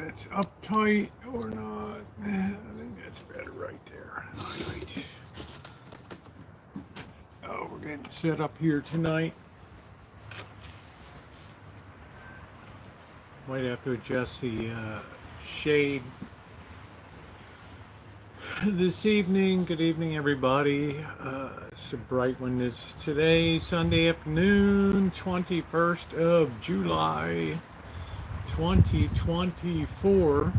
that's uptight or not. I think that's better right there. All right. Oh, we're getting set up here tonight. Might have to adjust the shade this evening. Good evening, everybody. It's a bright one. It's today, Sunday afternoon, 21st of July, 2024. We're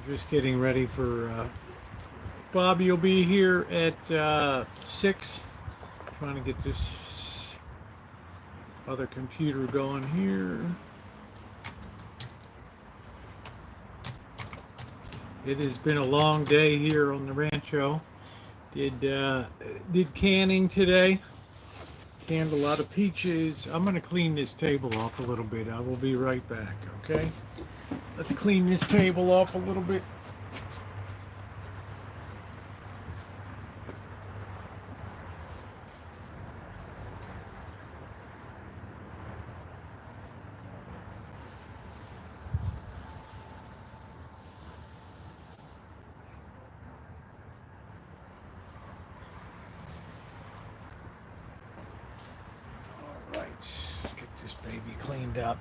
just getting ready for Bobby will be here at 6. Trying to get this other computer going here. It has been a long day here on the Rancho. Did canning today. Canned a lot of peaches. I'm going to clean this table off a little bit. I will be right back, okay? Let's clean this table off a little bit. Up.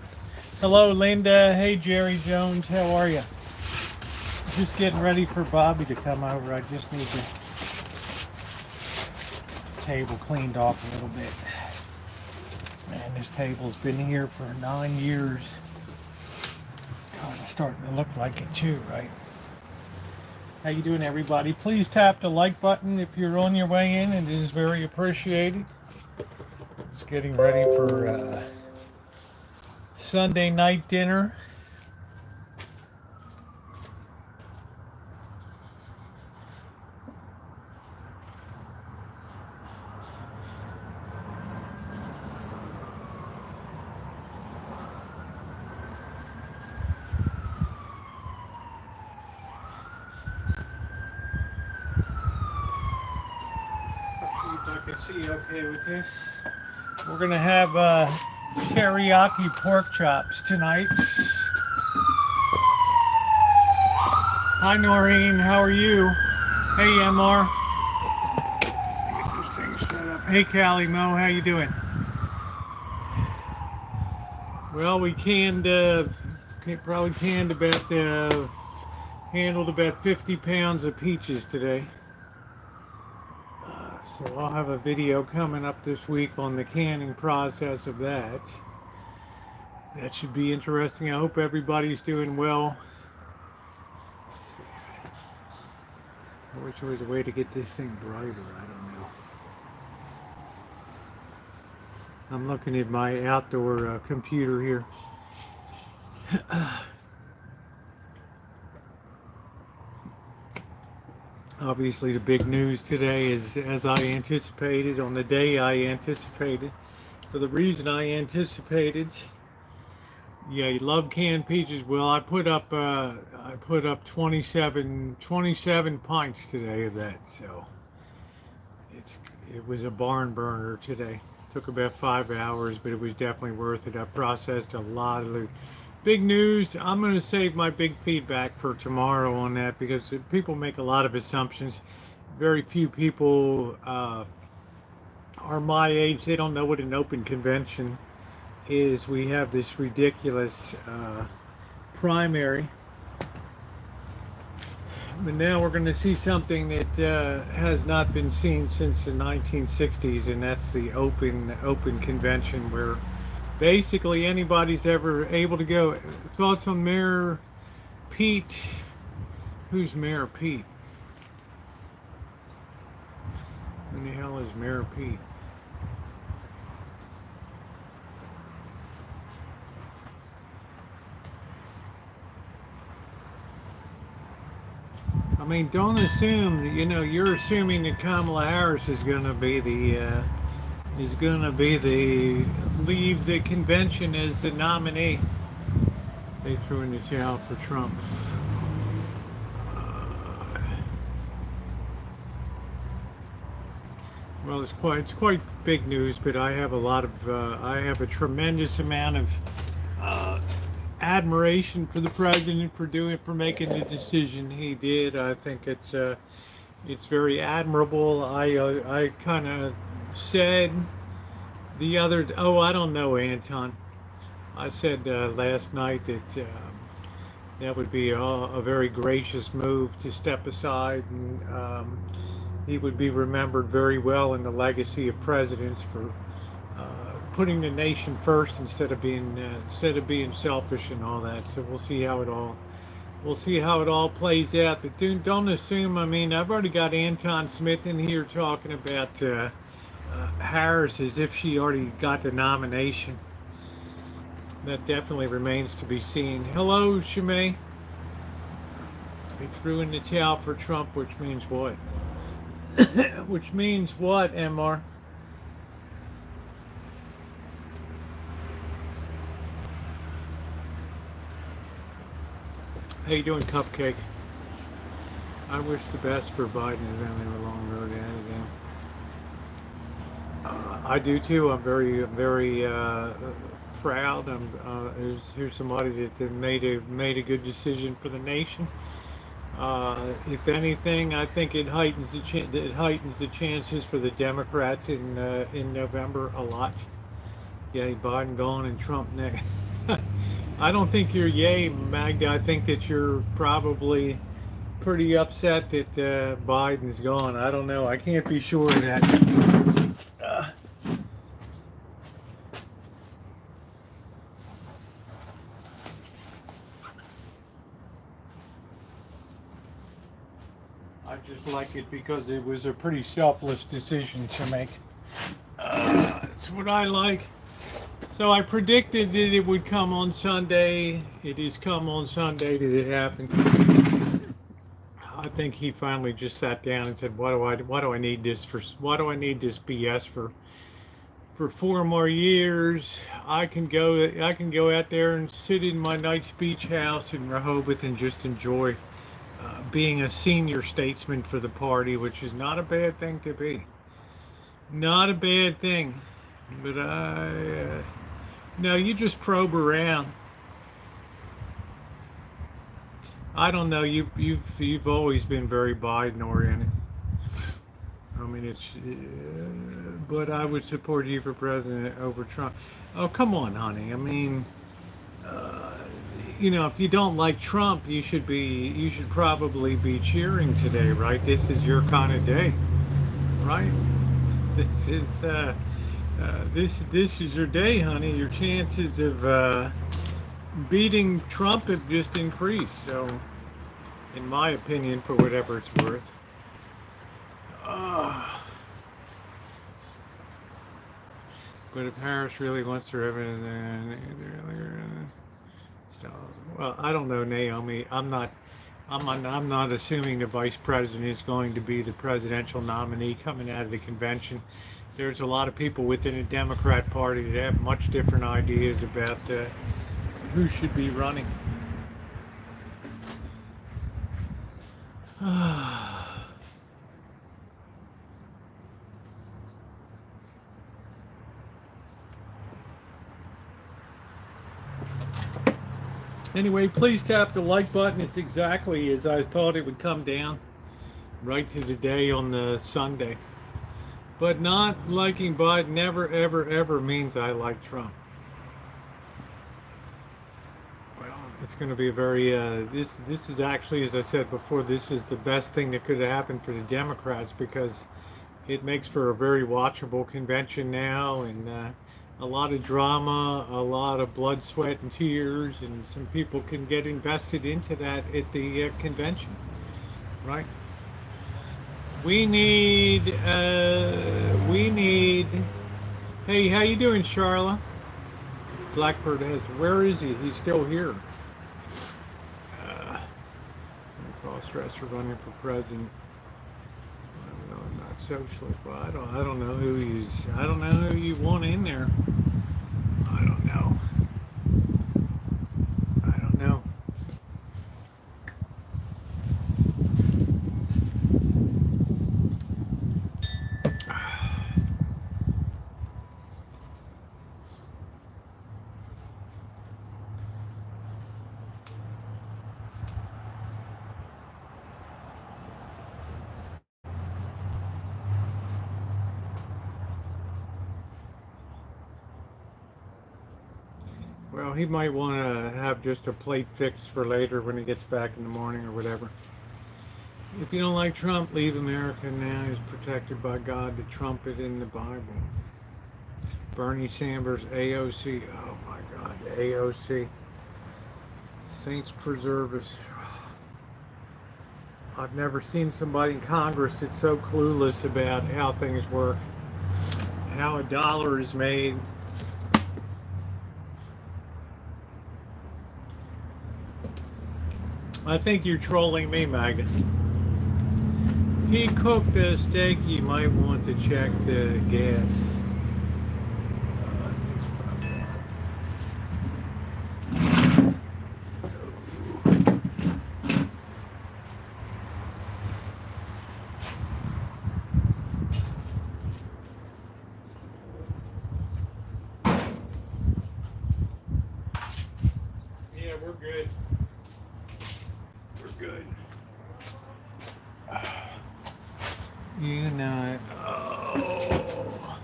Hello, Linda. Hey, Jerry Jones. How are you? Just getting ready for Bobby to come over. I just need the table cleaned off a little bit. Man, this table's been here for 9 years. Kind of starting to look like it too, right? How you doing, everybody? Please tap the like button if you're on your way in. It is very appreciated. Just getting ready for Sunday night dinner. Let's see if I can see okay with this. We're gonna have teriyaki pork chops tonight. Hi Noreen, how are you? Hey MR. Get this thing set up. Hey Callie Mo, how you doing? Well, we handled about 50 pounds of peaches today. So I'll have a video coming up this week on the canning process of that. That should be interesting. I hope everybody's doing well. I wish there was a way to get this thing brighter. I don't know. I'm looking at my outdoor computer here. Obviously, the big news today is, as I anticipated, on the day I anticipated, for the reason I anticipated. Yeah, you love canned peaches. Well, I put up 27 pints today of that, so it was a barn burner today. Took about 5 hours, but it was definitely worth it. I processed a lot of the big news. I'm going to save my big feedback for tomorrow on that, because people make a lot of assumptions. Very few people are my age. They don't know what an open convention is. We have this ridiculous primary, but now we're going to see something that has not been seen since the 1960s, and that's the open convention, where basically anybody's ever able to go. Thoughts on Mayor Pete? Who's Mayor Pete? Who the hell is Mayor Pete? I mean, don't assume that, you're assuming that Kamala Harris is going to be leave the convention as the nominee. They threw in the towel for Trump. Well, it's quite big news, but I have a tremendous amount of admiration for the president for making the decision he did. I think it's very admirable. I kind of said the other. Oh, I don't know, Anton. I said last night that that would be a very gracious move to step aside, and he would be remembered very well in the legacy of presidents for putting the nation first instead of being selfish and all that. So we'll see how it all plays out. But don't assume. I mean, I've already got Anton Smith in here talking about Harris as if she already got the nomination. That definitely remains to be seen. Hello, Shimei. They threw in the towel for Trump, which means what? Which means what, MR? How you doing, Cupcake? I wish the best for Biden and them. They were a long road ahead of them. I do too. I'm very proud. Here's somebody that made a good decision for the nation. If anything, I think it heightens the chances for the Democrats in November a lot. Yay, Biden gone and Trump next. I don't think you're yay, Magda. I think that you're probably pretty upset that Biden's gone. I don't know. I can't be sure of that. I just like it because it was a pretty selfless decision to make. That's what I like. So I predicted that it would come on Sunday. It has come on Sunday. Did it happen? I think he finally just sat down and said, "Why do I need this BS for 4 more years? I can go out there and sit in my nice beach house in Rehoboth and just enjoy being a senior statesman for the party, which is not a bad thing to be. Not a bad thing, but no, you just probe around. I don't know. You've always been very Biden oriented. I mean, but I would support you for president over Trump. Oh, come on, honey. I mean, if you don't like Trump, you should probably be cheering today, right? This is your kind of day, right? This is your day, honey. Your chances of beating Trump have just increased. So, in my opinion, for whatever it's worth. But if Harris really wants her evidence, well, I don't know, Naomi. I'm not assuming the vice president is going to be the presidential nominee coming out of the convention. There's a lot of people within the Democrat Party that have much different ideas about who should be running. Anyway, please tap the like button. It's exactly as I thought it would come down, right to the day on the Sunday. But not liking Biden never, ever, ever means I like Trump. Well, it's going to be a very, this is actually, as I said before, this is the best thing that could have happened for the Democrats because it makes for a very watchable convention now, and a lot of drama, a lot of blood, sweat, and tears, and some people can get invested into that at the convention, right? We need, hey, how you doing, Charla? BlackBird has, where is he? He's still here. Cross-dresser running for president. Not socialist, but I don't know who you want in there. I don't know. Well, he might want to have just a plate fixed for later when he gets back in the morning or whatever. If you don't like Trump, leave America now. He's protected by God, the trumpet in the Bible. Bernie Sanders, AOC. Oh my God, AOC. Saints preserve us. I've never seen somebody in Congress that's so clueless about how things work, how a dollar is made. I think you're trolling me, Magda. He cooked a steak. You might want to check the gas. Yeah, we're good. We're good. You know, oh,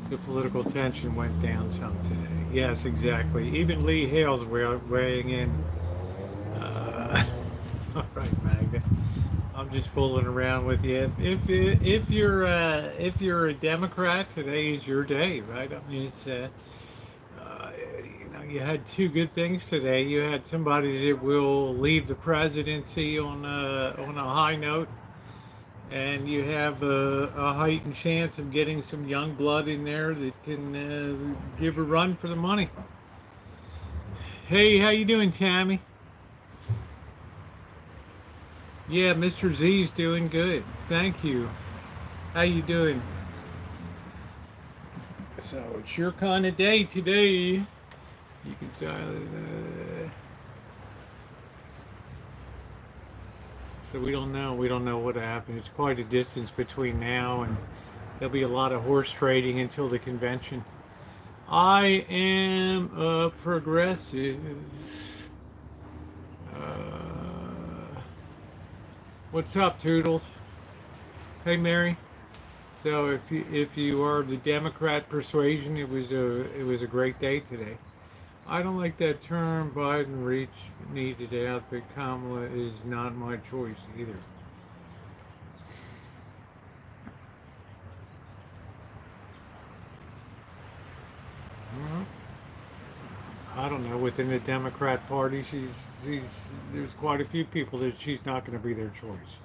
the political tension went down some today. Yes, exactly. Even Lee Hale's weighing in. All right, Magda. I'm just fooling around with you. If you're a Democrat, today is your day, right? I mean, it's you know, you had two good things today. You had somebody that will leave the presidency on a high note. And you have a heightened chance of getting some young blood in there that can give a run for the money. Hey, how you doing, Tammy? Yeah, Mr. Z's doing good. Thank you. How you doing? So it's your kind of day today. You can silence. So we don't know. We don't know what happened. It's quite a distance between now and there'll be a lot of horse trading until the convention. I am a progressive. What's up, Toodles? Hey, Mary. So if you are the Democrat persuasion, it was a great day today. I don't like that term Biden reach needed out, but Kamala is not my choice either. I don't know. Within the Democrat Party, there's quite a few people that she's not going to be their choice.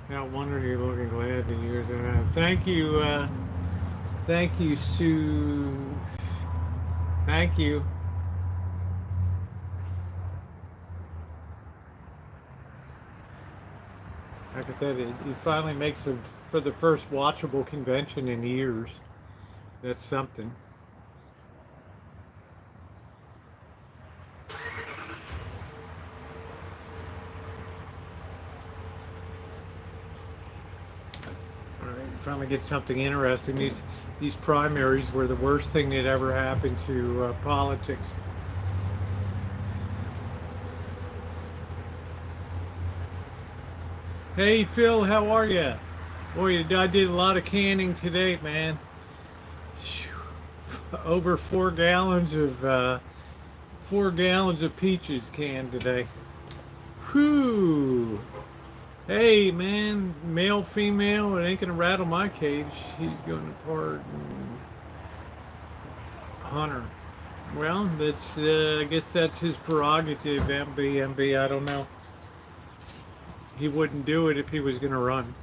Now, wonder you're looking glad the years around. Thank you. Thank you, Sue. Thank you. Like I said, it finally makes it for the first watchable convention in years. That's something. All right, finally get something interesting. These primaries were the worst thing that ever happened to politics. Hey Phil, how are you? Boy, I did a lot of canning today, man. Over 4 gallons of 4 gallons of peaches canned today. Whew. Hey man, male, female, it ain't gonna rattle my cage. He's going to pardon Hunter. Well, that's I guess that's his prerogative, MB, I don't know. He wouldn't do it if he was gonna run.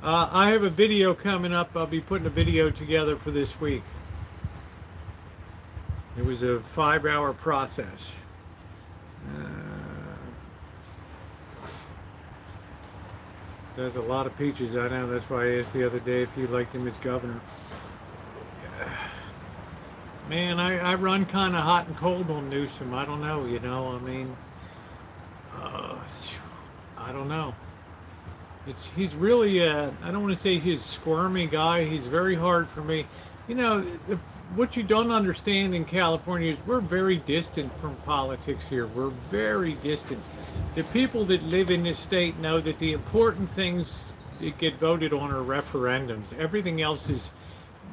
I have a video coming up. I'll be putting a video together for this week. It was a 5-hour process. There's a lot of peaches, I know. That's why I asked the other day if you liked him as governor. Man, I run kind of hot and cold on Newsom. I don't know, you know. I mean, I don't know. He's really, I don't want to say he's a squirmy guy. He's very hard for me. You know, what you don't understand in California is we're very distant from politics here. We're very distant. The people that live in this state know that the important things that get voted on are referendums. Everything else is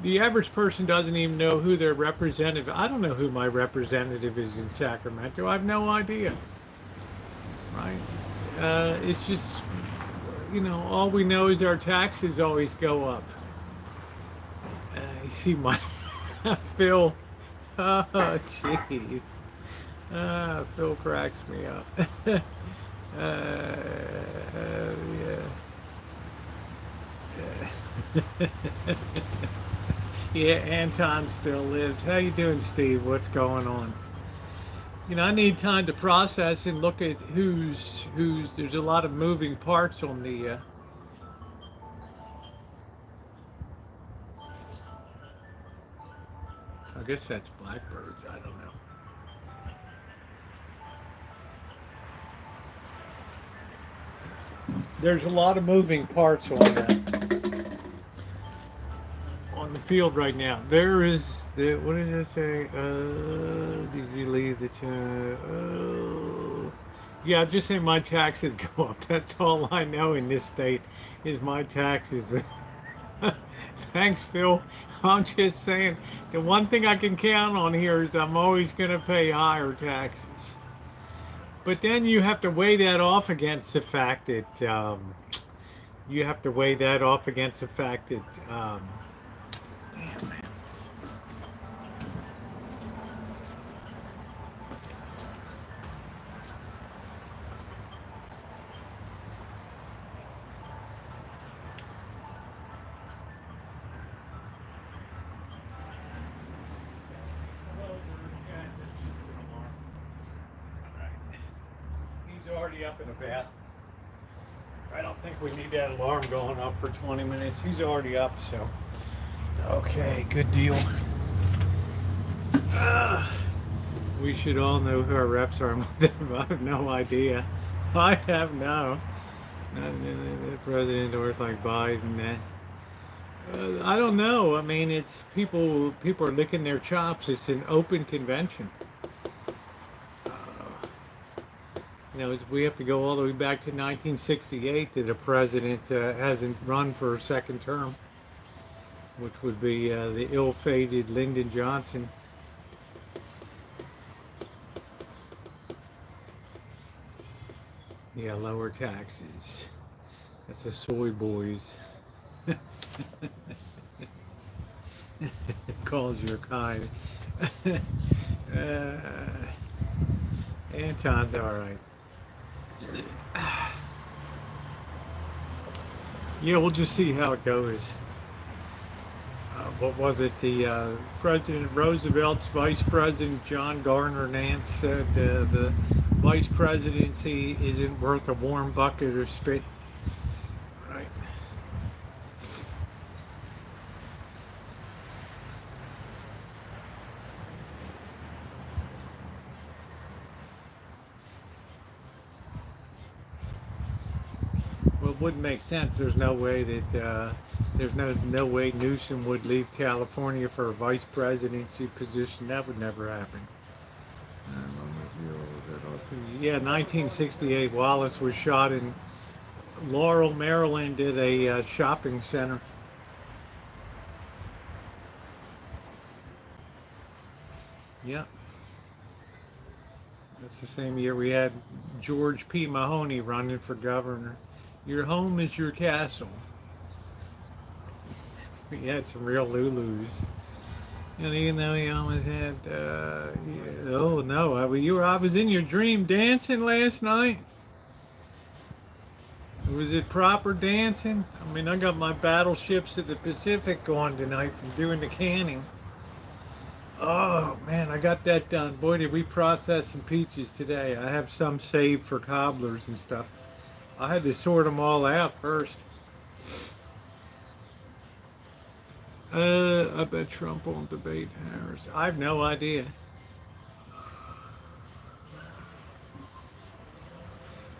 The average person doesn't even know who their representative. I don't know who my representative is in Sacramento. I have no idea. Right? It's just, all we know is our taxes always go up. You see my Phil. Oh, jeez. Phil cracks me up. Yeah. Yeah, Anton still lives. How you doing, Steve? What's going on? I need time to process and look at who's. There's a lot of moving parts on the. I guess that's blackbirds. I don't know. There's a lot of moving parts on the field right now. There is the, what did it say? Did you leave the yeah, I'm just saying my taxes go up. That's all I know in this state is my taxes. Thanks, Phil. I'm just saying the one thing I can count on here is I'm always going to pay higher taxes. But then you have to weigh that off against the fact that you have to weigh that off against the fact that damn, man. He's already up in the bath. I don't think we need that alarm going up for 20 minutes. He's already up, so. Okay, good deal. We should all know who our reps are. I have no idea. I have no. The president or like Biden. I don't know. I mean, it's people are licking their chops. It's an open convention. We have to go all the way back to 1968 that a president hasn't run for a second term, which would be the ill-fated Lyndon Johnson. Yeah, lower taxes. That's the soy boys. Calls your kind. Anton's all right. Yeah, we'll just see how it goes. What was it? The President Roosevelt's Vice President John Garner Nance said the vice presidency isn't worth a warm bucket of spit. Right. Well, it wouldn't make sense. There's no way that there's no way Newsom would leave California for a vice presidency position. That would never happen. Yeah, 1968. Wallace was shot in Laurel, Maryland, at a shopping center. Yeah. That's the same year we had George P. Mahoney running for governor. Your home is your castle. We had some real Lulus. Even though he almost had, yeah, oh no, I was in your dream dancing last night. Was it proper dancing? I mean, I got my battleships of the Pacific going tonight from doing the canning. Oh man, I got that done. Boy, did we process some peaches today. I have some saved for cobblers and stuff. I had to sort them all out first. I bet Trump won't debate Harris. I have no idea.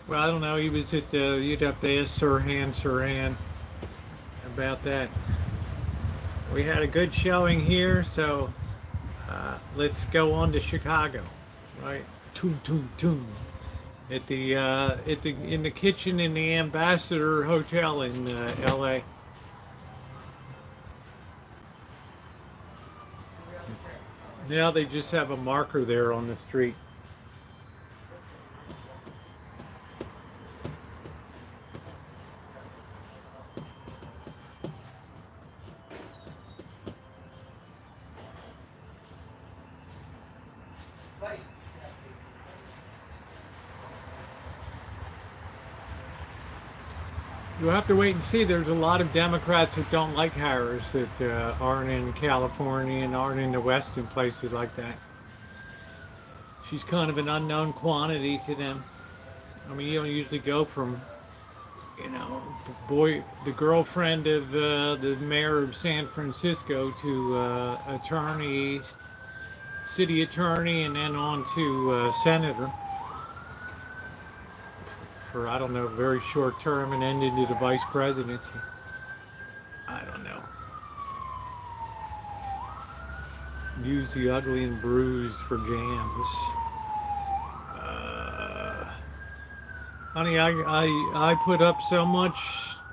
Well, I don't know. He was at the. You'd have to ask Sirhan about that. We had a good showing here, so let's go on to Chicago, right? Toon. At the in the kitchen in the Ambassador Hotel in L.A. Now they just have a marker there on the street. You'll have to wait and see. There's a lot of Democrats that don't like Harris that aren't in California and aren't in the West and places like that. She's kind of an unknown quantity to them. I mean, you don't usually go from, the girlfriend of the mayor of San Francisco to attorney, city attorney, and then on to senator for, I don't know, very short term and end into the vice presidency. I don't know. Use the ugly and bruised for jams. Honey, I put up so much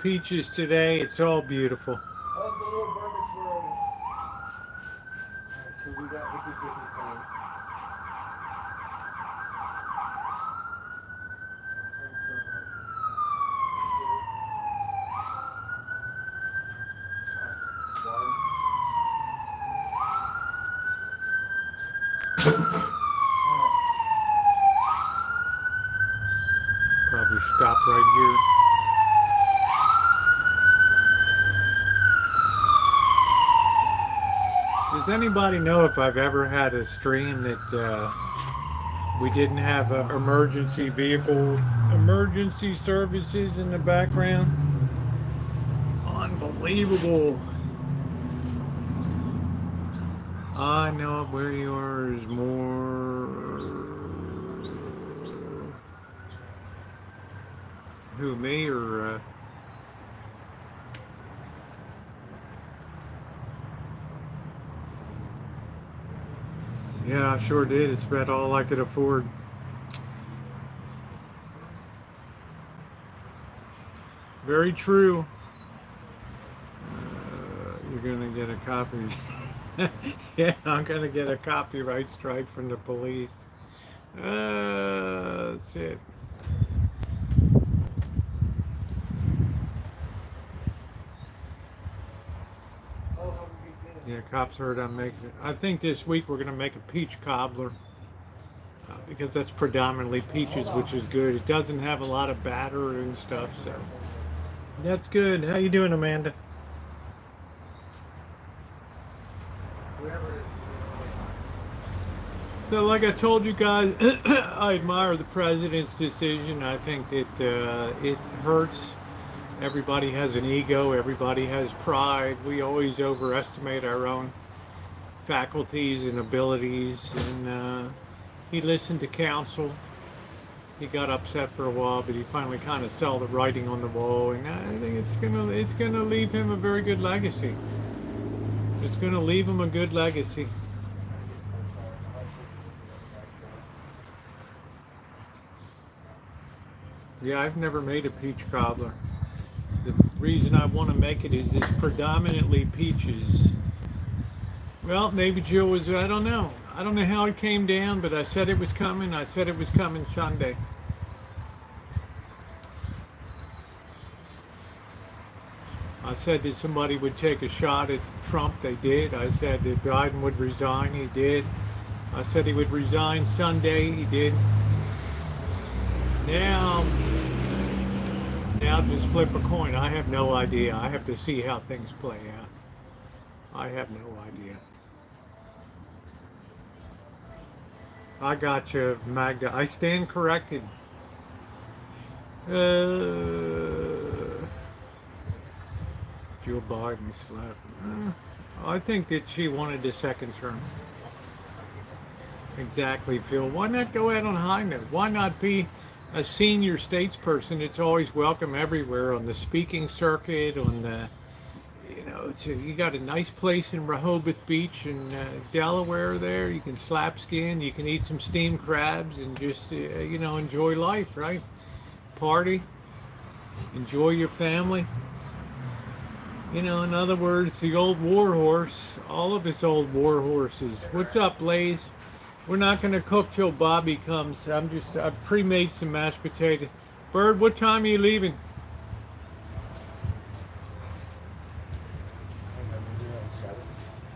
peaches today. It's all beautiful. Oh, the little Burber's world. Alright, so we got the good time. Probably stop right here. Does anybody know if I've ever had a stream that we didn't have emergency vehicle, emergency services in the background? Unbelievable. I know where yours more. Who, me or? Yeah, I sure did. It's about all I could afford. Very true. You're gonna get a copy. Yeah, I'm gonna get a copyright strike from the police. That's it. Yeah, cops heard I'm making it. I think this week we're gonna make a peach cobbler because that's predominantly peaches, which is good. It doesn't have a lot of batter and stuff, so that's good. How you doing, Amanda? So like I told you guys, I admire the president's decision. I think that it hurts. Everybody has an ego. Everybody has pride. We always overestimate our own faculties and abilities. And he listened to counsel. He got upset for a while, but he finally kind of saw the writing on the wall. And I think it's gonna leave him a very good legacy. It's gonna leave him a good legacy. Yeah, I've never made a peach cobbler. The reason I want to make it is it's predominantly peaches. Well, maybe Jill was, I don't know. I don't know how it came down, but I said it was coming. I said it was coming Sunday. I said that somebody would take a shot at Trump. They did. I said that Biden would resign. He did. I said he would resign Sunday. He did. Now just flip a coin. I have no idea. I have to see how things play out. I have no idea. I got you, Magda. I stand corrected. Joe Biden slept. I think that she wanted a second term. Exactly, Phil. Why not go out on a high note? Why not be a senior statesperson? It's always welcome everywhere on the speaking circuit, on the, you got a nice place in Rehoboth Beach in Delaware there. You can slap skin, you can eat some steamed crabs and just, enjoy life, right? Party, enjoy your family. You know, in other words, the old war horse, all of us old war horses. What's up, Blaze? We're not going to cook till Bobby comes. I've pre-made some mashed potato. Bird, what time are you leaving?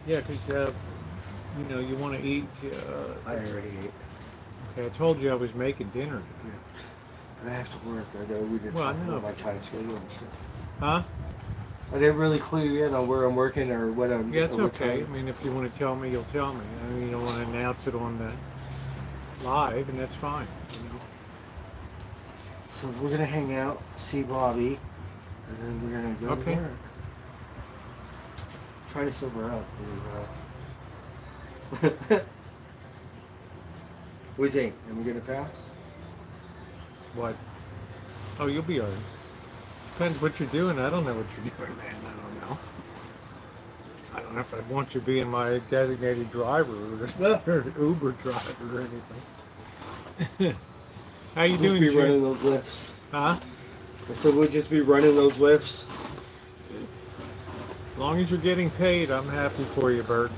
Yeah, because, you want to eat. I already ate. Okay, I told you I was making dinner. Yeah. But I have to work. I know we didn't Well, I talk know. about my time schedule and stuff. Huh? I didn't really clue you in on where I'm working or what I'm Yeah, it's or what okay. I time. mean, if you want to tell me, you'll tell me. I mean, you don't want to announce it on the live, and that's fine. So we're gonna hang out, see Bobby, and then we're gonna go Okay. to work. Try to sober up. What do you think? Am we gonna pass? What? Oh, you'll be alright. Depends what you're doing. I don't know what you're doing, man. I don't know. I don't know if I'd want you being my designated driver or Uber driver or anything. How you We'll doing, just be Jay? running those lifts. Huh? I said we'll just be running those lifts. As long as you're getting paid, I'm happy for you, Bert.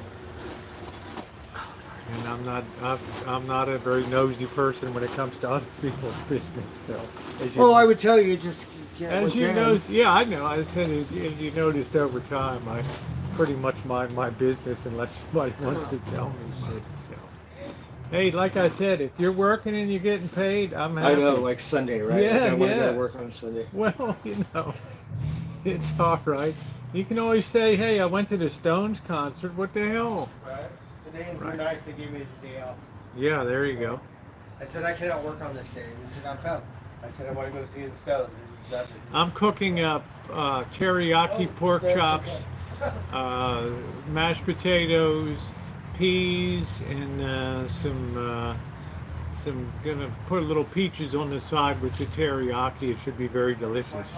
And I'm not a very nosy person when it comes to other people's business. So, as you, Well, I would tell you just get as with you Dan. know, yeah, I know. I said as you noticed over time, I pretty much mind my business unless somebody wants to tell me shit. So, hey, like I said, if you're working and you're getting paid, I'm I happy. know, like Sunday, right? Yeah, Like I want to yeah. go to work on Sunday. Well, it's all right. You can always say, "Hey, I went to the Stones concert. What the hell?" Right. Today is Right. nice. They gave me the day off. Yeah, there you go. I said I cannot work on this day. They said I'll come. I said I want to go see the Stones. And nothing. I'm cooking up teriyaki pork that's chops, okay. mashed potatoes, peas, and some gonna put a little peaches on the side with the teriyaki. It should be very delicious.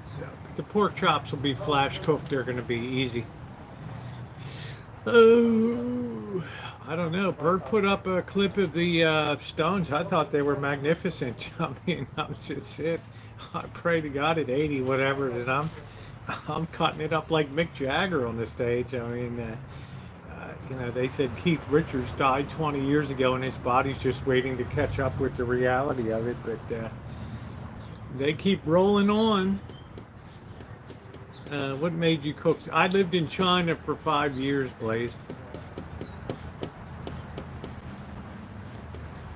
So the pork chops will be flash cooked. They're gonna be easy. Oh, I don't know. Bert put up a clip of the Stones. I thought they were magnificent. I mean, I'm just it. I pray to God at 80, whatever, that I'm cutting it up like Mick Jagger on the stage. I mean, they said Keith Richards died 20 years ago, and his body's just waiting to catch up with the reality of it. But they keep rolling on. What made you cook? I lived in China for 5 years, Blaze.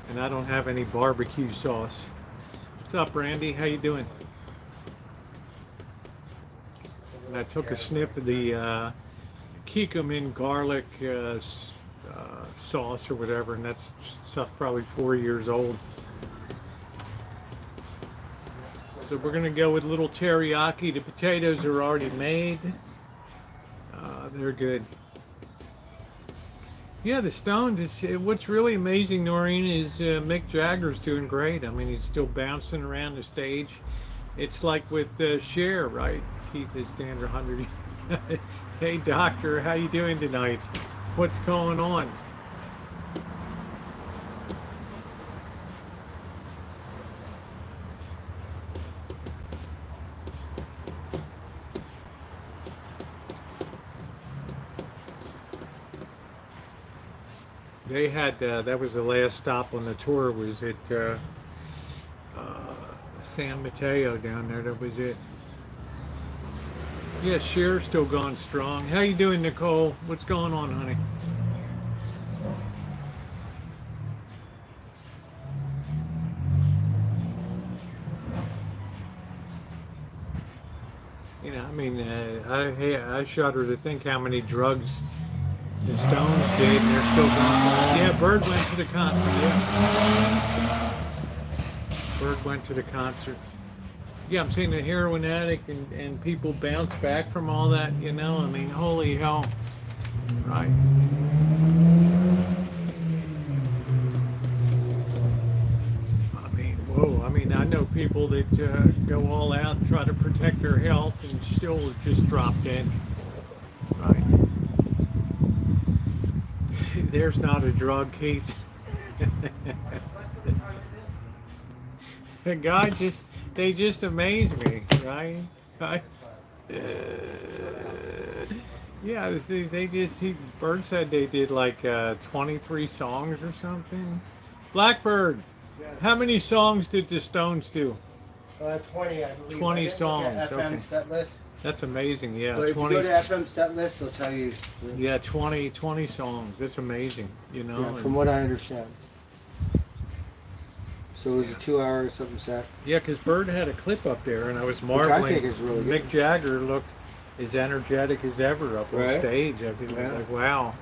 And I don't have any barbecue sauce. What's up, Randy? How you doing? And I took a sniff of the Kikkoman garlic sauce or whatever, and that's stuff probably 4 years old. So we're gonna go with a little teriyaki. The potatoes are already made. They're good. Yeah, the Stones. What's really amazing, Noreen, is Mick Jagger's doing great. I mean, he's still bouncing around the stage. It's like with Cher, right? Keith is standing 100. Hey, doctor, how you doing tonight? What's going on? They had that was the last stop on the tour. Was at San Mateo down there. That was it. Yeah, Cher's still going strong. How you doing, Nicole? What's going on, honey? I mean, I shudder to think how many drugs the Stones did, and they're still going. Yeah, Bird went to the concert. Yeah, Bird went to the concert. Yeah, I'm saying a heroin addict and people bounce back from all that. I mean, holy hell, right? I mean, whoa. I mean, I know people that go all out and try to protect their health and still just drop dead. Right. There's not a drug, Keith. The guy they just amaze me, right? Yeah, Bird said they did like 23 songs or something. Blackbird, Yeah. how many songs did the Stones do? 20, I believe. 20 I didn't look at songs, FM okay. set list. That's amazing, yeah. But if you 20, go to FM set list, they'll tell you. yeah, 20 songs. That's amazing, you know. Yeah, from and- what I understand. So it was a 2 hour something set. Yeah, because Bird had a clip up there, and I was I marveling. think is really Mick good. Jagger looked as energetic as ever up on Right. stage. I was Yeah. like, wow.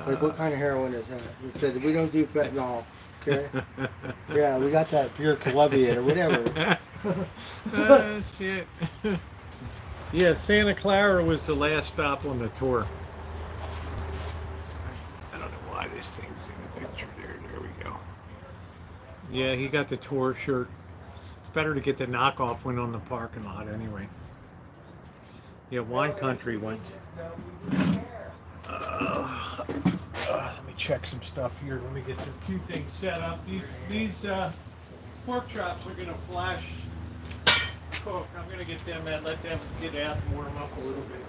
Like, what kind of heroin is that? He said, we don't do fentanyl. Okay? Yeah, we got that pure Colombian or whatever. Shit. Yeah, Santa Clara was the last stop on the tour. I don't know why this thing's in the picture there. There we go. Yeah, he got the tour shirt. It's better to get the knockoff one on the parking lot anyway. Yeah, Wine Country went. Let me check some stuff here. Let me get a few things set up. These pork chops are gonna flash cook. I'm gonna get them and let them get out and warm up a little bit.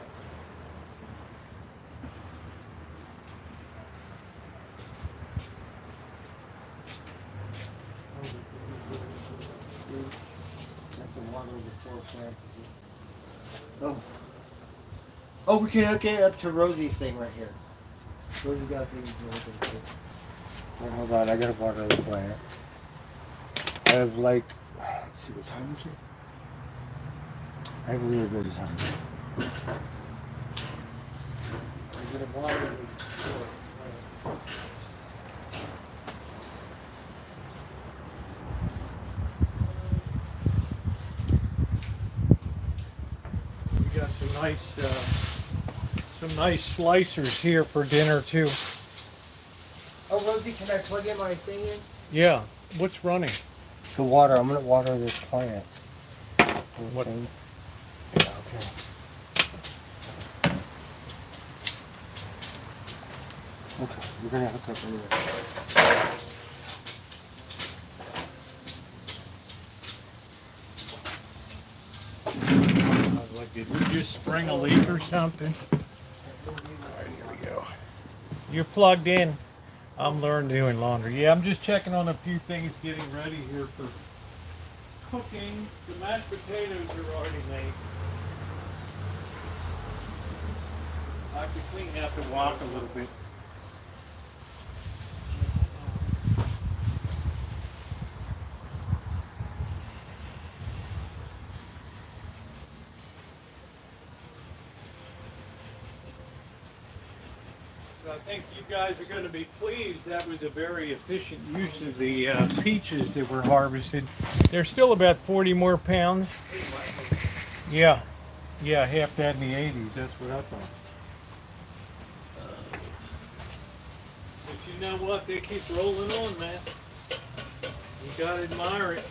Oh. Oh, we can hook it up to Rosie's thing right here. Rosie got things to hook it to. Hold on, I gotta water the plant. I have like, let's see, what time is it? I have a little bit of time. I gotta water the plant. We got some nice slicers here for dinner too. Oh, Rosie, can I plug in my thing in? Yeah. What's running? The water. I'm gonna water this plant. What? Okay. Yeah, okay. Okay, we're gonna hook up anyway. I was like, did we just spring a leak or something? Alright, here we go. You're plugged in. I'm learning doing laundry. Yeah, I'm just checking on a few things, getting ready here for cooking. The mashed potatoes are already made. I have to clean out the wok a little bit. So I think you guys are going to be pleased. That was a very efficient use of the peaches that were harvested. There's still about 40 more pounds. Yeah, yeah, half that in the 80s. That's what I thought. But you know what? They keep rolling on, man. You gotta admire it.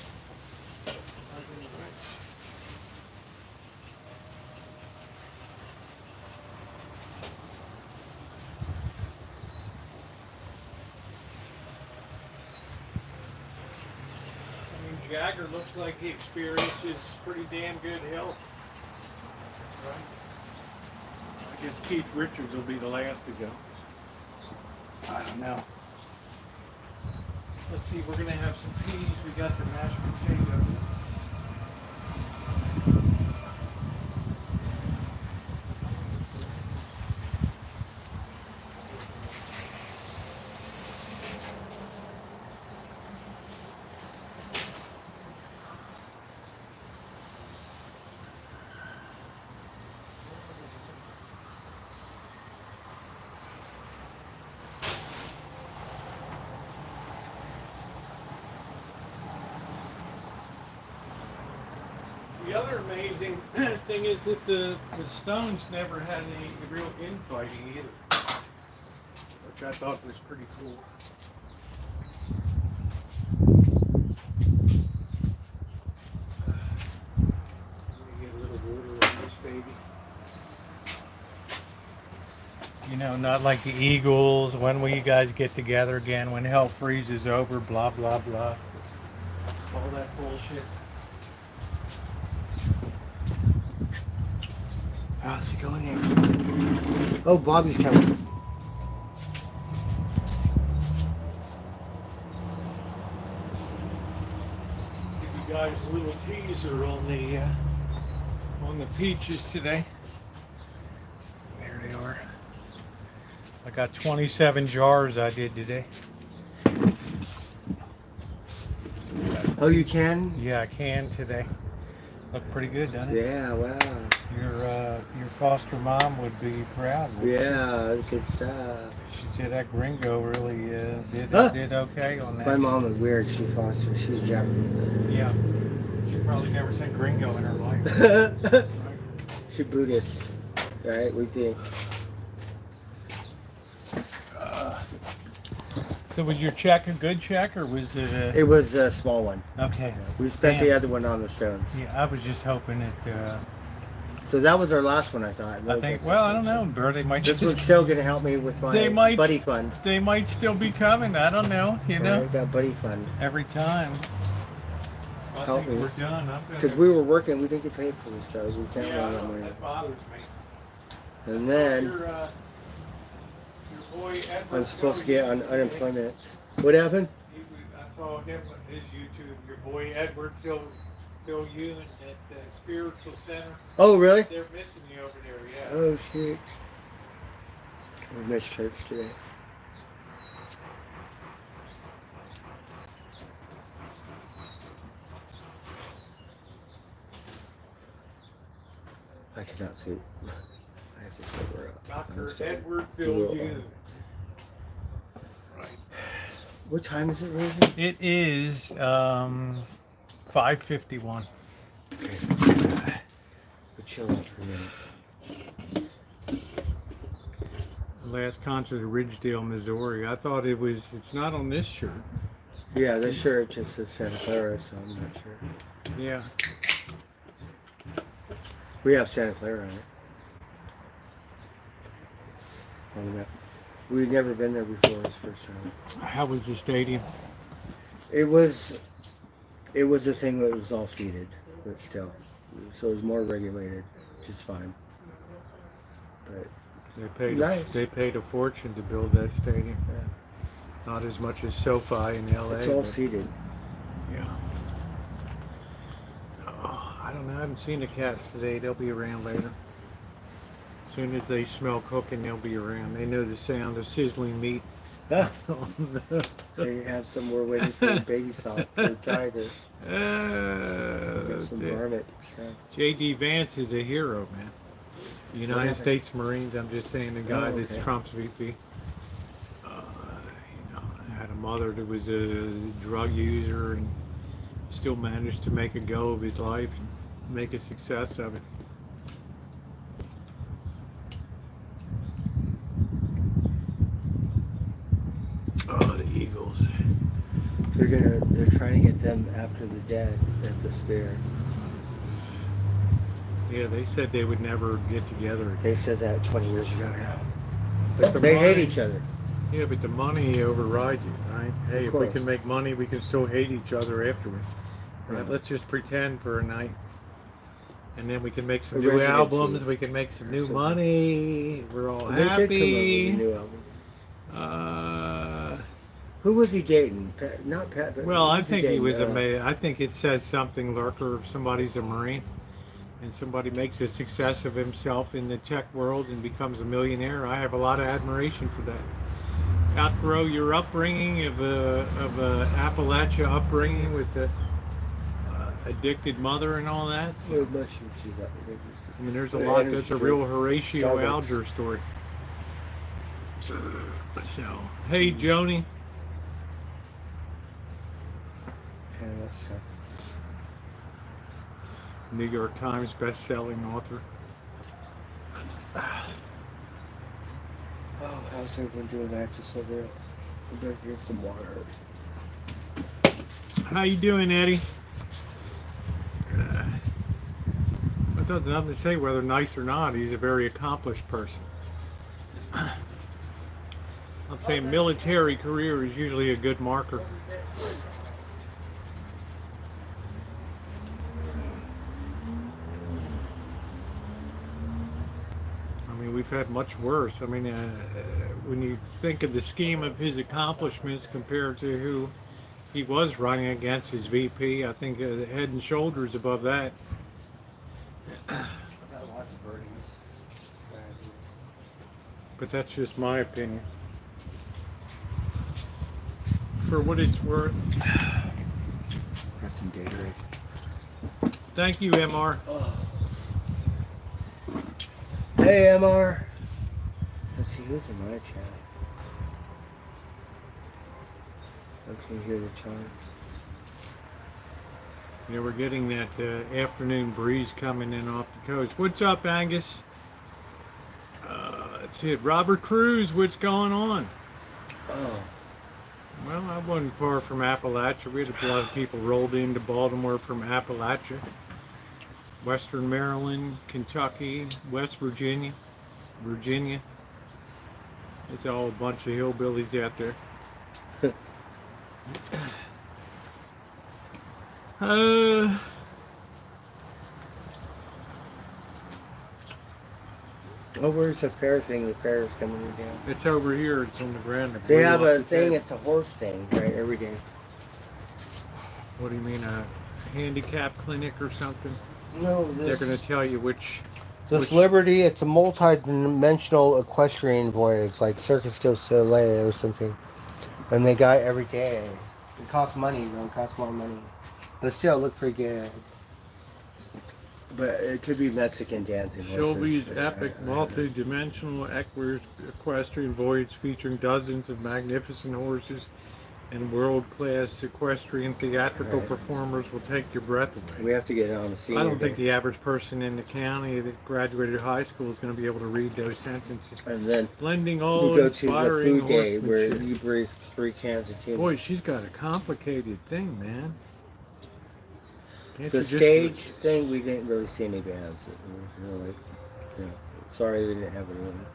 Jagger looks like he experiences pretty damn good health. Right? I guess Keith Richards will be the last to go. I don't know. Let's see, we're going to have some peas. We got the mashed potatoes. The other amazing thing is that the Stones never had any real infighting either, which I thought was pretty cool. Let me get a little water on this baby. You know, not like the Eagles. When will you guys get together again? When hell freezes over, blah, blah, blah. All that bullshit. How's he going there? Oh, Bobby's coming. Give you guys a little teaser on the peaches today. There they are. I got 27 jars I did today. Oh, you can? Yeah, I can today. Look pretty good, doesn't it? Yeah, wow. Your foster mom would be proud. Yeah, good stuff. She said that gringo really did okay on that. My mom was weird. She fostered. She was Japanese. Yeah. She probably never said gringo in her life. Right? She Buddhist, right? We think. So was your check a good check, or was it It was a small one. okay? We spent Damn. the other one on the stones. Yeah, I was just hoping it. So that was our last one, I thought. I think. Well, I don't know, Bert. They might. This one's still going to help me with my buddy fund. They might still be coming. I don't know. You know. I got buddy fund. Every time. Well, Help I think me. we're done. Because we were working, we didn't get paid for this job. We can't Yeah, run that money. that bothers me. And then Your boy Edward I'm supposed to get on Phil, unemployment. What happened? I saw him on his YouTube. Your boy Edward Phil Ewan at the Spiritual Center. Oh, really? They're missing you over there. Yeah. Oh, shit. We missed church today. I cannot see. I have to sober up. Dr. Edward Phil Ewan. Right. What time is it, Rosie? It is 5:51. Okay. We'll chill out for a minute. Last concert at Ridgedale, Missouri. I thought it's not on this shirt. Yeah, this shirt just says Santa Clara, so I'm not sure. Yeah. We have Santa Clara on it. On the map. We've never been there before. It's the first time. How was the stadium? It was a thing that was all seated, but still, so it was more regulated, which is fine. But They paid a fortune to build that stadium. yeah. Not as much as SoFi in LA. It's all but- seated. Yeah. Oh, I don't know. I haven't seen the cats today. They'll be around later. As soon as they smell cooking, they'll be around. They know the sound of sizzling meat. Ah, they have some. We're waiting for baby salt for tigers. Get some varmint. J.D. Vance is a hero, man. United happened? States Marines. I'm just saying the guy Oh, that's okay. Trump's VP. Had a mother that was a drug user and still managed to make a go of his life and make a success of it. Oh, the Eagles. They're trying to get them after the dead at the Spear. Yeah, they said they would never get together again. They said that 20 years ago. Yeah. But the They hate money- each other. Yeah, but the money overrides it, right? Hey, if we course. can make money, we can still hate each other afterward. Right? Right. Let's just pretend for a night. And then we can make some A new residency. albums, we can make some new Absolutely. money, we're all They did come up with a happy. new album. Who was he dating? Pat, not Pat. But Well, who I was think he dating? was I think it says something, Lurker, if somebody's a Marine and somebody makes a success of himself in the tech world and becomes a millionaire. I have a lot of admiration for that. Outgrow your upbringing of a Appalachia upbringing with a addicted mother and all that. So, So much you that. I mean, there's a Yeah, lot. energy That's a drink. real Horatio Starbucks. Alger story. So, hey, Joni. Yeah, that's tough. New York Times best-selling author. Oh, how's everyone doing? I have to sober up. I better get some water. How you doing, Eddie? It doesn't have to say whether nice or not. He's a very accomplished person. I'm saying military career is usually a good marker. had much worse. I mean, when you think of the scheme of his accomplishments compared to who he was running against, his VP, I think head and shoulders above that. I got lots of birdies. But that's just my opinion. For what it's worth. Got some Gatorade. Thank you, MR. Oh. Hey, MR. Let's see who's in my chat. I can hear the chimes. Yeah, we're getting that afternoon breeze coming in off the coast. What's up, Angus? Let's see it. Robert Cruz, what's going on? Oh. Well, I wasn't far from Appalachia. We had a lot of people rolled into Baltimore from Appalachia. Western Maryland, Kentucky, West Virginia. It's all a bunch of hillbillies out there. Oh, where's the fair thing? The fair is coming down. It's over here. It's on the ground. They have a thing. It's a horse thing, right? Every day. What do you mean, a handicap clinic or something? No, They're going to tell you which. This Liberty, it's a multi-dimensional equestrian voyage, like Circus du Soleil or something. And they got every day. It costs money, though. It costs more money. But still, look pretty good. But it could be Mexican dancing horses. Sylvie's epic multi-dimensional equestrian voyage featuring dozens of magnificent horses and world-class equestrian theatrical performers will take your breath away. We have to get on the scene. I don't think the average person in the county that graduated high school is going to be able to read those sentences. And then blending all we go to the inspiring food day where horsemanship. you breathe 3 cans of tuna. Boy, she's got a complicated thing, man. Can't The you just- stage thing, we didn't really see any bands. Really, yeah. Sorry they didn't have anyone.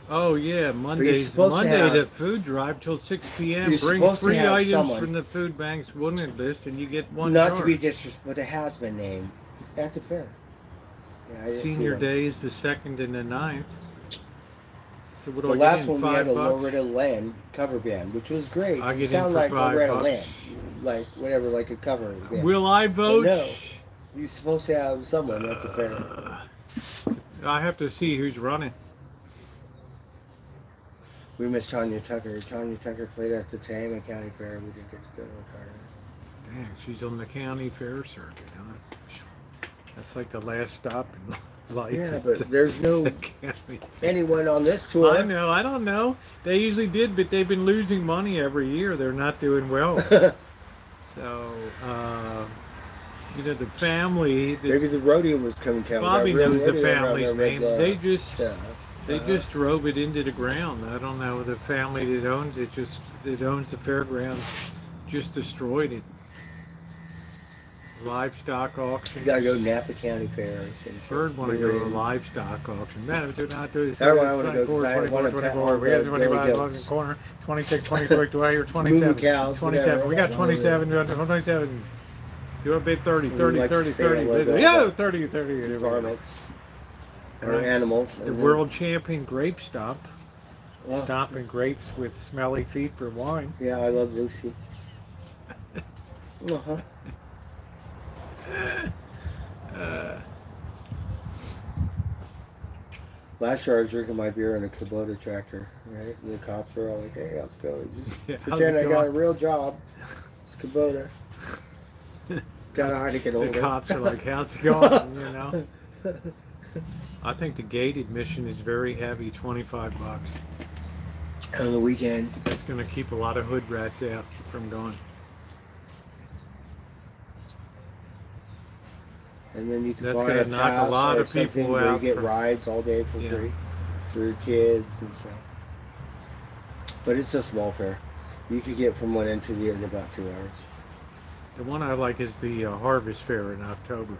Oh yeah, Monday the food drive till 6 p.m. You're Bring supposed to 3 have items someone. from the food bank's wanted list and you get one Not to jar. be disrespectful, but it has been named at the fair. Yeah, I didn't see Senior one. day is the 2nd and the 9th. So what do The I last get in, one we had a $5? Loretta Land cover band, which was great. I You get in sound for like Loretta $5. Land, like whatever, like a cover band. Will I vote? No, you're supposed to have someone at the fair. I have to see who's running. We missed Tanya Tucker. Tanya Tucker played at the Tama County Fair. We didn't get to go to her. Dang, she's on the county fair circuit, huh? That's like the last stop in life. Yeah, but there's no The county. anyone on this tour. I know, I don't know. They usually did, but they've been losing money every year. They're not doing well. So, the family. Maybe the rodeo was coming down. Bobby Got real knows the rodeo around family's there with, name. They just stuff. they just drove it into the ground. I don't know the family that owns it. That owns the fairgrounds just destroyed it. Livestock auction. You gotta go to Napa County Fair. Or some shit. Bird want to go to a livestock auction. No, do not do this. That's why I want to go, 'cause I want to pet all We got the 25 goats. bucks in corner. 26, 22, do I hear 27? Moo cows, 27. whatever. We got 27. 27. Do a bid 30, We 30, like to 30, say 30. a little bit Yeah, about 30, 30. varmints or Right. animals. The world champion grape stomp. Oh, Stomping grapes with smelly feet for wine. yeah, I love Lucy. Uh-huh. Last year I was drinking my beer in a Kubota tractor, right? And the cops were all like, hey, how's it going? Just Yeah, how's pretend it I got a going? real job. It's Kubota. Got a Heineken The holder. cops are like, how's it going? I think the gate admission is very heavy, 25 bucks. On the weekend. That's going to keep a lot of hood rats out from going. And then you can That's buy gonna a knock a pass lot or of people something where you out get for- rides all day for Yeah. free for your kids and stuff. But it's a small fair. You could get from one end to the other in about 2 hours. The one I like is the Harvest Fair in October.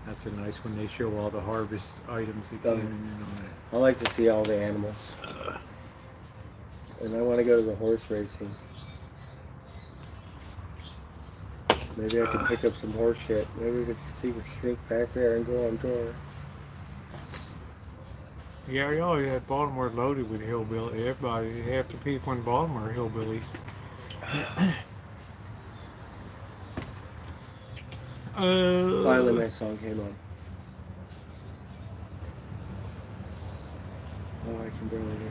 That's a nice one. They show all the harvest items that came in and all that. I like to see all the animals. And I want to go to the horse racing. Maybe I could pick up some horse shit. Maybe we could see the sneak back there and go on tour. Yeah, we always had Baltimore loaded with hillbilly. Everybody, half the people in Baltimore are hillbillies. Finally, my song came on. Oh, I can barely hear.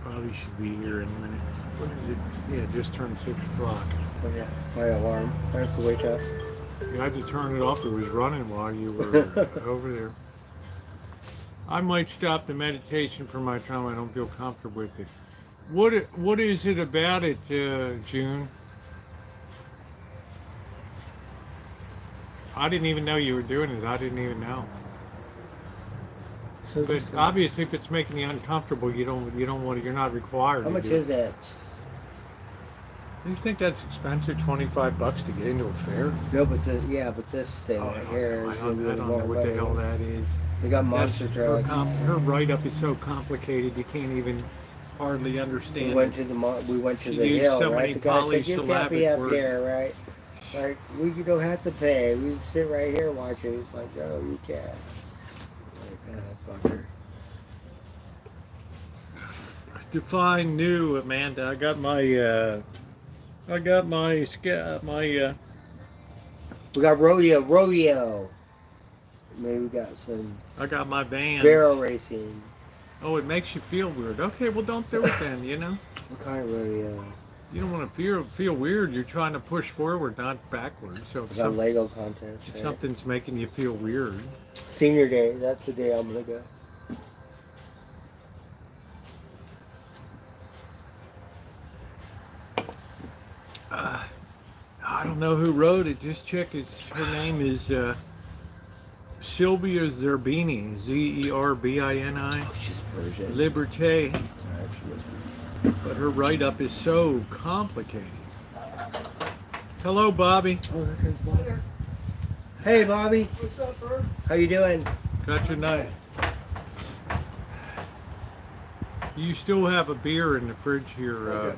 Probably should be here in a minute. What is it? Yeah, it just turned 6 o'clock. Oh yeah, my alarm. I have to wake up. You had to turn it off. It was running while you were over there. I might stop the meditation for my time. I don't feel comfortable with it. What is it about it, June? I didn't even know you were doing it. I didn't even know. So But obviously, if it's making you uncomfortable, you don't want. You're not required. how to much do it. is that? Do you think that's expensive? $25 to get into a fair? No, but this thing Oh, right here I is gonna don't, be I don't more know what the hell that is. They got monster Her, trucks. her write-up is so complicated you can't even hardly understand. We went to the She the used hill, so right? many The guy said, "You can't be polysyllabic up words." here, right? Like you don't have to pay. We can sit right here and watch it." He's like, "No, you can't." Like, fucker. Define new, Amanda. I got my We got rodeo. Maybe we got some I got my band. barrel racing. Oh, it makes you feel weird. Okay, well don't do it then, you know? What kind of rodeo? You don't want to feel weird. You're trying to push forward, not backward. So We got Lego contest. if Right? something's making you feel weird. Senior day. That's the day I'm gonna go. I don't know who wrote it. Just check it. Her name is Sylvia Zerbini. Zerbini. Oh, she's Persian. Liberté. Alright, she must be. But her write-up is so complicated. Hello, Bobby. Oh, there comes Bobby. Hey, Bobby. What's up, Bert? How you doing? Got your night. You still have a beer in the fridge here.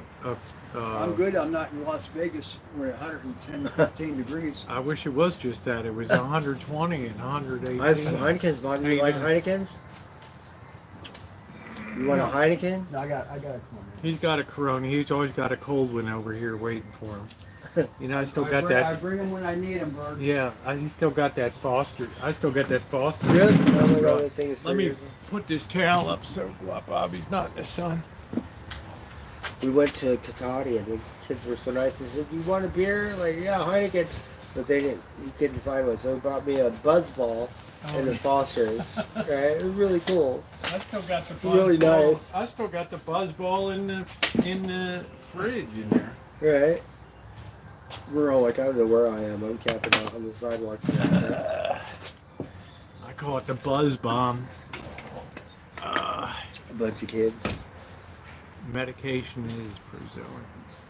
I'm good. I'm not in Las Vegas where 110, 15 degrees. I wish it was just that. It was 120 and 118. I have some Heinekens, Bobby. Hey, You like man. Heinekens? You want a Heineken? No, I got a Corona. He's got a Corona. He's always got a cold one over here waiting for him. You know, I still got I that. bring them when I need them, Bert. Yeah, I still got that Foster. I still got that Foster. Really? Oh my Right. God, that thing is Let me serious. put this towel up so Bobby's not in the sun. We went to Katati and the kids were so nice. They said, "You want a beer?" Like, yeah, Heineken. But they didn't. He couldn't find one, so he brought me a Buzzball and the Fosters. Right? It was really cool. I still got the Really Buzzball. nice. I still got the Buzzball in the fridge in there. Right? We're all like, I don't know where I am. I'm camping out on the sidewalk. I call it the Buzz Bomb. A bunch of kids. Medication is Prozone.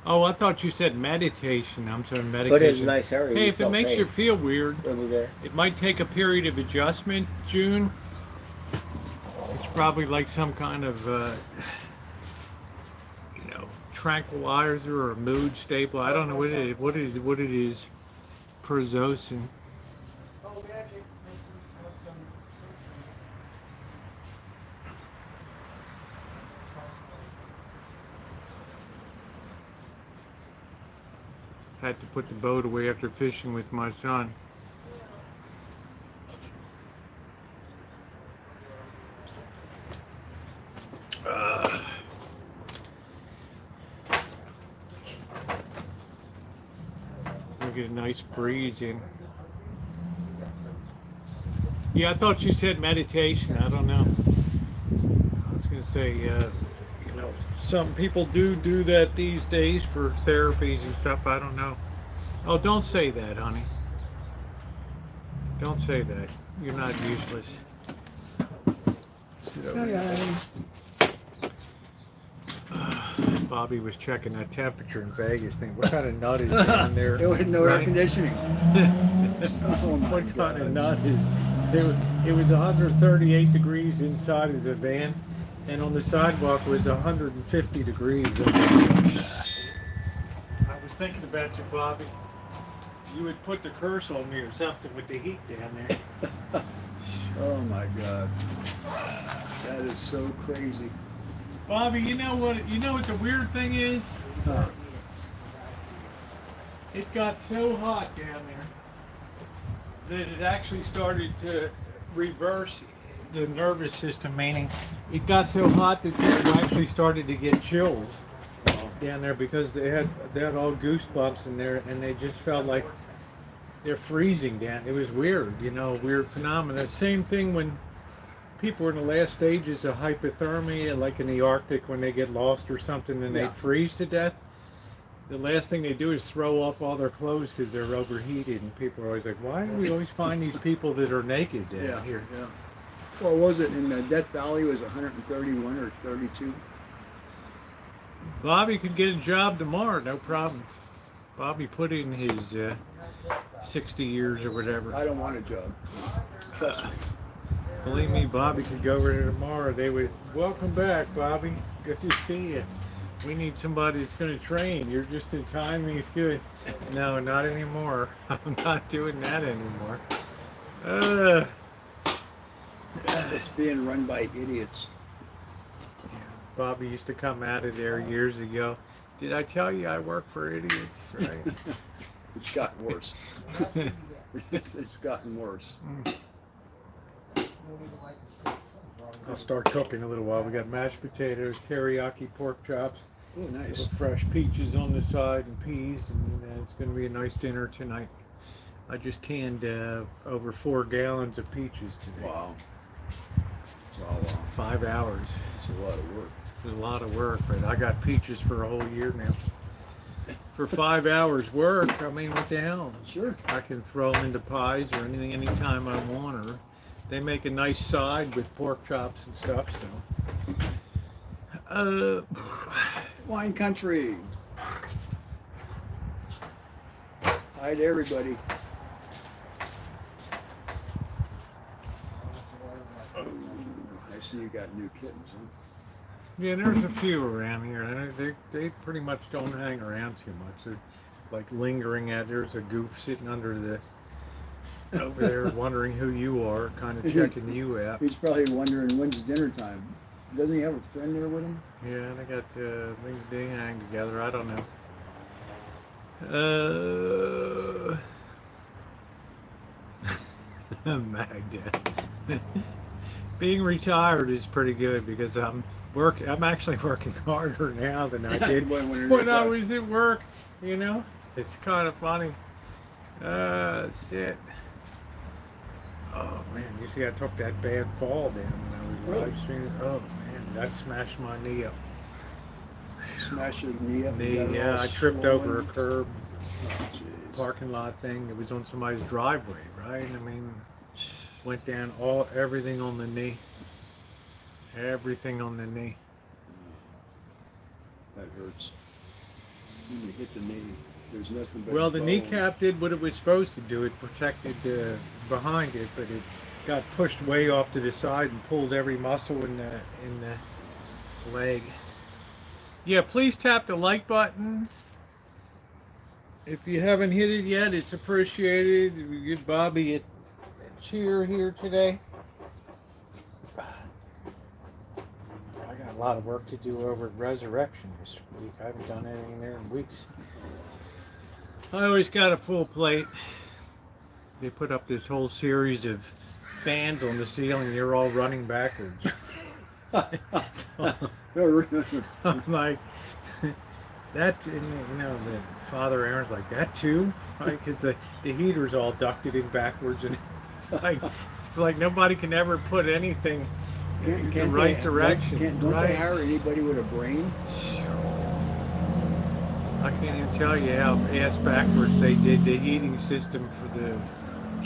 Oh, I thought you said meditation. I'm sorry, medication. But it's a nice area. Hey, We if it felt makes you safe feel weird, over there. it might take a period of adjustment, June. It's probably like some kind of, tranquilizer or a mood stable. I don't know what it is. What it is. Prozocin. Had to put the boat away after fishing with my son. We'll get a nice breeze in. Yeah, I thought you said meditation. I don't know. I was going to say, some people do that these days for therapies and stuff. I don't know. Oh, don't say that, honey. Don't say that. You're not useless. Sit over there. Bobby was checking that temperature in Vegas thing. What kind of nut is down there? There was no air Right? conditioning. Oh my What kind of God. nut is? It was 138 degrees inside of the van. and on the sidewalk was 150 degrees. I was thinking about you, Bobby. You would put the curse on me or something with the heat down there. Oh my God. That is so crazy. Bobby, you know what? You know what the weird thing is? Huh. It got so hot down there that it actually started to reverse the nervous system. Meaning, it got so hot that people actually started to get chills down there because they had all goosebumps in there, and they just felt like they're freezing down. It was weird, you know, weird phenomena. Same thing when people are in the last stages of hypothermia, like in the Arctic when they get lost or something and they freeze to death. The last thing they do is throw off all their clothes because they're overheated, and people are always like, why do we always find these people that are naked down here? Yeah. Well, was it in the Death Valley? Was 131 or 32? Bobby could get a job tomorrow, no problem. Bobby put in his 60 years or whatever. I don't want a job. Trust me. Believe me, Bobby could go over there tomorrow. They would, welcome back, Bobby. Good to see you. We need somebody that's going to train. You're just in time. He's good. No, not anymore. I'm not doing that anymore. It's being run by idiots. Bobby used to come out of there years ago. Did I tell you I work for idiots? Right. It's gotten worse. It's gotten worse. I'll start cooking in a little while. We got mashed potatoes, teriyaki pork chops, Oh, nice. little fresh peaches on the side, and peas, and it's going to be a nice dinner tonight. I just canned over 4 gallons of peaches today. Wow. Wow. 5 hours. It's a lot of work. It's a lot of work, but I got peaches for a whole year now. For 5 hours work, I mean, what the hell? Sure. I can throw them into pies or anything anytime I want, or they make a nice side with pork chops and stuff, so. Wine country. Hi to everybody. I see you got new kittens, huh? Yeah, there's a few around here, and they pretty much don't hang around too much. They're like lingering at, there's a goof sitting under the, over there wondering who you are, kind of checking you out. He's probably wondering when's dinner time. Doesn't he have a friend there with him? Yeah, they got, they hang together, I don't know. Magda. Being retired is pretty good because I'm actually working harder now than I did when I was at work, you know? It's kind of funny. Shit. Oh man, you see I took that bad fall down when I was live streaming. Oh man, that smashed my knee up. Smash your knee up. Yeah, I tripped over a curb, Oh, parking lot thing. It was on somebody's driveway, right? I mean, went down everything on the knee. Everything on the knee. that hurts. When you hit the knee, there's nothing but. Well, the bone. kneecap did what it was supposed to do. It protected behind it, but it got pushed way off to the side and pulled every muscle in the leg. Yeah, please tap the like button. If you haven't hit it yet, it's appreciated. We give Bobby a cheer here today. I got a lot of work to do over at Resurrection this week. I haven't done anything there in weeks. I always got a full plate. They put up this whole series of fans on the ceiling. They're all running backwards. I'm like, that, you know, the Father Aaron's like, that too? Because the heater's all ducted in backwards, and it's like nobody can ever put anything in the right direction. Don't they hire anybody with a brain? I can't even tell you how ass backwards they did the heating system for the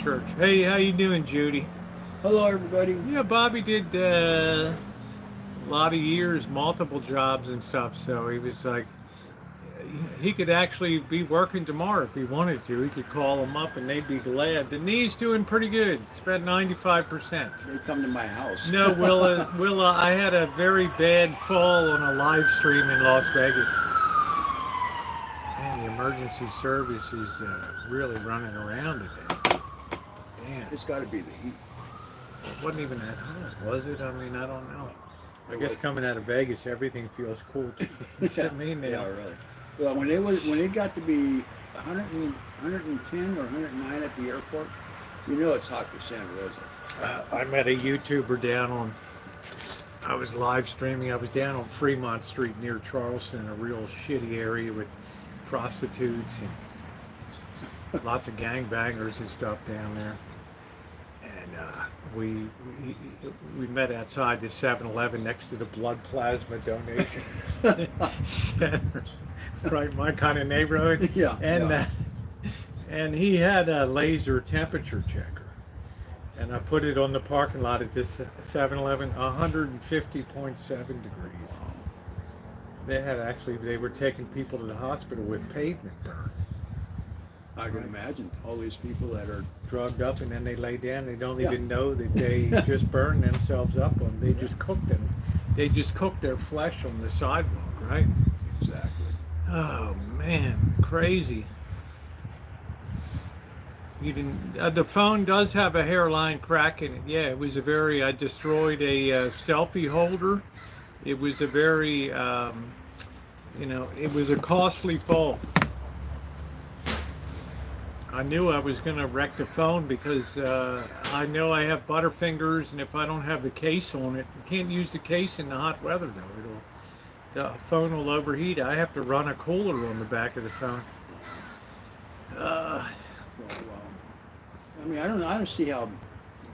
church. Hey, how you doing, Judy? Hello, everybody. Yeah, Bobby did a lot of years, multiple jobs and stuff, so he was like, he could actually be working tomorrow if he wanted to. He could call them up and they'd be glad. The knee's doing pretty good. It's about 95%. They come to my house. No, Willa, I had a very bad fall on a live stream in Las Vegas. Man, the emergency service is really running around today. Damn. It's got to be the heat. It wasn't even that hot, was it? I mean, I don't know. I guess coming out of Vegas, everything feels cool to me now. Yeah, really. Well, when it got to be 110 or 109 at the airport, you know it's hot for Santa Rosa. I met a YouTuber down on, I was live streaming, I was down on Fremont Street near Charleston, a real shitty area with prostitutes and lots of gangbangers and stuff down there. And we met outside the 7-Eleven next to the blood plasma donation center, right? My kind of neighborhood. Yeah. And he had a laser temperature checker, and I put it on the parking lot at this 7-Eleven, 150.7 degrees. They were taking people to the hospital with pavement burn. I can imagine all these people that are drugged up, and then they lay down. They don't even know that they just burned themselves up. They just cooked them. They just cooked their flesh on the sidewalk, right? exactly. Oh man, crazy. You didn't. The phone does have a hairline crack in it. Yeah, it was a very. I destroyed a selfie holder. It was a very, it was a costly fall. I knew I was going to wreck the phone because I know I have butterfingers, and if I don't have the case on it, you can't use the case in the hot weather though. The phone will overheat. I have to run a cooler on the back of the phone. Well, I mean, I don't see how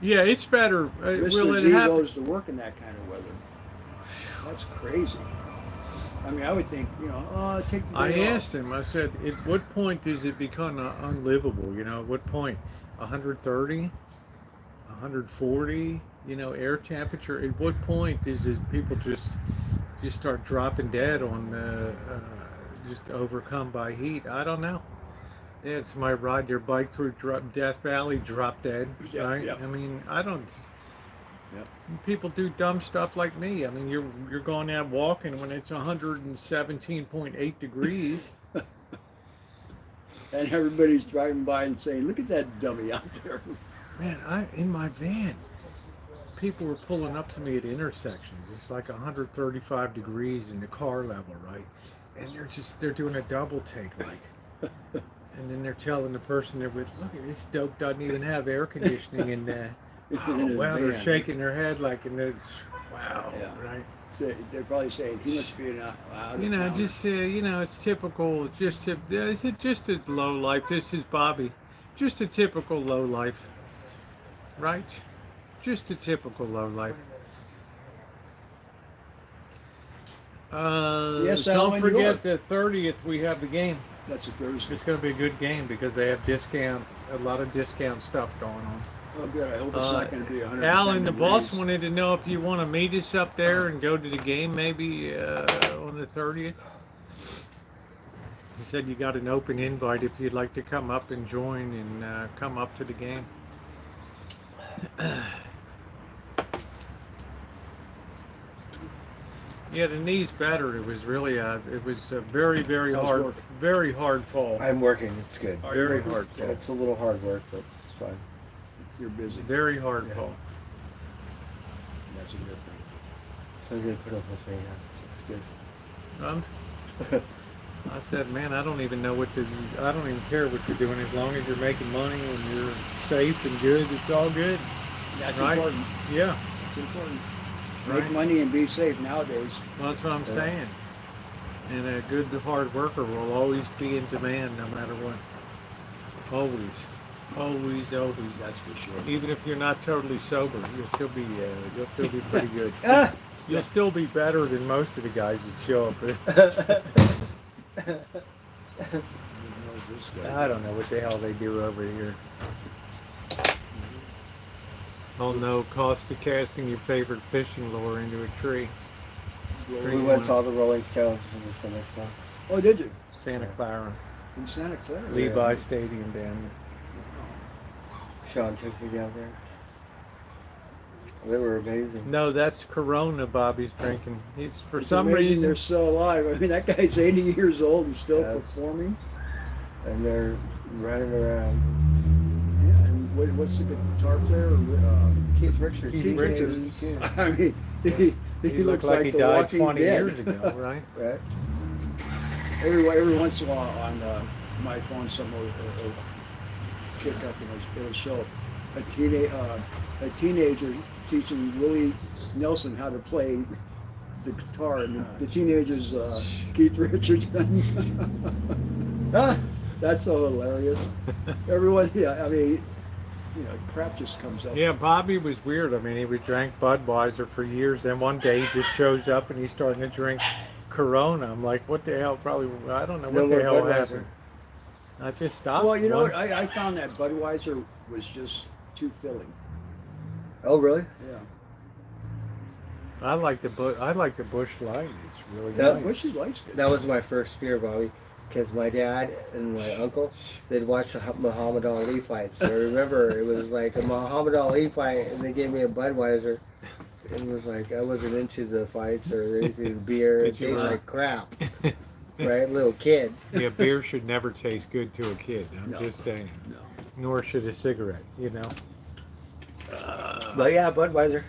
Yeah, it's better. Mr. Z goes to work in that kind of weather. That's crazy. I mean, I would think, take the day off. asked him, I said, at what point does it become unlivable? At what point? 130? 140? Air temperature? At what point is it people just start dropping dead on just overcome by heat? I don't know. Yeah, somebody ride their bike through Death Valley, drop dead, right? Yep. I mean, I don't... Yep. People do dumb stuff like me. I mean, you're going out walking when it's 117.8 degrees. And everybody's driving by and saying, look at that dummy out there. Man, in my van, people were pulling up to me at intersections. It's like 135 degrees in the car level, right? And they're doing a double take, like. And then they're telling the person they're with, look, this dope doesn't even have air conditioning in there. Oh, wow, they're shaking their head like, wow, Yeah. right? So they're probably saying, he must be out of town. It's typical, is it just a low life? This is Bobby. Just a typical low life, right? Just a typical low life. Yes, don't Alan, forget the 30th we have the game. That's a Thursday. It's going to be a good game because they have a lot of discount stuff going on. Oh, good. I hope it's not going to be 110 Alan, the boss degrees. wanted to know if you want to meet us up there and go to the game maybe on the 30th. He said you got an open invite if you'd like to come up and join and come up to the game. Yeah, the knee's better. It was really a very, very hard fall. I'm working. It's good. Very hard fall. It's a little hard work, but it's fine. You're busy. Very hard fall. That's a good thing. So they put up with me. Yeah, it's good. I said, man, I don't even care what you're doing as long as you're making money and you're safe and good. It's all good. That's right? important. Yeah. It's important. Right. Make money and be safe nowadays. Well, that's what I'm saying. And a good hard worker will always be in demand no matter what. Always. Always. That's for sure. Even if you're not totally sober, you'll still be pretty good. You'll still be better than most of the guys that show up. I don't know what the hell they do over here. Oh no, cost of casting your favorite fishing lure into a tree. We went to all the Rolling Stones in the summer stuff. Oh, did you? Santa Clara, In Santa Clara? Levi Stadium down there. Sean took me down there. They were amazing. No, that's Corona Bobby's drinking. He's for It's some amazing reason they're still alive. I mean, that guy's 80 years old and still Yes. performing. And they're running around. Yeah, and what's the guitar player? Keith Richards. Keith he's Richards. 82. I mean, he he looks looked like he the died Walking 20 Dead. years ago, right? Right? Every once in a while on my phone, someone will kick up and it'll show a teenager teaching Willie Nelson how to play the guitar, and the teenager's Keith Richards. Ah, That's so hilarious. Everyone, yeah, I mean, you know, crap just comes up. Yeah, Bobby was weird. I mean, he would drink Budweiser for years. Then one day he just shows up and he's starting to drink Corona. I'm like, what the hell? Probably, I don't know no what more the hell Budweiser. happened. I just stopped. Well, you know one- what? I found that Budweiser was just too filling. Oh, really? Yeah. I like the Bush Light. It's really That- nice. Bush's Light's good. That was my first fear, Bobby. Because my dad and my uncle, they'd watch the Muhammad Ali fights. So I remember it was like a Muhammad Ali fight, and they gave me a Budweiser. It was like I wasn't into the fights or anything. Beer, it Did you tastes not? like crap. Right, little kid. Yeah, beer should never taste good to a kid. I'm No. just saying. No. Nor should a cigarette. You know. But yeah, Budweiser.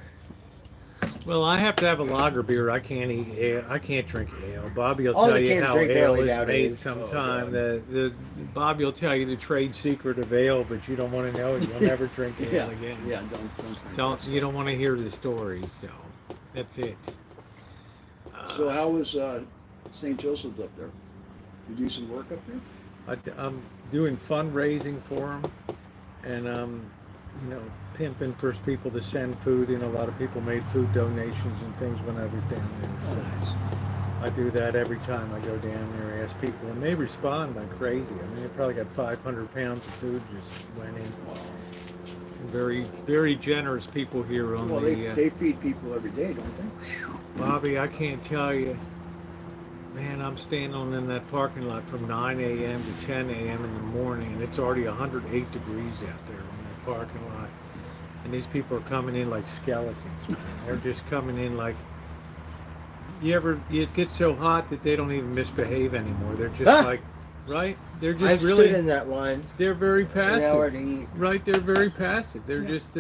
Well, I have to have a lager beer. I can't eat ale. I can't drink ale. Bobby will All tell the you kids how drink ale barley is made nowadays. sometime. Oh, the Bobby will tell you the trade secret of ale, but you don't want to know it. You'll never drink ale Yeah, again. yeah, don't drink You don't want to hear the story. So that's it. So how was St. Joseph's up there? You do some work up there? I'm doing fundraising for them, and you know, pimping for people to send food in. A lot of people made food donations and things when I was down there. Oh, So nice. I do that every time I go down there, ask people, and they respond like crazy. I mean, they probably got 500 pounds of food just went in. Wow. Very, very generous people here on Well, the. they feed people every day, don't they? Bobby, I can't tell you. Man, I'm standing in that parking lot from 9 a.m. to 10 a.m. in the morning, and it's already 108 degrees out there on that parking lot. And these people are coming in like skeletons, man. They're just coming in like, it gets so hot that they don't even misbehave anymore. They're just Ah! like, right? They're just I've really, stood in that line they're very an hour passive. to eat. Right, they're very passive. They're Yeah. just,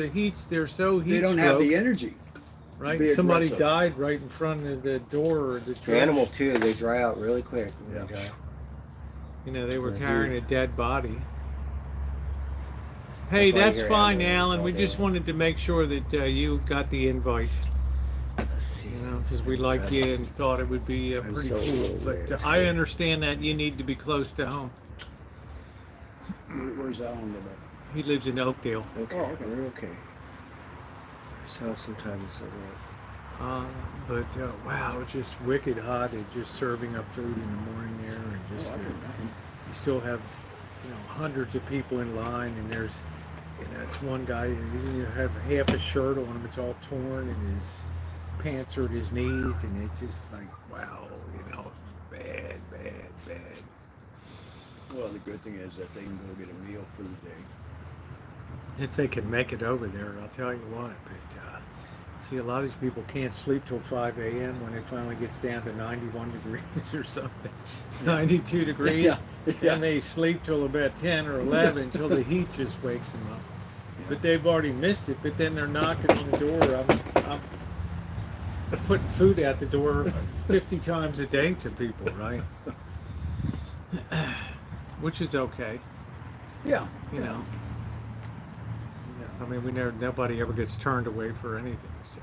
they're so heat They don't have stroked, the energy. right? be Somebody aggressive. died right in front of the door of the The church. animals too, they dry out really quick when Yeah. they die. You know, they were Yeah, carrying he- a dead body. Hey, That's why that's you hear fine, ambulance Alan. all We day. just wanted to make sure that you got the invite. Let's see. You know, because we like you and thought it would be I'm pretty so cool. But weird. I understand that you need to be close to home. Where's that one live at? He lives in Oakdale. Okay, Oh, okay. we're okay. So sometimes it work. But wow, it's just wicked hot. It's just serving up food in the morning there, and Oh, just I can imagine. you still have, you know, hundreds of people in line, and there's, you know, it's one guy. You have half a shirt on him; it's all torn, and his pants are at his knees, and it's just like, wow, you know, bad. Well, the good thing is that they can go get a meal for the day. If they can make it over there, I'll tell you what. But see, a lot of these people can't sleep till 5 a.m. when it finally gets down to 91 degrees or something, 92 degrees, Yeah, yeah. and they sleep till about 10 or 11 until the heat just wakes them up. Yeah. But they've already missed it. But then they're knocking on the door. I'm putting food out the door 50 times a day to people, right? Which is okay, Yeah. you know. I mean, nobody ever gets turned away for anything. So,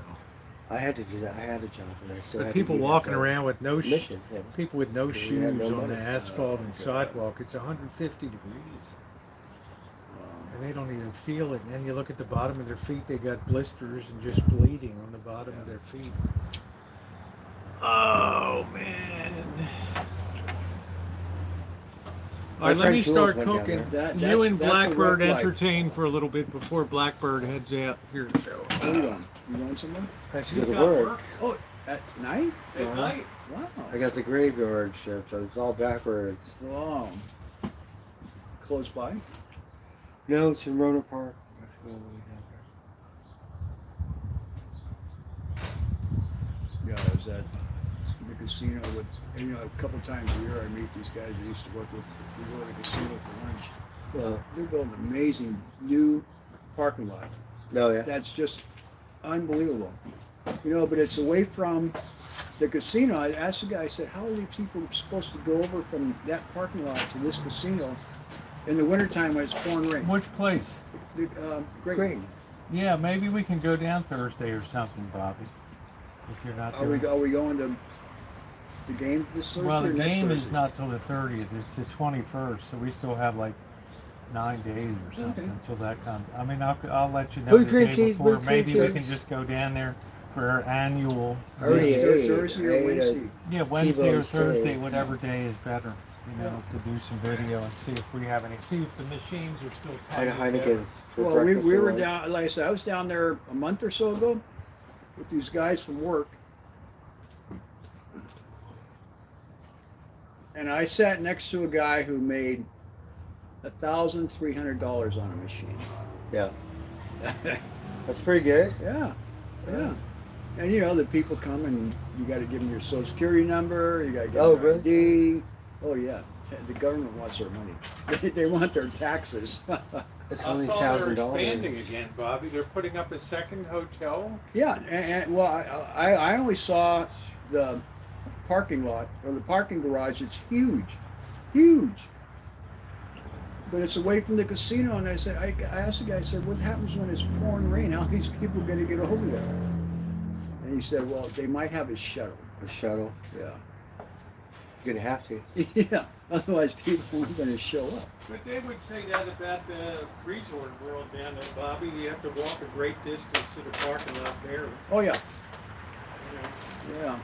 I had to do that. I had a job, and I still but had people to do walking that around with no mission. Yeah. people with no We had shoes no on money. the asphalt and okay. sidewalk. It's 150 degrees, and they don't even feel it. And then you look at the bottom of their feet; they got blisters and just bleeding on the bottom of their feet. Oh man! All right, My let me friend start Jules went down cooking. there. You and That's a rough Blackbird life. entertain for a little bit before Blackbird heads out here. So, What are you doing? You going somewhere? I have to You go to got work. Oh, At night? At Uh-huh. night. Wow. I got the graveyard shift, so it's all backwards. Wow. Close by? No, it's in Rona Park. Yeah, I was at the casino with, and, you know, a couple times a year I meet these guys I used to work with. We go to the casino for lunch. Well, They're building an amazing new parking lot. no, yeah. That's just unbelievable. You know, but it's away from the casino. I asked the guy, I said, how are these people supposed to go over from that parking lot to this casino in the wintertime when it's pouring rain? Which place? Great. Yeah, maybe we can go down Thursday or something, Bobby. If you're not Are doing we going to the game this Thursday Well, or the next game Thursday? is not till the 30th. It's the 21st, so we still have like 9 days or something Okay. until that comes. I mean, I'll let you know Big the cream day cheese, before. big cream Maybe we can cheese. just go down there for our annual. I already visit. ate. Thursday or I ate a- Wednesday? Yeah, Wednesday or T-bone Thursday, steak. whatever day is better. You know, to do some video and see if we have any. See if the machines are still I had tight. Heineken's for Well, breakfast. we and were lunch. down, like I said, I was down there a month or so ago with these guys from work. And I sat next to a guy who made $1,300 on a machine. Yeah. That's pretty good. Yeah, yeah. And you know, the people come and you got to give them your social security number, you got to give Oh, them your really? ID. Oh, yeah. The government wants their money. They want their taxes. It's I only saw they're $1,000. expanding again, Bobby. They're putting up a second hotel. Yeah, and well, I only saw the parking lot or the parking garage. It's huge. But it's away from the casino, and I said, I asked the guy, I said, what happens when it's pouring rain? How are these people going to get over there? And he said, well, they might have a shuttle. The shuttle. Yeah. You're gonna have to. Yeah, otherwise people aren't going to show up. But they would say that about the resort world down there, Bobby. You have to walk a great distance to the parking lot there. Oh, yeah, You know, yeah.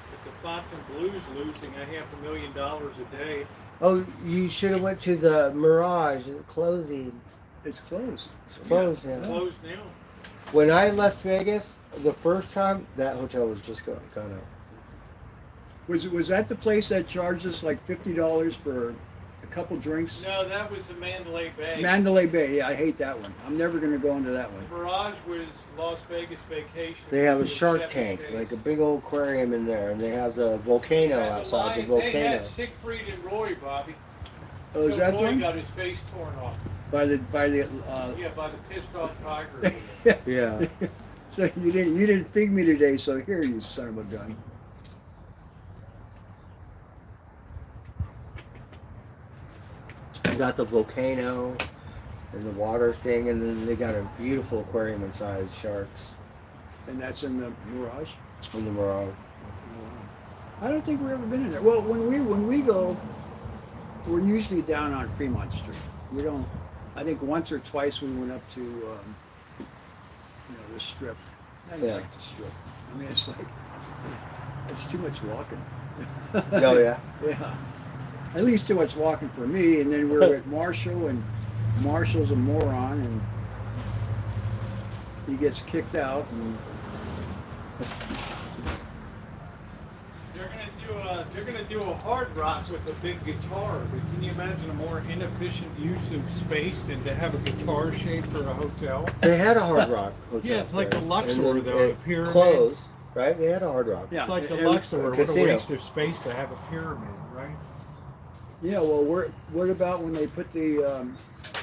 but the Fontaine Blues losing $500,000 a day. Oh, you should have went to the Mirage. It's closing. It's closed. It's closed now. Closed now. When I left Vegas the first time, that hotel was just gone out. Was that the place that charged us like $50 for a couple drinks? No, that was the Mandalay Bay. Mandalay Bay, yeah, I hate that one. I'm never going to go into that one. Mirage was Las Vegas Vacation. They have a It was shark 7 tank, days. like a big old aquarium in there, and they have the volcano They had outside the lion- They volcano. had Siegfried and Roy, Bobby. Oh, is So that Roy one? got his face torn off. By the Yeah, by the pissed off tiger. Yeah. So you didn't feed me today, so here, you son of a gun. They got the volcano and the water thing, and then they got a beautiful aquarium inside, sharks And that's in the Mirage. in the Mirage. I don't think we've ever been in there. Well, when we go, we're usually down on Fremont Street. We don't. I think once or twice we went up to, the Strip. I Yeah. like the Strip. I mean, it's like it's too much walking. Oh, yeah? Yeah. At least too much walking for me. And then we're at Marshall, and Marshall's a moron, and he gets kicked out. And They're gonna do a hard rock with a big guitar. But can you imagine a more inefficient use of space than to have a guitar shape for a hotel? They had a Hard Rock hotel. Yeah, it's like there, the Luxor, and then though, it the pyramid. closed, right? They had a Hard Rock. Yeah. It's like the and- Luxor. What a casino. waste of space to have a pyramid, right? yeah, well, what about when they put the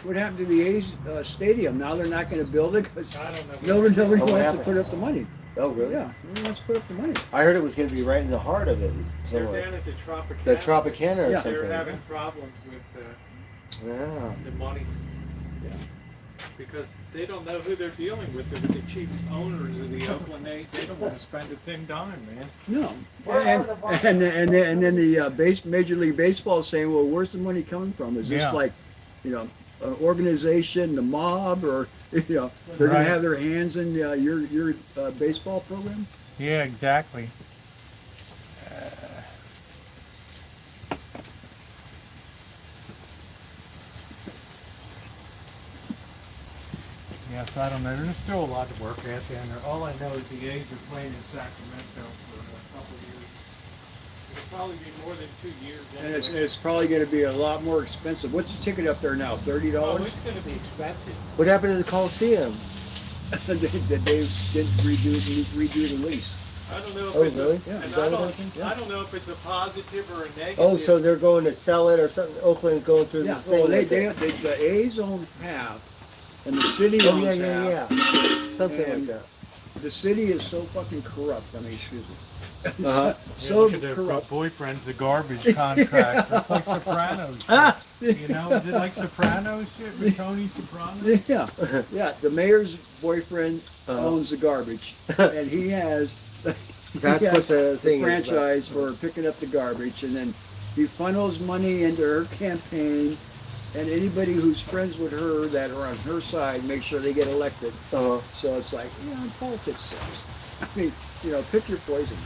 what happened to the A's stadium? Now they're not going to build it because I don't know. nobody Oh, what wants to happened? put up the money. Oh, really? Yeah, nobody wants to put up the money. I heard it was going to be right in the heart of it They're somewhere. down at the Tropicana. The Tropicana or Yeah. something. They're having problems with Yeah. the money. Yeah. Because they don't know who they're dealing with. They're the chief owners of the Oakland A's. They don't want to spend a thing dime, man. No, and then the Major League Baseball is saying, well, where's the money coming from? Is this Yeah. like, an organization, the mob, or they're going Right. to have their hands in your baseball program? Yeah, exactly. Yes, I don't know. There's still a lot to work at down there. All I know is the A's are playing in Sacramento for a couple of years. It'll probably be more than 2 years And anyway. it's probably going to be a lot more expensive. What's the ticket up there now? $30? Oh, it's going to be expensive. What happened to the Coliseum? they didn't redo the lease. I don't know if Oh, it's really? a, Yeah, and is that what happened? I don't know if it's a positive or a negative. Oh, so they're going to sell it or something? Oakland's going through Yeah, this thing. well, with it. the A's own half, and the city Oh, owns yeah. half. Something like And that. The city is so fucking corrupt. I mean, excuse me. Uh-huh. Yeah, So look at their corrupt. boyfriend's the garbage contract. It's like Sopranos. Ah! You know, is it like Sopranos shit with Tony Soprano? Yeah, yeah. The mayor's boyfriend owns the garbage, and he has That's what the thing is about. franchise for picking up the garbage, and then he funnels money into her campaign, and anybody who's friends with her that are on her side make sure they get elected. Uh-huh. So it's like, politics sucks. I mean, pick your poison.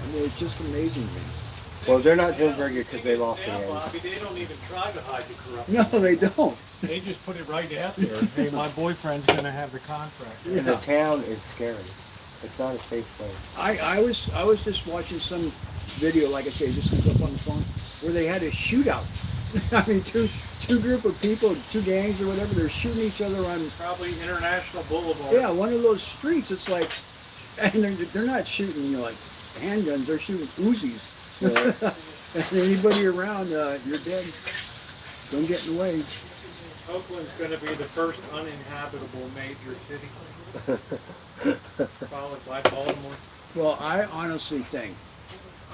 I mean, it's just amazing to me. Well, they're not doing very good because they lost the Now, A's. Bobby, they don't even try to hide the corruption. No, they don't. They just put it right out there. Hey, my boyfriend's going to have the contract. And the town is scary. It's not a safe place. I was just watching some video, like I say, just up on the phone, where they had a shootout. I mean, two group of people, two gangs or whatever, they're shooting each other on, Probably International Boulevard. yeah, one of those streets. It's like, and they're not shooting, like handguns, they're shooting Uzis. And anybody around, you're dead. Don't get in the way. Oakland's going to be the first uninhabitable major city, followed by Baltimore. Well, I honestly think,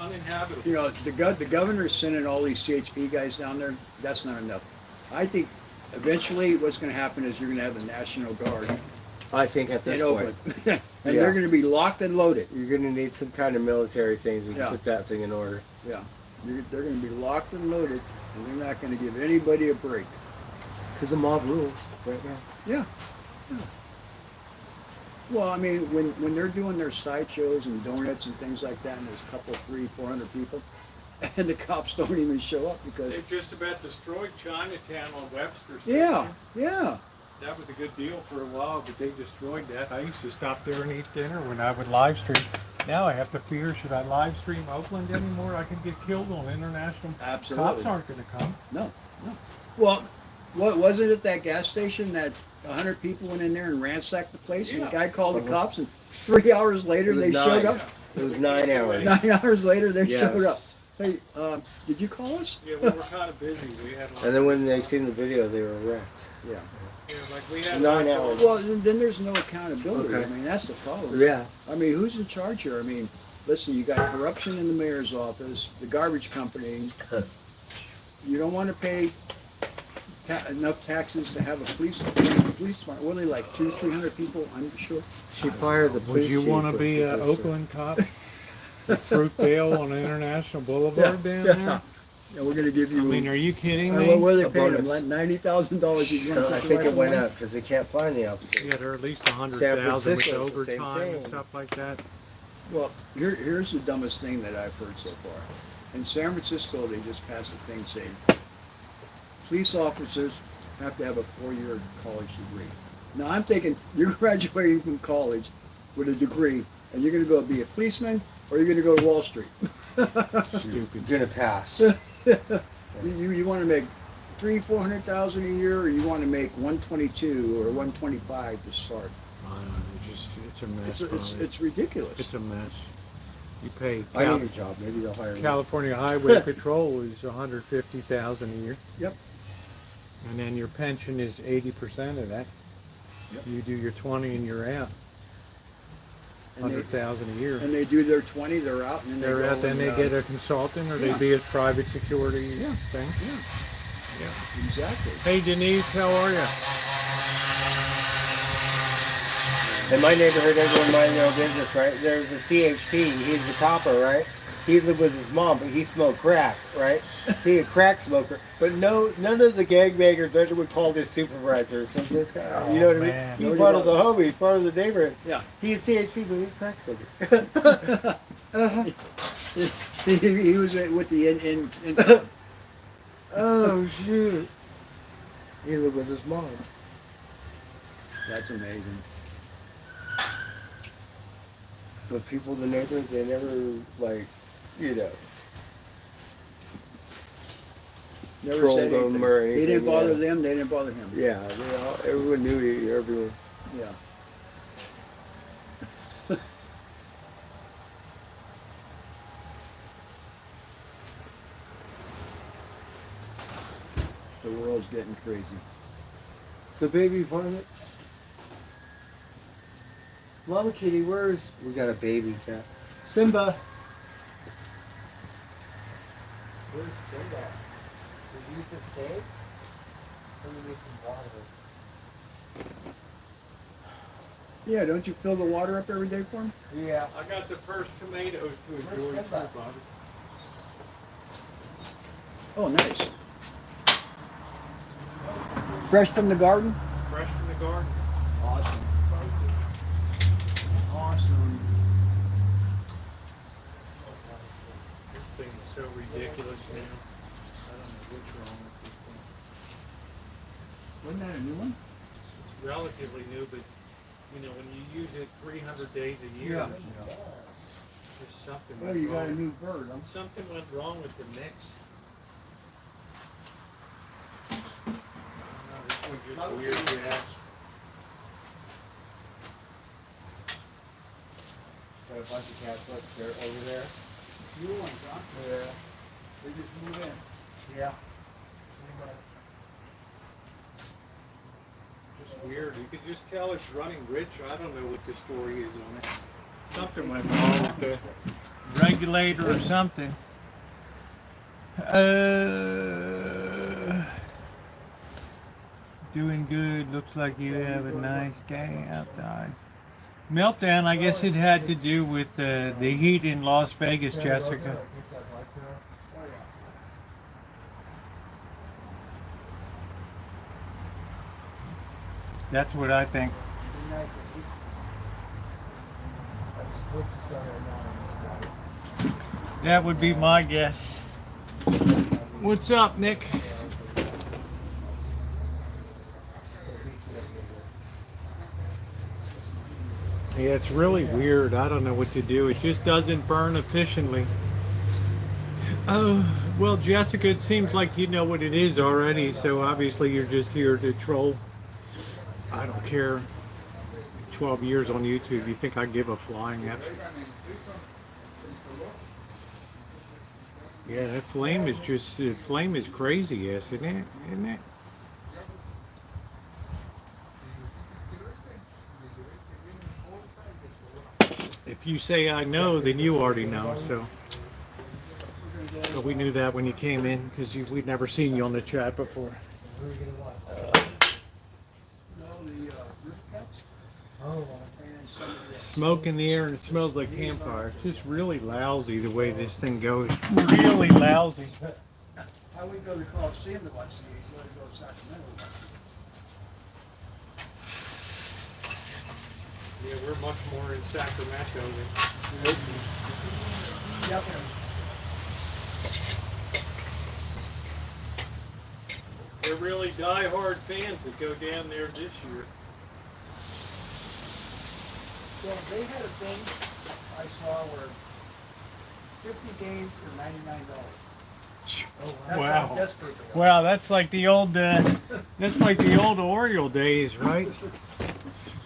Uninhabitable. the governor's sending all these CHP guys down there. That's not enough. I think eventually what's going to happen is you're going to have the National Guard I think at this in point, Oakland. And Yeah. they're going to be locked and loaded. you're going to need some kind of military things to Yeah. put that thing in order. Yeah. They're going to be locked and loaded, and they're not going to give anybody a break. Because the mob rules right now. Yeah. Well, I mean, when they're doing their sideshows and donuts and things like that, and there's a couple, 300-400 people, and the cops don't even show up because, They've just about destroyed Chinatown on Webster Street. yeah. That was a good deal for a while, but they destroyed that. I used to stop there and eat dinner when I would live stream. Now I have to fear, should I live stream Oakland anymore? I can get killed on international. Absolutely. Cops aren't going to come. No. Well, what wasn't it that gas station that 100 people went in there and ransacked the place, and the Yeah. guy called the cops, and 3 hours later It was they showed 9. up. It was 9 hours. 9 hours later they Yes. showed up. Hey, did you call us? Yeah, we were kind of busy. We had like, And then when they seen the video, they were wrecked. Yeah. yeah, like we had 9 like, hours. Well, then there's no accountability. Okay. I mean, that's the problem. Yeah. I mean, who's in charge here? I mean, listen, you got corruption in the mayor's office, the garbage company. You don't want to pay enough taxes to have a police department. What are they, like 200-300 people? I'm sure. She fired the police Would you chief want to with be the an police Oakland cop? At Fruitvale on International Boulevard down there? Yeah, we're gonna give I you. mean, are you kidding what me? are they A paying bonus. him? Like $90,000. You So want I to think it went up because they can't find the officer. Yeah, they're at least 100,000 with Francisco's the same overtime and thing. stuff like that. Well, here's the dumbest thing that I've heard so far. In San Francisco, they just passed a thing saying police officers have to have a 4-year college degree. Now I'm thinking you're graduating from college with a degree, and you're going to go be a policeman, or you're going to go to Wall Street. Stupid. You're gonna pass. You want to make $300,000-400,000 a year, or you want to make 122 or 125 to start. I don't know, it's a mess. It's ridiculous. It's a mess. You pay I need a job. Maybe they'll hire me. California Highway Patrol is $150,000 a year, Yep. and then your pension is 80% of that. Yep. You do your 20 and you're out. And they- 100,000 a year. And they do their 20, they're out, and then They're they go out, then and, they get a consultant, or yeah. they be a private security Yeah. thing. Yeah, Yeah. exactly. Hey Denise, how are you? In my neighborhood, everyone minded their own business, right? There's a CHP. He's a copper, right? He lived with his mom, but he smoked crack, right? He a crack smoker. But none of the gangbangers ever would call this supervisor. So this guy, you know what I mean? man. He's No, part you of the homie. He's part of the neighborhood. Yeah. He's CHP, but he's a crack smoker. He was with the in Oh, shoot. He lived with his mom. That's amazing. The people, the neighbors, they never, like, you know, Never trolled said them anything. or He anything. didn't bother yeah. them, they didn't bother him. Yeah, everyone knew everyone. Yeah. The world's getting crazy. The baby varmints. Mama kitty, we got a baby cat. Simba. Where's Simba? Did you just stay? Let me make some water. Yeah, don't you fill the water up every day for him? Yeah. I got the first tomatoes to enjoy too, Simba? Bobby. Oh, nice. Fresh from the garden? Fresh from the garden. Awesome. Awesome. This thing is so ridiculous now. I don't know what's wrong with this thing. Wasn't that a new one? It's relatively new, but you know, when you use it 300 days a year, Yeah. there's something Oh, went you got a wrong. new bird, huh? Something went wrong with the mix. No, this one's just weird, yeah. Got a bunch of cats over there. New ones, huh? Yeah. They just moved in. Yeah. Just weird. You could just tell it's running rich. I don't know what the story is on it. Something went wrong with the regulator or something. Doing good. Looks like you have a nice day outside. Meltdown, I guess it had to do with the heat in Las Vegas, Jessica. That's what I think. That would be my guess. What's up, Nick? Yeah, it's really weird. I don't know what to do. It just doesn't burn efficiently. Oh, well, Jessica, it seems like you know what it is already, so obviously you're just here to troll. I don't care. 12 years on YouTube. You think I give a flying F? Yeah, that flame is just, the flame is crazy, yes, isn't it? Isn't it? If you say I know, then you already know, so. But we knew that when you came in, because we'd never seen you on the chat before. Smoke in the air and it smells like campfire. It's just really lousy the way this thing goes. Really lousy. I would go to Coliseum to watch the A's, let it go to Sacramento. Yeah, we're much more in Sacramento than. Yep. They're really die-hard fans that go down there this year. So they had a thing I saw where 50 games for $99. That's Wow. how desperate they are. Wow, that's like the old Oriole days, right?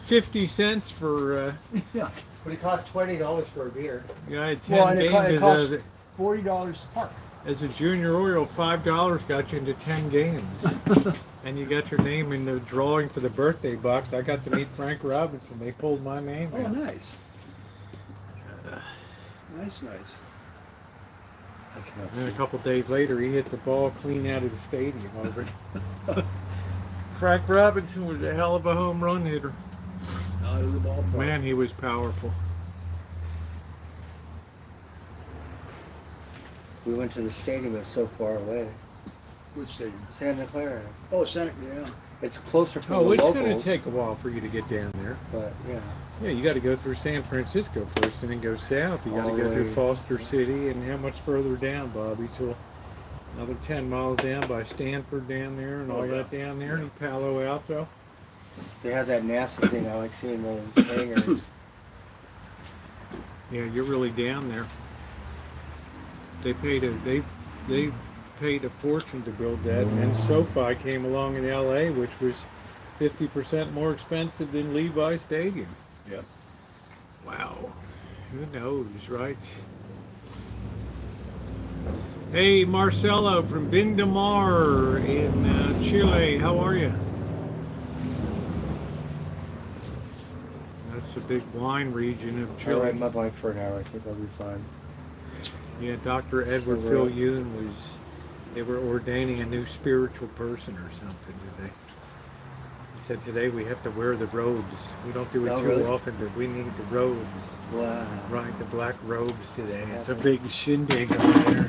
50 cents for Yeah. But it costs $20 for a beer. you know, 10 Well, and it games costs $40 a park. as a junior Oriole. $5 got you into 10 games, and you got your name in the drawing for the birthday box. I got to meet Frank Robinson. They pulled my name Oh, out. nice. Nice. I cannot And then a see. couple days later, he hit the ball clean out of the stadium over it. Frank Robinson was a hell of a home run hitter. Out of the ballpark. Man, he was powerful. We went to the stadium. It's so far away. Which stadium? Santa Clara. Oh, Santa, yeah. It's closer for Oh, the it's locals. going to take a while for you to get down there. But yeah. Yeah, you got to go through San Francisco first and then go south. You got to All go the through way. Foster City and how much further down, Bobby? Till another 10 miles down by Stanford down there and all Oh, yeah. that down there and Palo Alto. They have that NASA thing. I like seeing those hangers. Yeah, you're really down there. They paid a fortune to build that, and SoFi came along in LA, which was 50% more expensive than Levi Stadium. Yep. Wow. Who knows, right? Hey, Marcelo from Vindamar in Chile. How are you? That's a big wine region of I Chile. ride my bike for an hour. I think I'll be fine. Yeah, Dr. Edward So, Phil Yoon was, they were ordaining a new spiritual person or something today. He said today we have to wear the robes. We don't do it Oh, too really? often, but we need the robes. Wow. Right, the black robes today. It's a Okay. big shindig over there.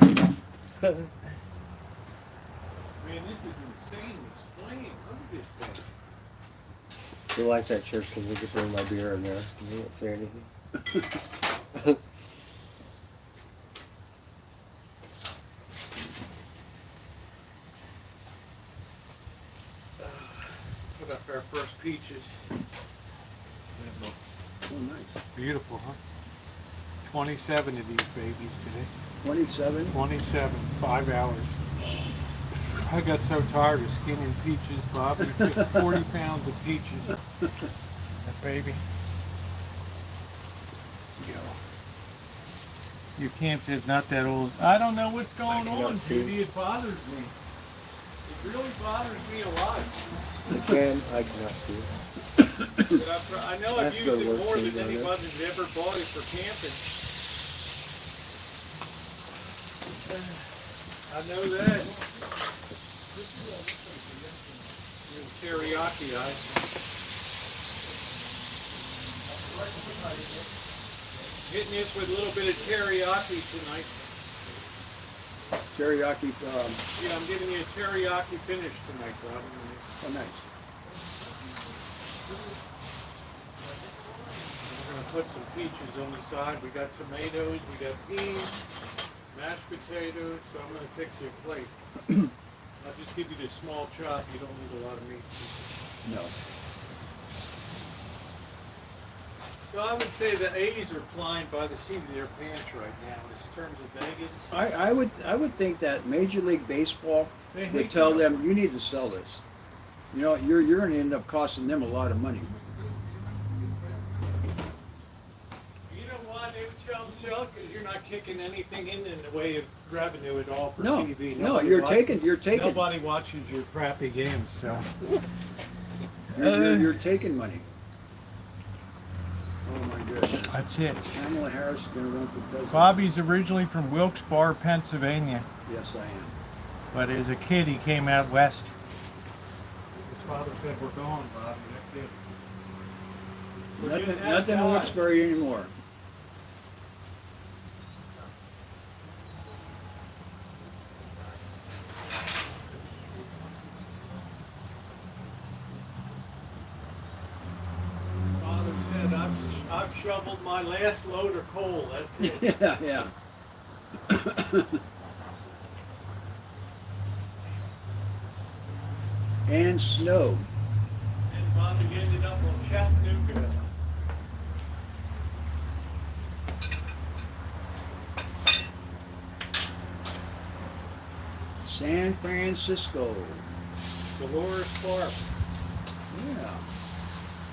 Man, this is insane. It's flaming. Look at this thing. You like that church because we can bring my beer in there. You won't say anything. Put up our first peaches. Oh, nice. Beautiful, huh? 27 of these babies today. 27. 27, 5 hours. I got so tired of skinning peaches, Bob. We took 40 pounds of peaches. That baby. Yo. Your camp is not that old. I don't know what's going cannot on, see. Judy. It bothers me. It really bothers me a lot. I cannot see it. But I know I've That's used the it worst more thing than on it. anybody's ever bought it for camping. I know that. Teriyaki ice. Hitting this with a little bit of teriyaki tonight. Teriyaki. Yeah, I'm giving you a teriyaki finish tonight, Bob. Oh, nice. We're going to put some peaches on the side. We got tomatoes, we got peas, mashed potatoes, so I'm going to fix you a plate. I'll just give you the small chop. You don't need a lot of meat. No. So I would say the A's are flying by the seat of their pants right now in terms of Vegas. I would think that Major League Baseball They would hate tell to- them, you need to sell this. You know, you're going to end up costing them a lot of money. You know why they would tell them sell? Because you're not kicking anything in the way of revenue at all for No, TV. no, Nobody you're watches- taking. Nobody watches your crappy games, so. You're taking money. Oh my goodness. That's it. Kamala Harris is going to run for president. Bobby's originally from Wilkes-Barre, Pennsylvania, Yes, I am. but as a kid he came out west. His father said, "We're going, Bobby." That's it. We're getting Nothing, that nothing in guy. Wilkes-Barre anymore. Father said, I've shoveled my last load of coal. That's it. Yeah, yeah. And snow. And Bobby ended up on Chattanooga. San Francisco. Dolores Park. Yeah.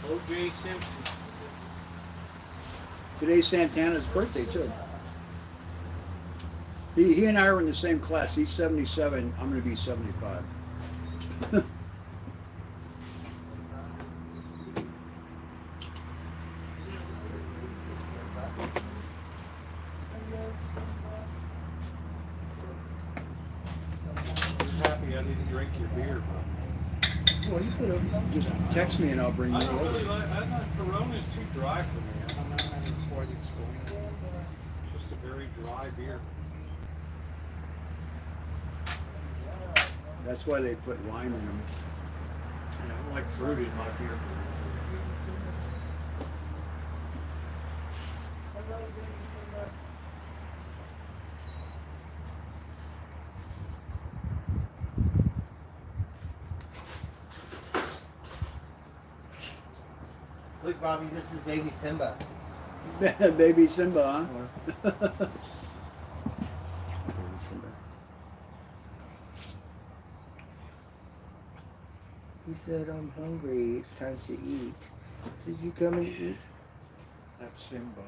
O.J. Simpson. Today's Santana's birthday too. He and I were in the same class. He's 77. I'm going to be 75. I'm happy I didn't drink your beer, Bob. Well, you could have just text me and I'll bring you I don't over. really like, I thought Corona's too dry for me. I don't know how to quite explain it. It's just a very dry beer. That's why they put lime in them. And I don't like fruit in my beer. Look, Bobby, this is baby Simba. Baby Simba, huh? Baby Simba. He said, I'm hungry. It's time to eat. Did you come and eat? That's Simba.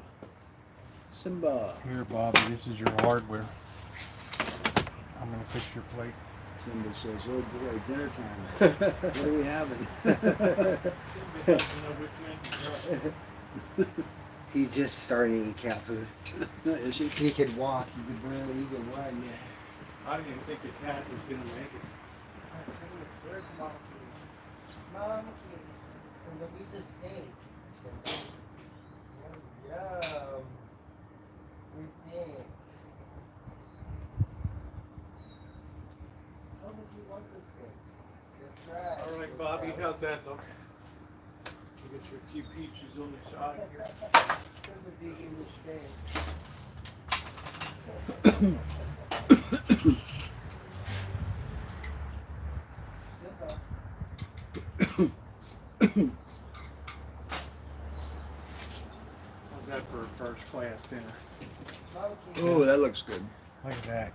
Simba. Here, Bobby, this is your hardware. I'm gonna fix your plate. Simba says, oh boy, dinner time. What are we having? Simba doesn't know which end to go. He's just starting to eat cat food. Is she? He could walk. He could barely even run yet. I didn't even think the cat was gonna make it. Where's Mom Kitty? Mom Kitty. Simba, eat the steak. Yum. We think. How much you want this steak? That's right. All right, Bobby, how's that look? You get your few peaches on the side here. Simba's eating the steak. How's that for a first class dinner? Oh, that looks good. Look at that.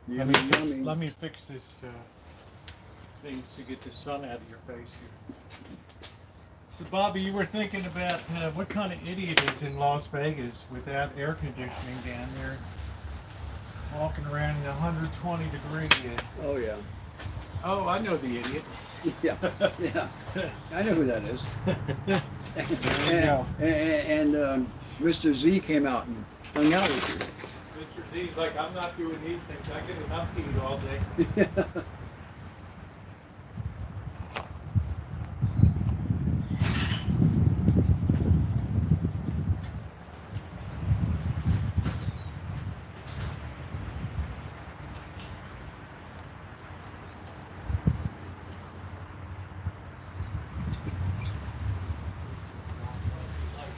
Yummy, yummy. Let me fix this thing to get the sun out of your face here. So, Bobby, you were thinking about what kind of idiot is in Las Vegas without air conditioning down there, walking around in 120 degrees. Oh, yeah. Oh, I know the idiot. Yeah, yeah. I know who that is. go. And Mr. Z came out and hung out with Mr. Z's like, I'm not doing these things. I get enough to eat all day. you.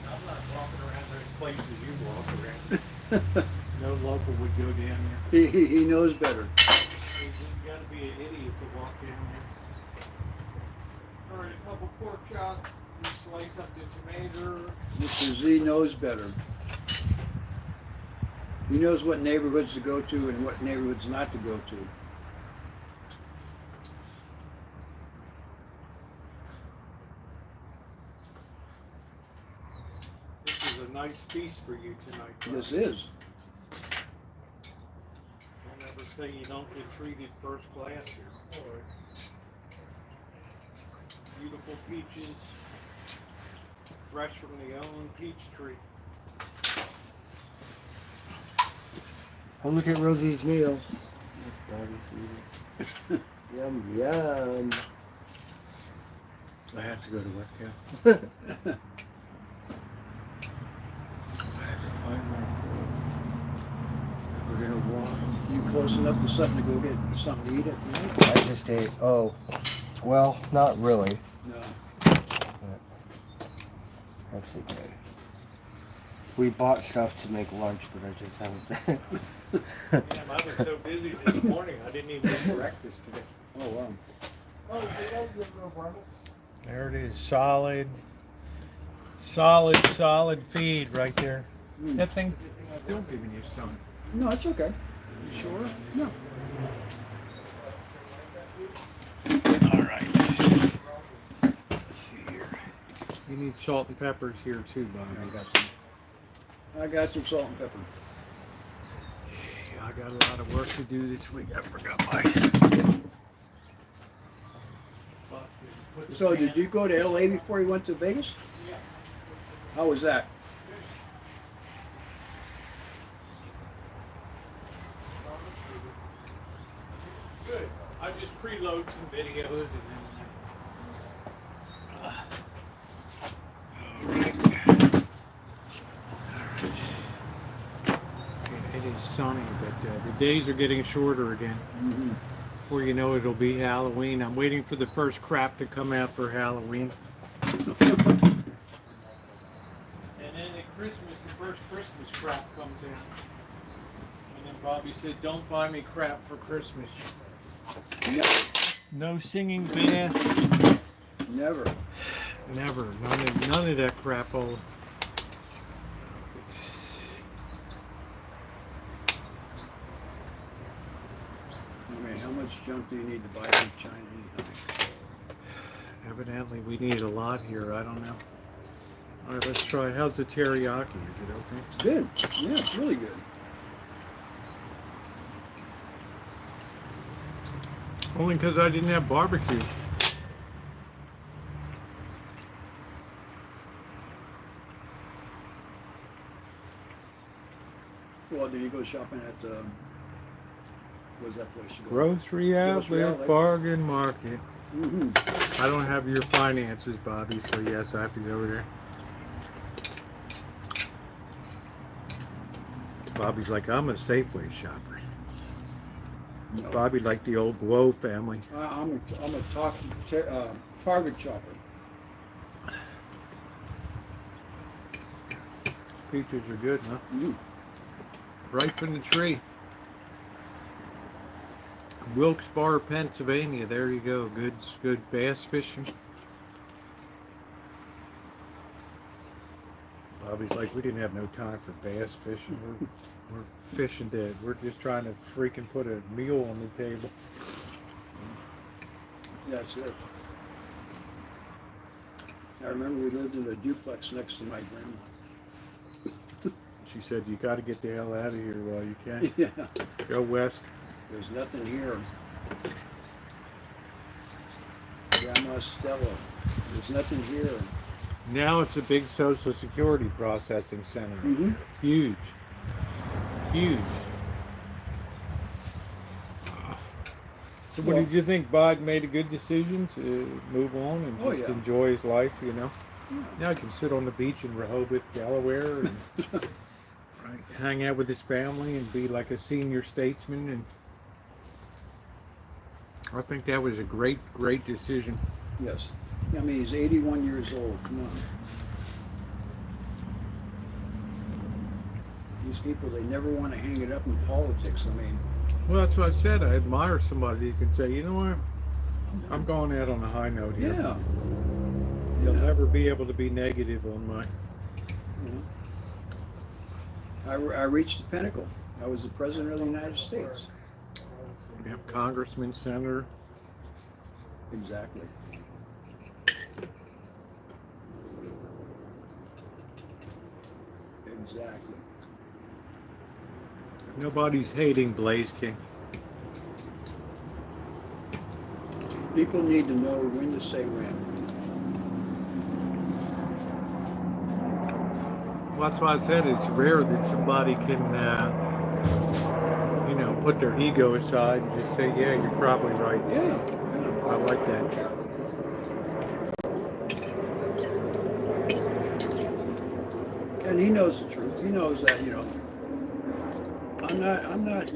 I'm not walking around those places you walk around. No local would go down there. He knows better. You got to be an idiot to walk down there. All right, a couple pork chops. You slice up the tomato. Mr. Z knows better. He knows what neighborhoods to go to and what neighborhoods not to go to. This is a nice feast for you tonight. This is. Don't ever say you don't get treated first class here. Beautiful peaches, fresh from the own peach tree. Oh, look at Rosie's meal. Bobby's eating. Yum, yum. I have to go to work, yeah. I have to find my food. We're gonna walk. You close enough to something to go get something to eat at night? I just ate, oh, well, not really. No. But that's okay. We bought stuff to make lunch, but I just haven't. Damn, I was so busy this morning, I didn't even eat breakfast today. Oh, wow. Oh, did I give you a varmint? There it is, solid feed right there. Mm. That thing still giving you some. No, it's okay. You sure? No. All right. Let's see here. You need salt and peppers here too, Bobby. I got some salt and pepper. I got a lot of work to do this week. I forgot my. So, did you go to LA before you went to Vegas? Yeah. How was that? Good. I just preload some videos and then. All right. It is sunny, but the days are getting shorter again. Mm-hmm. Before you know it, it'll be Halloween. I'm waiting for the first crap to come out for Halloween. And then at Christmas, the first Christmas crap comes out. And then Bobby said, don't buy me crap for Christmas. No, No singing bass. never. Never. None of that crap old. I mean, how much junk do you need to buy from China anyhow? Evidently, we need a lot here. I don't know. All right, let's try. How's the teriyaki? Is it okay? Good. Yeah, it's really good. Only because I didn't have barbecue. Well, do you go shopping at the, what's that place you go? Grocery outlet, bargain market. Mm-hmm. I don't have your finances, Bobby, so yes, I have to go over there. Bobby's like, I'm a Safeway shopper. No. Bobby like the old Glow family. I'm a Target shopper. Peaches are good, huh? Mm-hmm. Right from the tree. Wilkes-Barre, Pennsylvania. There you go. Good bass fishing. Bobby's like, we didn't have no time for bass fishing. We're fishing dead. We're just trying to freaking put a meal on the table. That's it. I remember we lived in a duplex next to my grandma. She said, you got to get the hell out of here while you can. Yeah. Go west. There's nothing here. Grandma Stella. There's nothing here. Now it's a big Social Security processing center. Mm-hmm. Huge. Huge. So what did you think? Biden made a good decision to move on and just enjoy his life, you know? Yeah. Now he can sit on the beach in Rehoboth, Delaware, and hang out with his family and be like a senior statesman. And I think that was a great decision. Yes. I mean, he's 81 years old. Come on. These people, they never want to hang it up in politics. I mean, Well, that's what I said. I admire somebody who can say, you know what? I'm going out on a high note here. yeah. You'll never be able to be negative on my... I reached the pinnacle. I was the president of the United States. Yep, congressman, senator. Exactly. Exactly. Nobody's hating Blaze King. People need to know when to say when. Well, that's why I said it's rare that somebody can, put their ego aside and just say, yeah, you're probably right. Yeah. I like that. And he knows the truth. He knows that, I'm not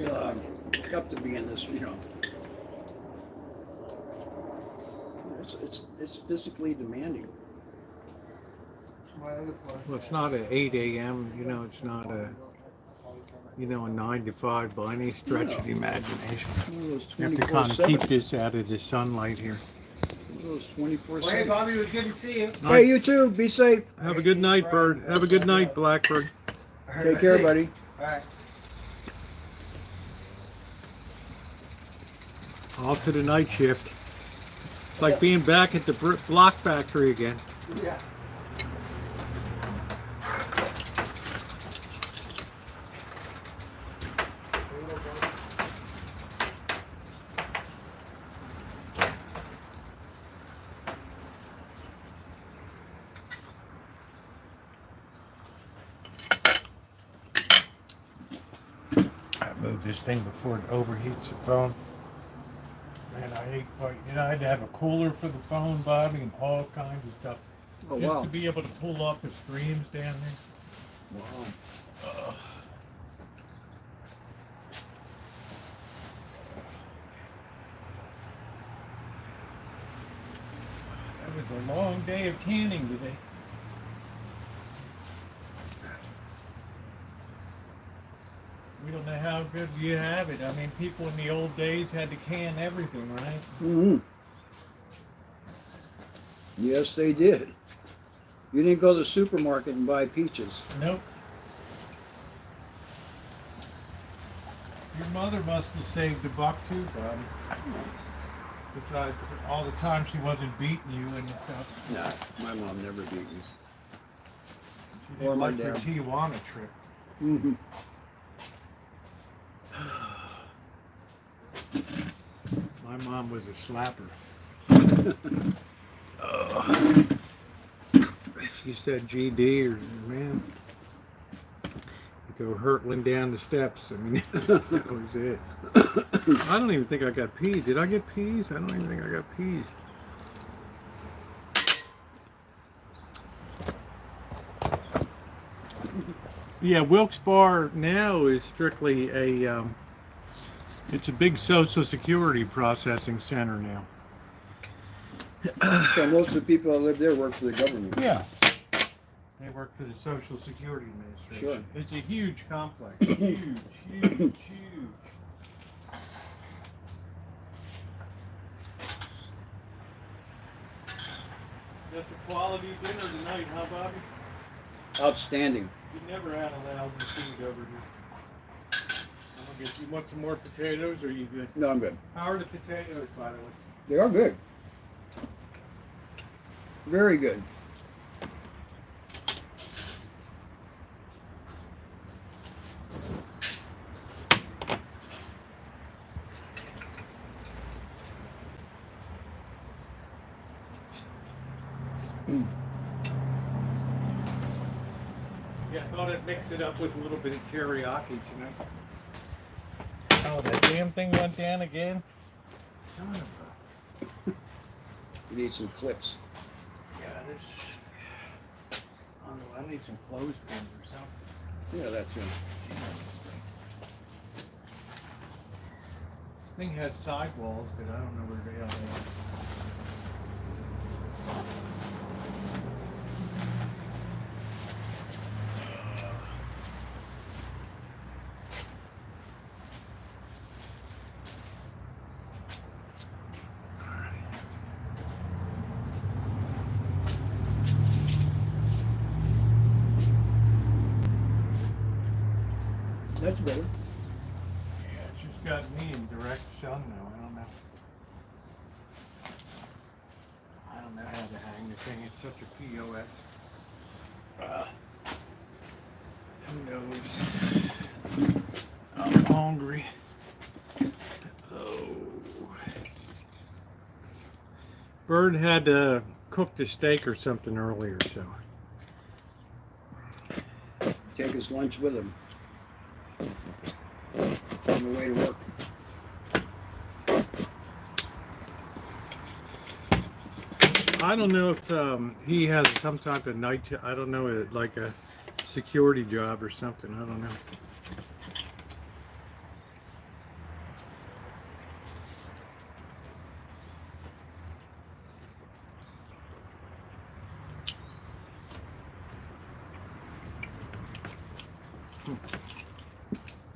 up to being this, It's physically demanding. Well, it's not at 8 a.m., it's not a 9 to 5 by any stretch of the imagination. One of those You have to kind of 24/7. keep this out of the sunlight here. One of those 24/7. Well, hey, Bobby, it was good to see you. Hey, you too. Be safe. Have a good night, Bird. Have a good night, Blackbird. Take care, buddy. All right. Off to the night shift. It's like being back at the block factory again. Yeah. I moved this thing before it overheats the phone. Man, I hate I had to have a cooler for the phone, Bobby, and all kinds of stuff. Oh, Just wow. to be able to pull up the streams down there. Wow. That was a long day of canning today. We don't know how good you have it. I mean, people in the old days had to can everything, right? Mm-hmm. Yes, they did. You didn't go to the supermarket and buy peaches. Nope. Your mother must have saved $1 too, Bobby. Besides all the time she wasn't beating you and stuff. Nah, my mom never beat me. She Or didn't my like her dad. Tijuana trip. Mm-hmm. My mom was a slapper. If you said GD or man, you go hurtling down the steps. I mean, that was it. I don't even think I got peas. Did I get peas? I don't even think I got peas. Yeah, Wilkes Barre now is strictly a, it's a big Social Security processing center now. So most of the people that live there work for the government. Yeah. They work for the Social Security Administration. Sure. It's a huge complex. Huge, huge, huge. That's a quality dinner tonight, huh, Bobby? Outstanding. You never had a lousy food over here. I'm gonna get you want some more potatoes, or are you good? No, I'm good. How are the potatoes, by the way? They are good. Very good. Yeah, I thought I'd mix it up with a little bit of teriyaki tonight. Oh, that damn thing went down again? Son of a... You need some clips. Yeah, this... Oh, I need some clothespins or something. Yeah, that's it. This thing has sidewalls, but I don't know where the hell they are. That's better. Yeah, it's just got me in direct sun though. I don't know. I don't know how to hang the thing. It's such a POS. Who knows? I'm hungry. Oh. Bird had cooked a steak or something earlier, so. Take his lunch with him. On the way to work. I don't know if he has some type of night, I don't know, like a security job or something. I don't know.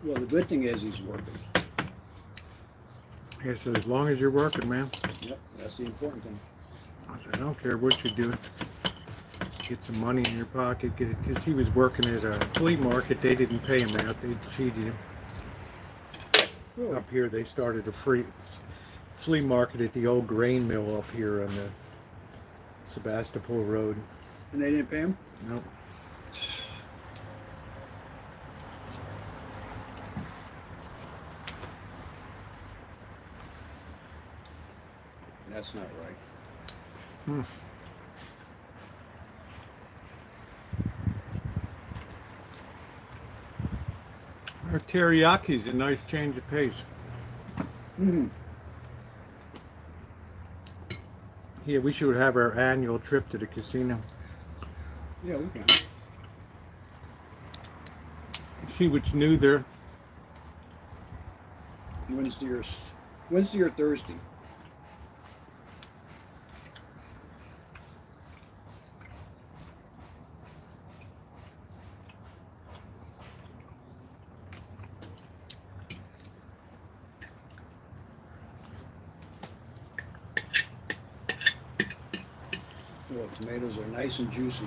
Well, the good thing is he's working. Yeah, so as long as you're working, man. Yep, that's the important thing. I don't care what you're doing. Get some money in your pocket. Get it, because he was working at a flea market. They didn't pay him out. They cheated him. Really? Up here, they started a flea market at the old grain mill up here on the Sebastopol Road. And they didn't pay him? Nope. That's not right. Hmm. Our teriyaki's a nice change of pace. Mm-hmm. Yeah, we should have our annual trip to the casino. Yeah, we can. See what's new there. Wednesday or Thursday. Well, tomatoes are nice and juicy.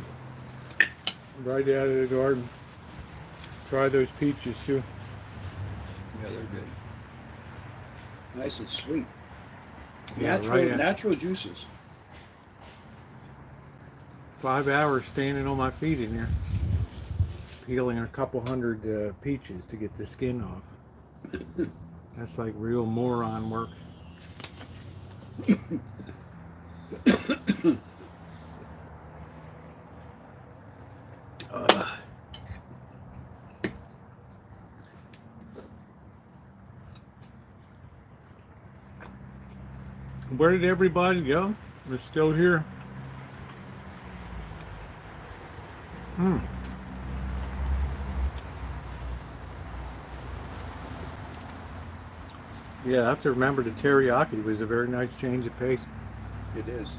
Right out of the garden. Try those peaches too. Yeah, they're good. Nice and sweet. Yeah, Natural, right. natural juices. 5 hours standing on my feet in there, peeling a couple hundred peaches to get the skin off. That's like real moron work. Where did everybody go? They're still here. Yeah, I have to remember the teriyaki was a very nice change of pace. It is.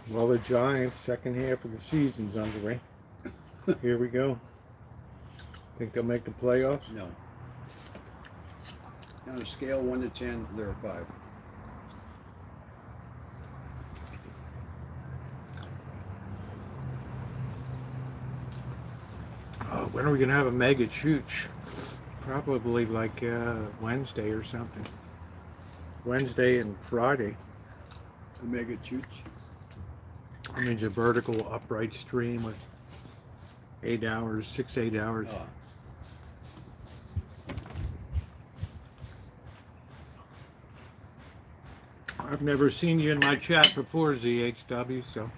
Well, the Giants' second half of the season's underway. Here we go. Think they'll make the playoffs? No. On a scale 1 to 10, they're a 5. When are we going to have a mega chooch? Probably like Wednesday or something. Wednesday and Friday. A mega chooch. I mean, it's a vertical upright stream with 8 hours, 8 hours. Oh. I've never seen you in my chat before, ZHW, so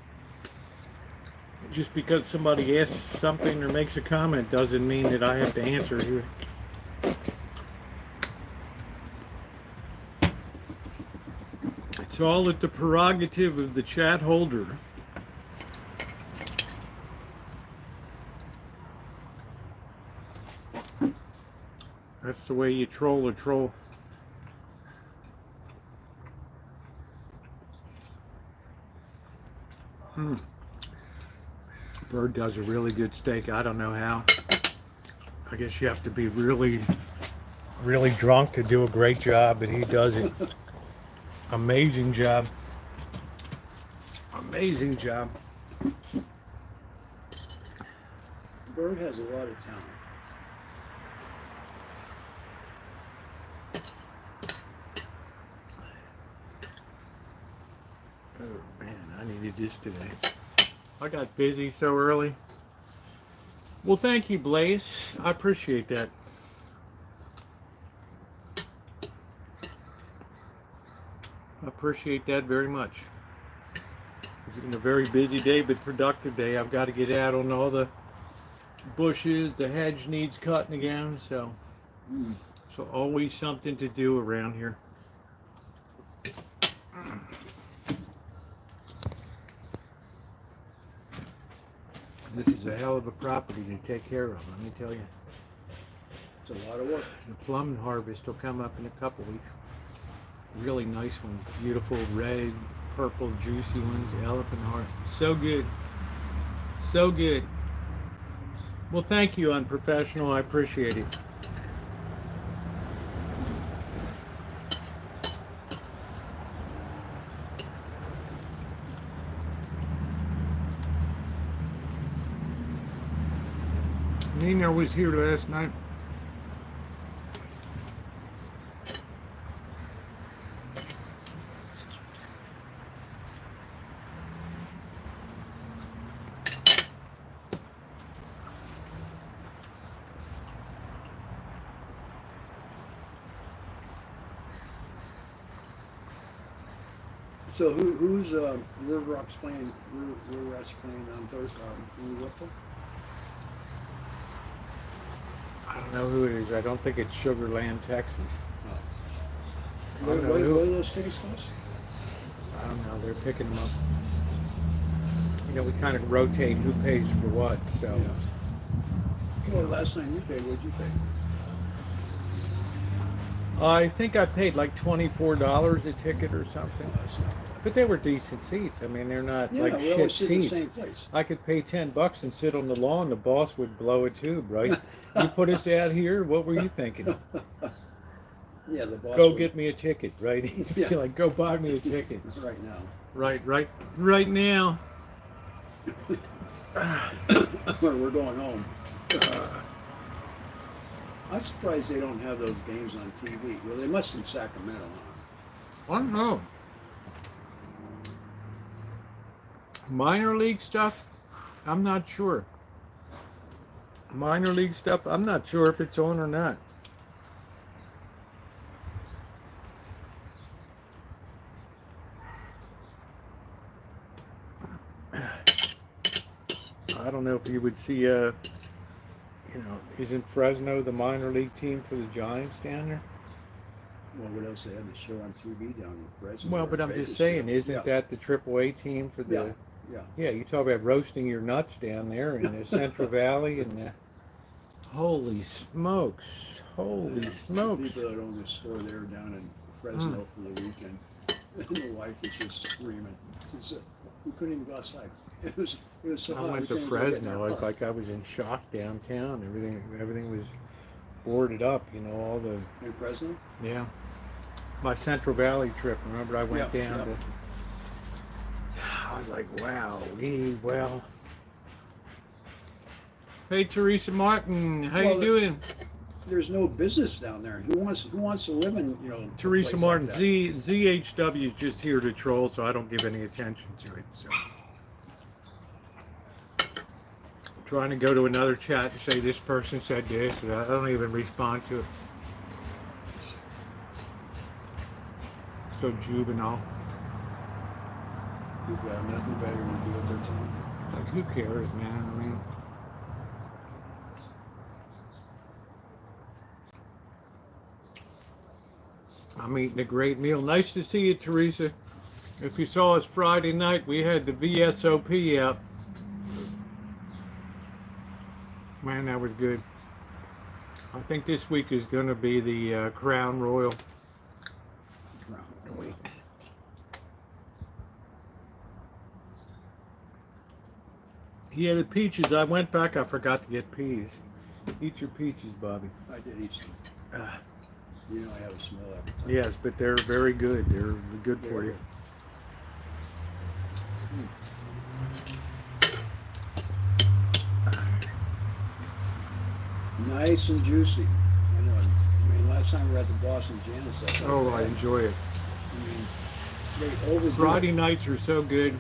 just because somebody asks something or makes a comment doesn't mean that I have to answer here. It's all at the prerogative of the chat holder. That's the way you troll a troll. Bird does a really good steak. I don't know how. I guess you have to be really, really drunk to do a great job, but he does it. Amazing job. Amazing job. Bird has a lot of talent. Oh man, I needed this today. I got busy so early. Well, thank you, Blaze. I appreciate that. I appreciate that very much. It's been a very busy day, but productive day. I've got to get out on all the bushes. The hedge needs cutting again, so always something to do around here. This is a hell of a property to take care of, let me tell you. It's a lot of work. The plum harvest will come up in a couple weeks. Really nice ones, beautiful red, purple, juicy ones, elephant heart. So good, so good. Well, thank you, Unprofessional. I appreciate it. Nina was here last night. So who's River Rock's playing? River Rock's playing on Thursday. In Whipple? I don't know who it is. I don't think it's Sugarland, Texas. I What don't know do who. those tickets cost? I don't know. They're picking them up. You know, we kind of rotate who pays for what. So Well, last time you paid, what'd you pay? I think I paid like $24 a ticket or something. Oh, that's not bad. But they were decent seats. I mean, they're not Yeah, like we shit always sit in the seats. same place. I could pay $10 and sit on the lawn. The boss would blow a tube, right? You put us out here. What were you thinking? Yeah, the boss Go would, get me a ticket, right? He'd be Yeah. like, go buy me a ticket. right now. Right now. We're going home. I'm surprised they don't have those games on TV. Well, they must in Sacramento. Huh? I don't know. Minor league stuff, I'm not sure. Minor league stuff, I'm not sure if it's on or not. I don't know if you would see isn't Fresno the minor league team for the Giants down there? Well, what else they have to show on TV down in Fresno? Well, or but I'm just Vegas, saying, yeah. isn't that the AAA team for the? Yeah, yeah. Yeah, you talk about roasting your nuts down there in the Central Valley and the. Holy smokes! Holy smokes! People that own the store there down in Fresno for the weekend. And the wife was just screaming. She said, we couldn't even go outside. It was so I hot. went we to couldn't even get in Fresno. our I was car. like I was in shock downtown. Everything was boarded up. All the In Fresno? yeah. My Central Valley trip. Remember, I went Yeah, down yeah. to. I was like, wow, well. Hey, Teresa Martin, how Well, you doing? There's no business down there. Who wants to live in a Teresa place Martin, like that? ZHW is just here to troll, so I don't give any attention to it. So, trying to go to another chat and say this person said this, but I don't even respond to it. So juvenile. People have nothing better to do with their time. Like, who cares, man? I mean, I'm eating a great meal. Nice to see you, Teresa. If you saw us Friday night, we had the VSOP out. Man, that was good. I think this week is going to be the Crown Royal. Wait. Yeah, the peaches. I went back. I forgot to get peas. Eat your peaches, Bobby. I did eat some. You know I have a small appetite. Yes, but they're very good. They're good for you. Nice and juicy. I know. I mean, last time we were at the Boston Janice. That's Oh, I enjoy it. I mean, they overdo Friday it. nights are so good.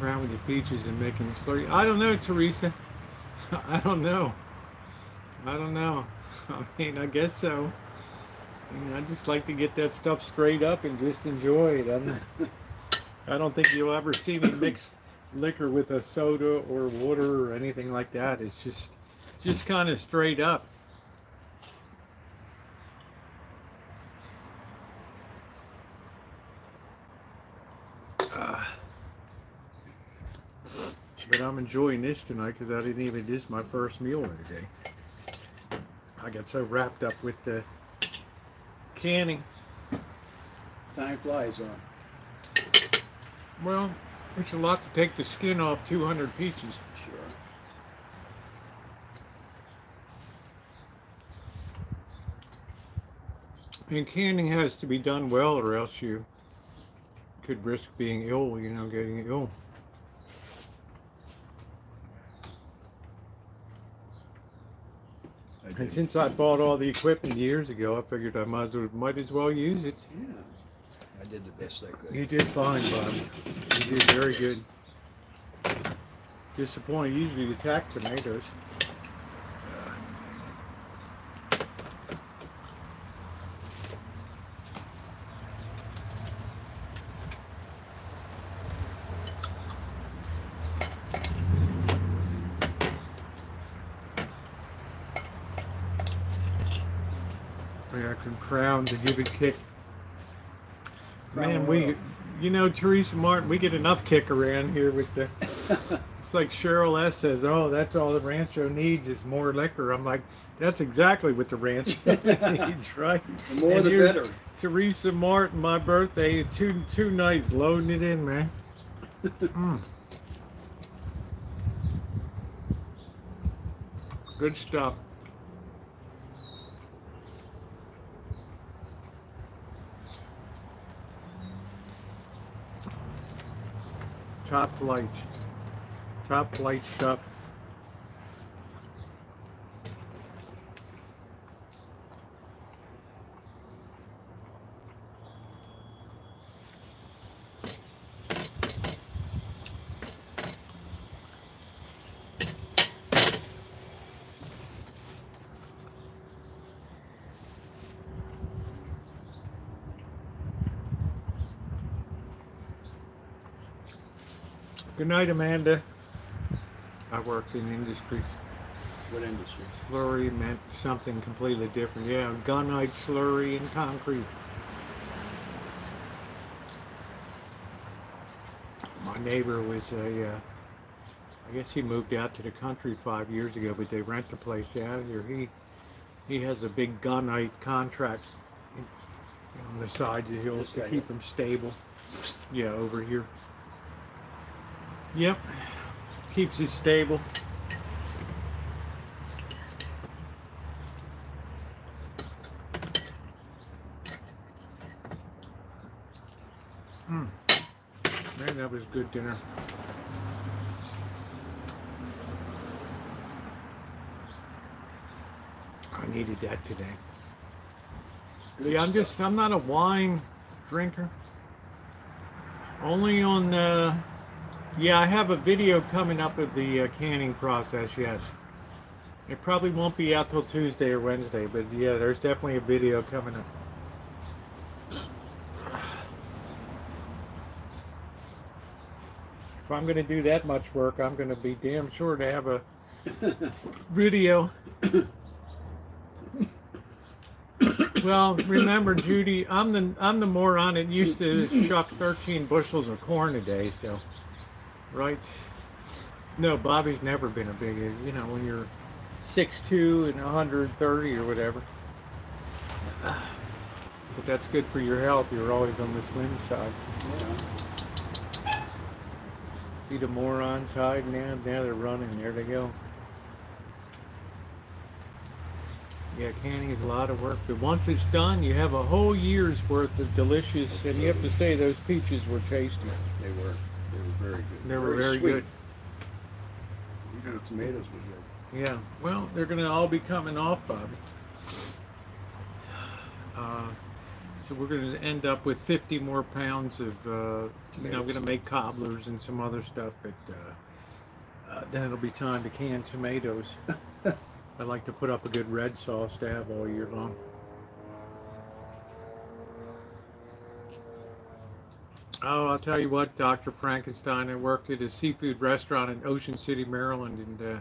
Around with your peaches and making slurry. I don't know, Teresa. I don't know. I mean, I guess so. I just like to get that stuff straight up and just enjoy it. I don't think you'll ever see me mix liquor with a soda or water or anything like that. It's just kind of straight up. But I'm enjoying this tonight because I didn't even. This is my first meal of the day. I got so wrapped up with the canning. Time flies, huh? Well, it's a lot to take the skin off 200 peaches. Sure. And canning has to be done well, or else you could risk being ill. Getting ill. And since I bought all the equipment years ago, I figured I might as well use it. Yeah. I did the best I could. You did fine, Bobby. You did very good. Disappointed. Usually attack tomatoes. I got some Crown to give it kick. Crown Man, Royal. You know, Teresa Martin, we get enough kick around here with the. It's like Cheryl S. says, "Oh, that's all the Rancho needs is more liquor." I'm like, that's exactly what the Rancho needs, right? The more And the here's better. Teresa Martin, my birthday, two nights loading it in, man. Mm. Good stuff. Top flight. Top flight stuff. Good night, Amanda. I worked in industry. What industry? Slurry meant something completely different. Yeah, gunite slurry and concrete. My neighbor was I guess he moved out to the country 5 years ago, but they rent the place out here. He has a big gunite contract on the sides of the hills to keep them stable. Yeah, over here. Yep, keeps it stable. Man, that was good dinner. I needed that today. Good Yeah, stuff. I'm not a wine drinker. Only on, yeah, I have a video coming up of the canning process, yes. It probably won't be out till Tuesday or Wednesday, but yeah, there's definitely a video coming up. If I'm going to do that much work, I'm going to be damn sure to have a video. Well, remember, Judy, I'm the moron that used to shuck 13 bushels of corn a day, so, right? No, Bobby's never been a big, you know, when you're 6'2" and 130 or whatever. But that's good for your health. You're always on the slim side. Yeah. See the morons hiding now? Now they're running. There they go. Yeah, canning is a lot of work, but once it's done, you have a whole year's worth of delicious, and you have to say those peaches were tasty. They were very good. They were very sweet. good. The tomatoes were good. Yeah, well, they're going to all be coming off, Bobby. So we're going to end up with 50 more pounds of, you know, I'm going to make cobblers and some other stuff, but then it'll be time to can tomatoes. I like to put up a good red sauce to have all year long. Oh, I'll tell you what, Dr. Frankenstein, I worked at a seafood restaurant in Ocean City, Maryland, and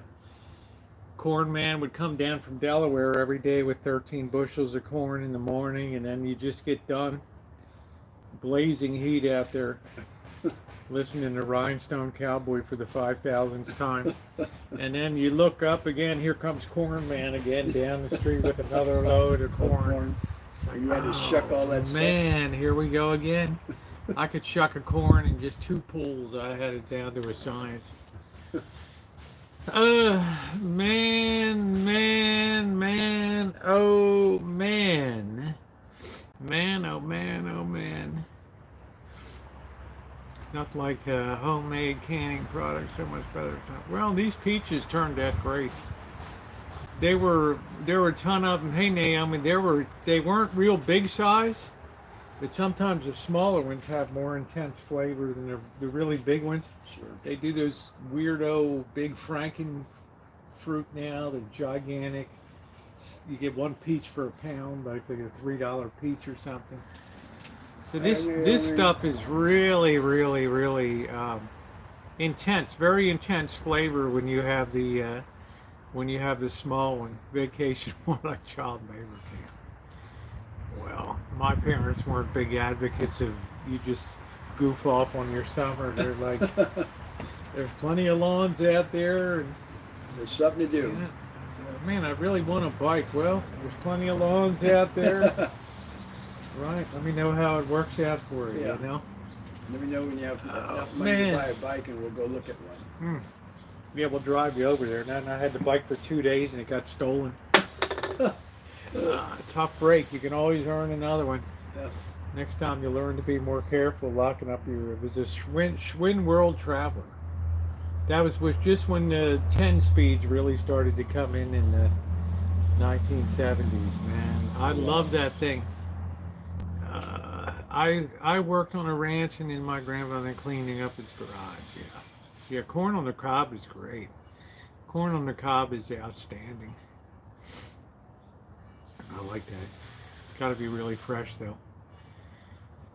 corn man would come down from Delaware every day with 13 bushels of corn in the morning, and then you just get done. Blazing heat out there, listening to Rhinestone Cowboy for the 5,000th time. And then you look up again, here comes Corn Man again down the street with another load of corn. So you had to shuck all that Man, here we go again. I could shuck a corn in just 2 pulls. I had it down to a science. Man, oh man. Man, oh man, oh man. It's not like homemade canning products so much better. Well, these peaches turned out great. There were a ton of them. Hey Naomi, they weren't real big size, but sometimes the smaller ones have more intense flavor than the really big ones. Sure. They do those weirdo big Franken fruit now. They're gigantic. You get 1 peach for £1, but it's like a $3 peach or something. So this stuff is really intense, very intense flavor when you have the small one. Vacation more like child labor camp. Well, my parents weren't big advocates of you just goof off on your summer. They're like, there's plenty of lawns out there, and There's something to do. yeah. So, man, I really want a bike. Well, there's plenty of lawns out there. Right. Let me know how it works out for you. Yeah. You know. Let me know when you have Oh, enough money man. to buy a bike, and we'll go look at one. Yeah, we'll drive you over there. And I had the bike for 2 days, and it got stolen. Tough break. You can always earn another one. Yeah. Next time you'll learn to be more careful locking up your. It was a Schwinn World Traveler. That was just when the 10 speeds really started to come in the 1970s. Man, I love that thing. I worked on a ranch, and then my grandfather cleaning up his garage. Yeah, corn on the cob is great. Corn on the cob is outstanding. I like that. It's got to be really fresh though.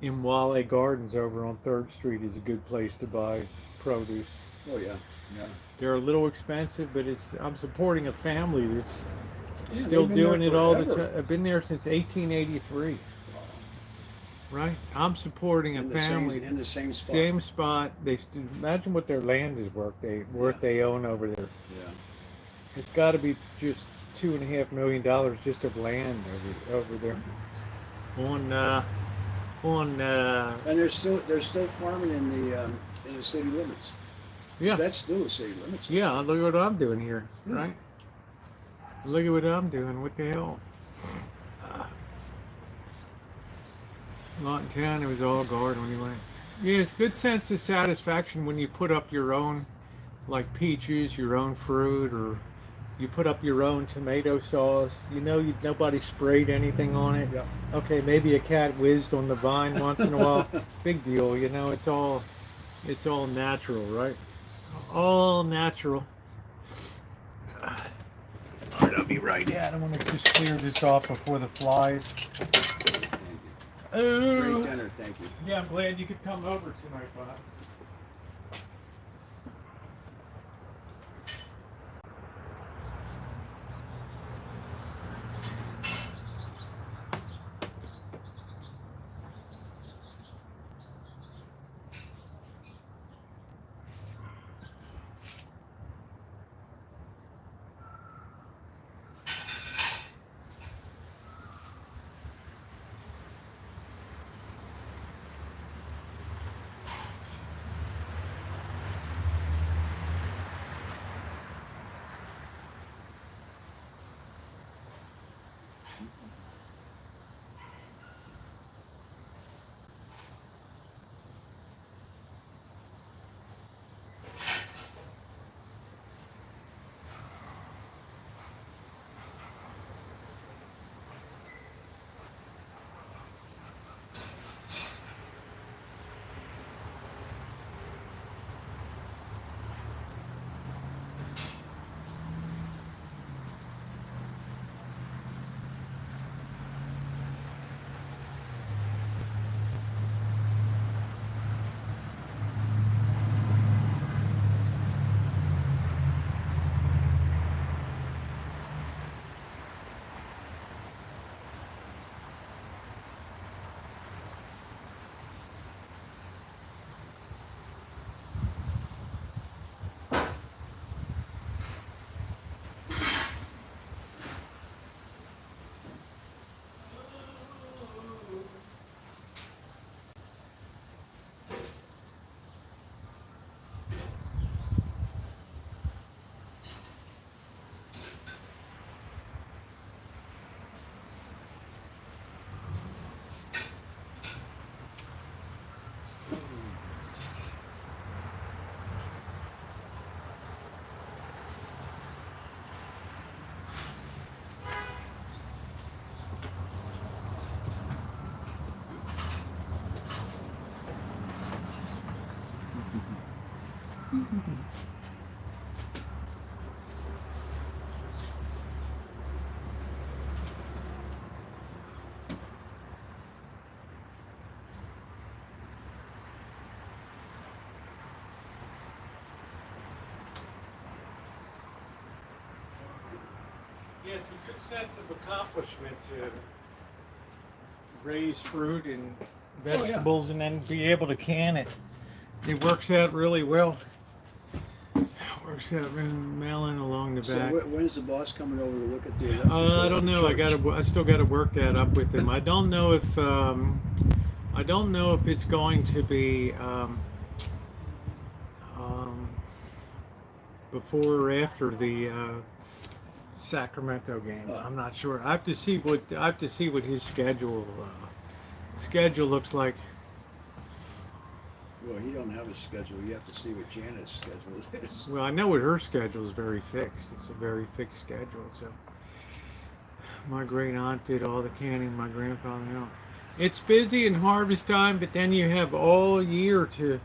Imwale Gardens over on 3rd Street is a good place to buy produce. Oh yeah. Yeah. They're a little expensive, but I'm supporting a family that's Yeah, still they've been doing there it all the forever. time. I've been there since 1883. Right? I'm supporting a In the family. same, in the same spot. Same spot. Imagine what their land is worth. They own over there. Yeah. It's got to be just $2.5 million just of land over there. And they're still farming in the city limits. Yeah. So that's still the city limits. Yeah, look at what I'm doing here, Hmm. right? Look at what I'm doing. What the hell? Not in town, it was all garden when you went. Yeah, it's good sense of satisfaction when you put up your own, like peaches, your own fruit, or you put up your own tomato sauce. You know, nobody sprayed anything on it. Yeah. Okay, maybe a cat whizzed on the vine once in a while. Big deal, you know. It's all natural, right? All natural. All right, I'll be right out. I want to just clear this off before the flies. Great Oh. dinner, thank you. Yeah, I'm glad you could come over tonight, Bob. Yeah, it's a good sense of accomplishment to raise fruit and vegetables and then be able to can it. It works out really well. Works out really melon along the So back. when's the boss coming over to look at the electrical I don't know. church? I still got to work that up with him. I don't know if it's going to be um, before or after the Sacramento game. I'm not sure. I have to see what his schedule looks like. Well, he don't have a schedule. You have to see what Janet's schedule is. Well, I know what her schedule is very fixed. It's a very fixed schedule. So my great aunt did all the canning. My grandfather, it's busy in harvest time, but then you have all year to,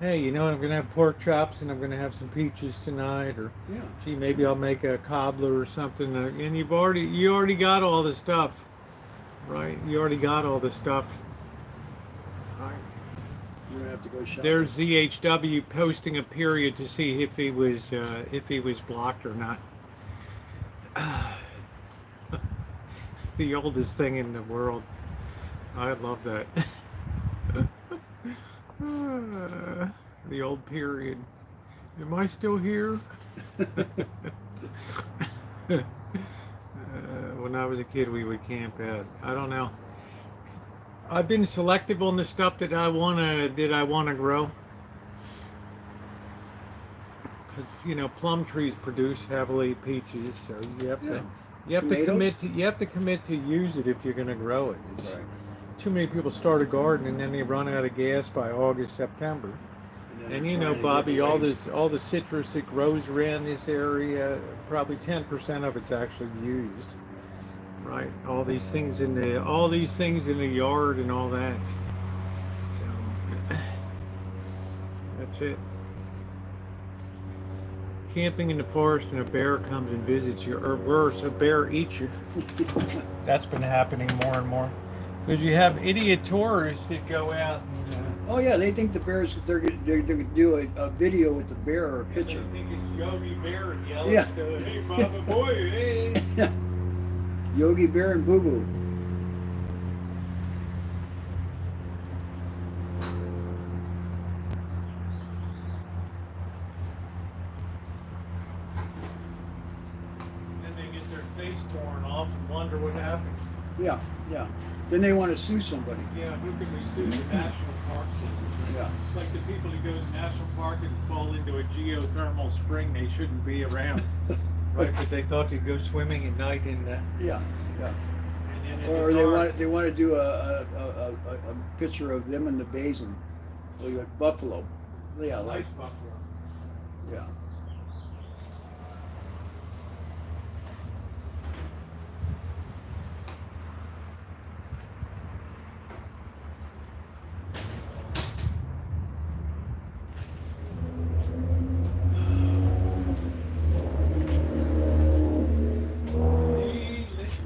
hey, I'm gonna have pork chops and I'm gonna have some peaches tonight, or Yeah. gee, maybe I'll make a cobbler or something. And you already got all the stuff, right? You already got all the stuff. Right. You don't have to go shopping. There's ZHW posting a period to see if he was blocked or not. The oldest thing in the world. I love that. The old period. Am I still here? When I was a kid, we would camp out. I don't know. I've been selective on the stuff that I wanna grow, because plum trees produce heavily peaches, so you have to commit to use it if you're gonna grow it. Right. Too many people start a garden and then they run out of gas by August, September. And Bobby, all the citrus that grows around this area, probably 10% of it's actually used. Right, all these things in the yard and all that. So that's it. Camping in the forest and a bear comes and visits you, or worse, a bear eats you. That's been happening more and more because you have idiot tourists that go out and. Oh yeah, they think the bears. They're gonna do a video with the bear or a picture. They think it's Yogi Bear and yelling, Yeah. "Hey, Baba boy, hey!" Yeah. Yogi Bear and Boo Boo. And they get their face torn off and wonder what happened. Yeah, yeah. Then they want to sue somebody. Yeah, who can we sue? The national park system. Yeah. It's like the people who go to the national park and fall into a geothermal spring they shouldn't be around. Right, but they thought they'd go swimming at night in the. Yeah, yeah. And then Or they want to do a picture of them in the basin, like buffalo. Yeah, like Nice buffalo. yeah. Delicious.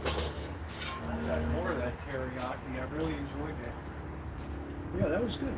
I got more of that teriyaki. I really enjoyed that. Yeah, that was good.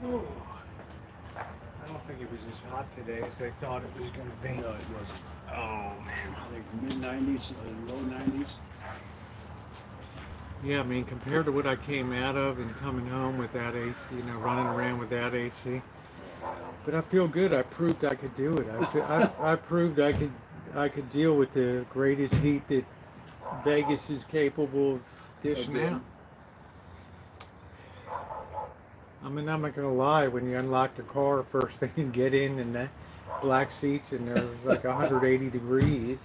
Ooh. I don't think it was as hot today as I thought it was going to be. No, it wasn't. Oh, man. I think mid-90s, low 90s. Yeah, I mean, compared to what I came out of and coming home with that AC, you know, running around with that AC. But I feel good. I proved I could do it. I proved I could deal with the greatest heat that Vegas is capable of dishing Okay. out. I mean, I'm not gonna lie. When you unlock the car, first thing you get in, and the black seats, and they're like 180 degrees,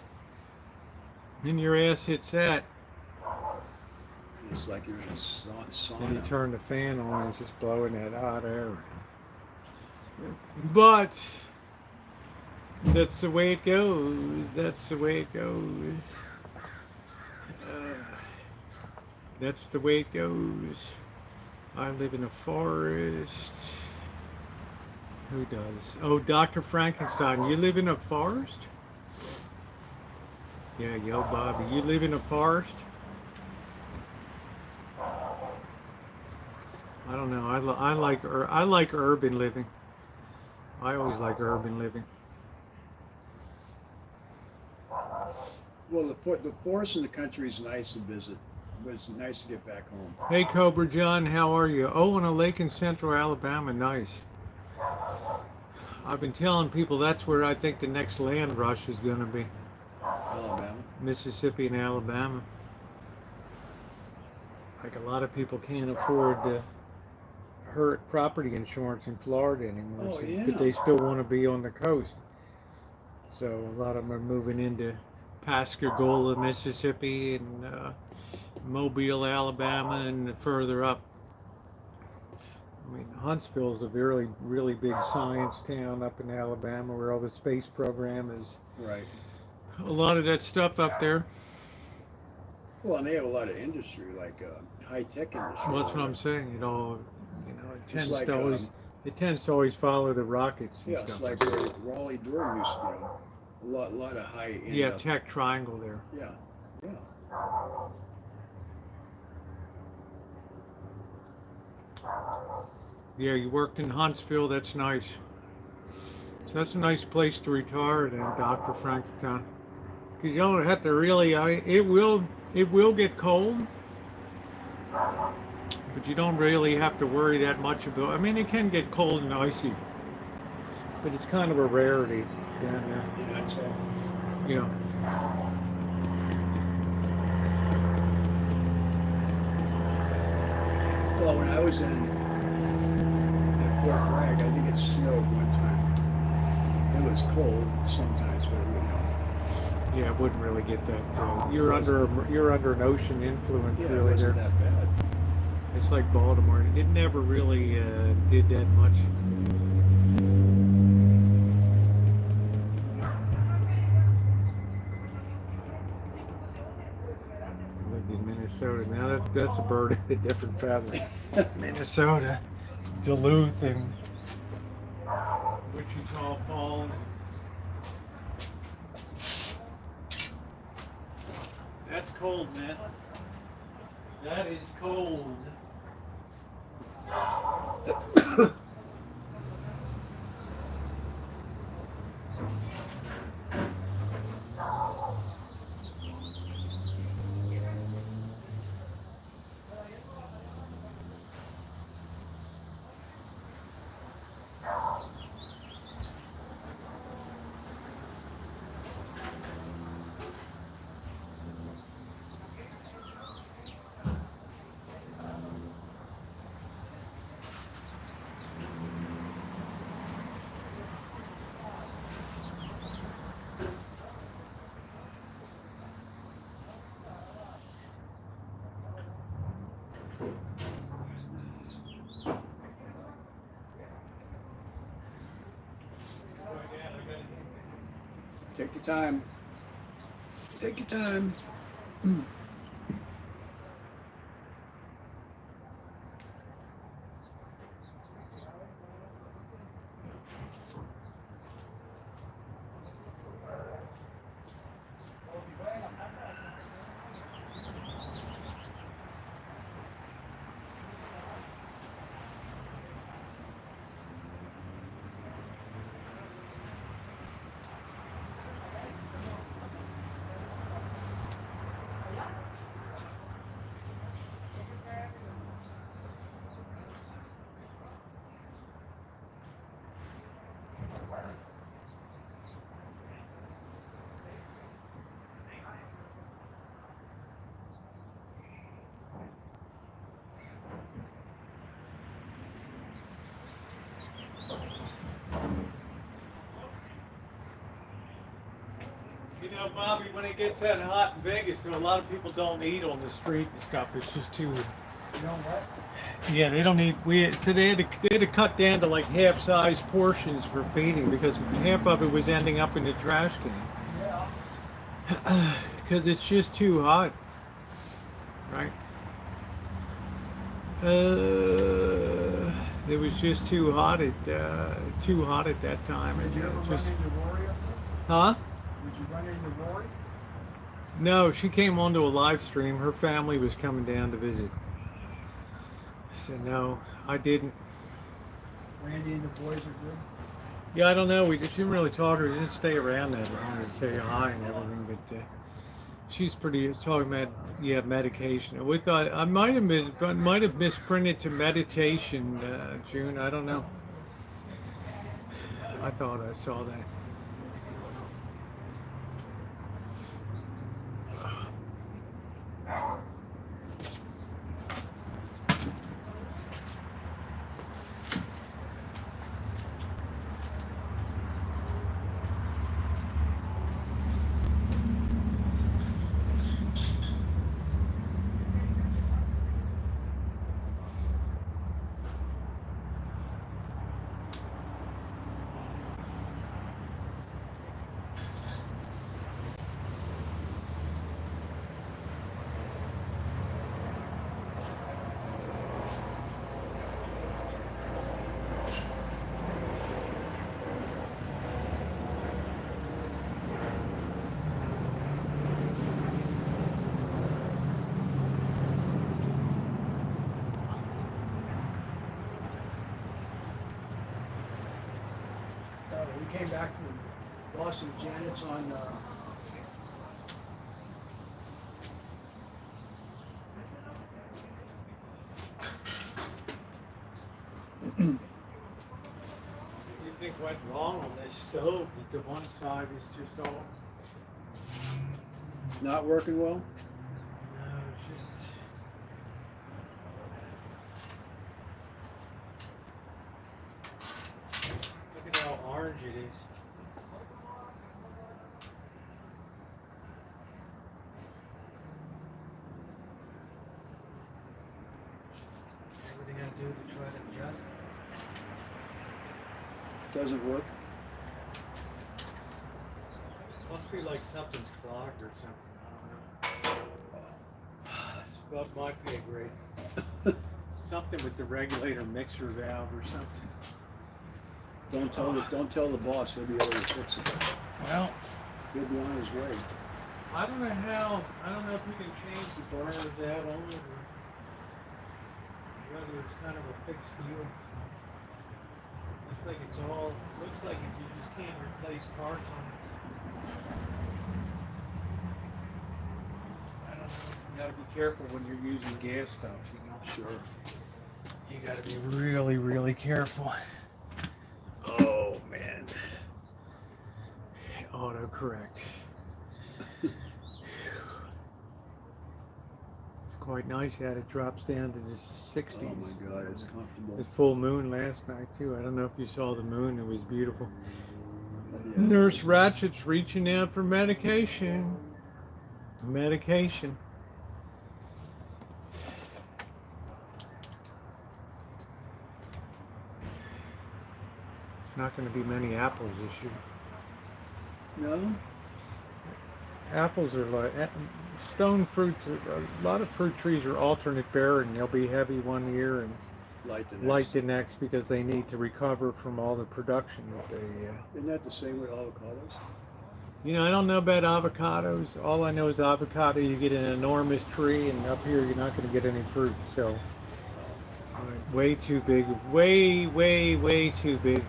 and your ass hits that. It's like you're in a sauna. And you turn the fan on, and it's just blowing that hot air. But that's the way it goes. That's the way it goes. That's the way it goes. I live in a forest. Who does? Oh, Dr. Frankenstein. You live in a forest? Yeah, yo, Bobby. You live in a forest? I don't know. I like urban living. I always like urban living. Well, the forest in the country is nice to visit, but it's nice to get back home. Hey, Cobra John, how are you? Oh, on a lake in central Alabama. Nice. I've been telling people that's where I think the next land rush is going to be. Alabama. Mississippi and Alabama. Like a lot of people can't afford the hurt property insurance in Florida anymore. Oh, So- yeah. But they still want to be on the coast. So a lot of them are moving into Pascagoula, Mississippi, and Mobile, Alabama, and further up. I mean, Huntsville is a really, really big science town up in Alabama where all the space program is. Right. A lot of that stuff up there. Well, and they have a lot of industry, like high-tech industry. Well, that's what I'm saying. It all, you know, it tends like, to always, it tends to always follow the rockets and Yeah, stuff. it's like where Raleigh, Durham used to, a lot of high-end. Yeah, Tech Triangle there. Yeah, yeah. Yeah, you worked in Huntsville. That's nice. So that's a nice place to retire then, Dr. Frankenstein. Because you don't have to really. It will get cold, but you don't really have to worry that much about. I mean, it can get cold and icy, but it's kind of a rarity down there. Yeah, that's all. Yeah. Well, when I was at Fort Bragg, I think it snowed one time. It was cold sometimes, but Yeah, it wouldn't really get that. You're under an ocean influence, yeah, it really. wasn't There, that bad. it's like Baltimore. It never really did that much. I lived in Minnesota. Now that's a bird of a different feather. Minnesota, Duluth, and Wichita Falls. That's cold, man. That is cold. Take your time. Take your time. know, Bobby, when it gets that hot in Vegas, so a lot of people don't eat on the street and stuff. It's just too. You know what? Yeah, they don't eat. So they had to cut down to like half-size portions for feeding because half of it was ending up in the trash can. Yeah. Because it's just too hot, right? It was just too hot at that time. Did you ever run Just, into Rory up there? huh? Did you run into Rory? No, she came onto a live stream. Her family was coming down to visit. So no, I didn't. Randy and the boys are good. Yeah, I don't know. We just didn't really talk to her. We didn't stay around that long to say hi and everything. But she's pretty. Talking about medication. We thought I might have misprinted to meditation, June. I don't know. I thought I saw that. We came back from Boston. Janet's on. What do you think went wrong on this stove? That the one side is just all. Not working well. No, it's just. Look at how orange it is. Everything I do to try to adjust. Doesn't work. Must be like something's clogged or something. I don't know. It's above my pay grade. Something with the regulator mixer valve or something. Don't tell the boss. He'll be able to fix it. Well, He'll be on his way. I don't know how. I don't know if we can change the burners out on it or whether it's kind of a fixed deal. Looks like it's all. Looks like you just can't replace parts on it. I don't know. You gotta be careful when you're using gas stuff. You know. Sure. You gotta be really, really careful. Oh man. Autocorrect. Quite nice that it drops down to the 60s. Oh my God, it's comfortable. It's full moon last night too. I don't know if you saw the moon. It was beautiful. Yeah. Nurse Ratchet's reaching out for medication. Medication. It's not going to be many apples this year. No? Apples are like stone fruits. A lot of fruit trees are alternate bearing. They'll be heavy one year and light the next because they need to recover from all the production that they. Isn't that the same with avocados? You know, I don't know about avocados. All I know is avocado. You get an enormous tree, and up here you're not going to get any fruit. So, way too big. Way too big.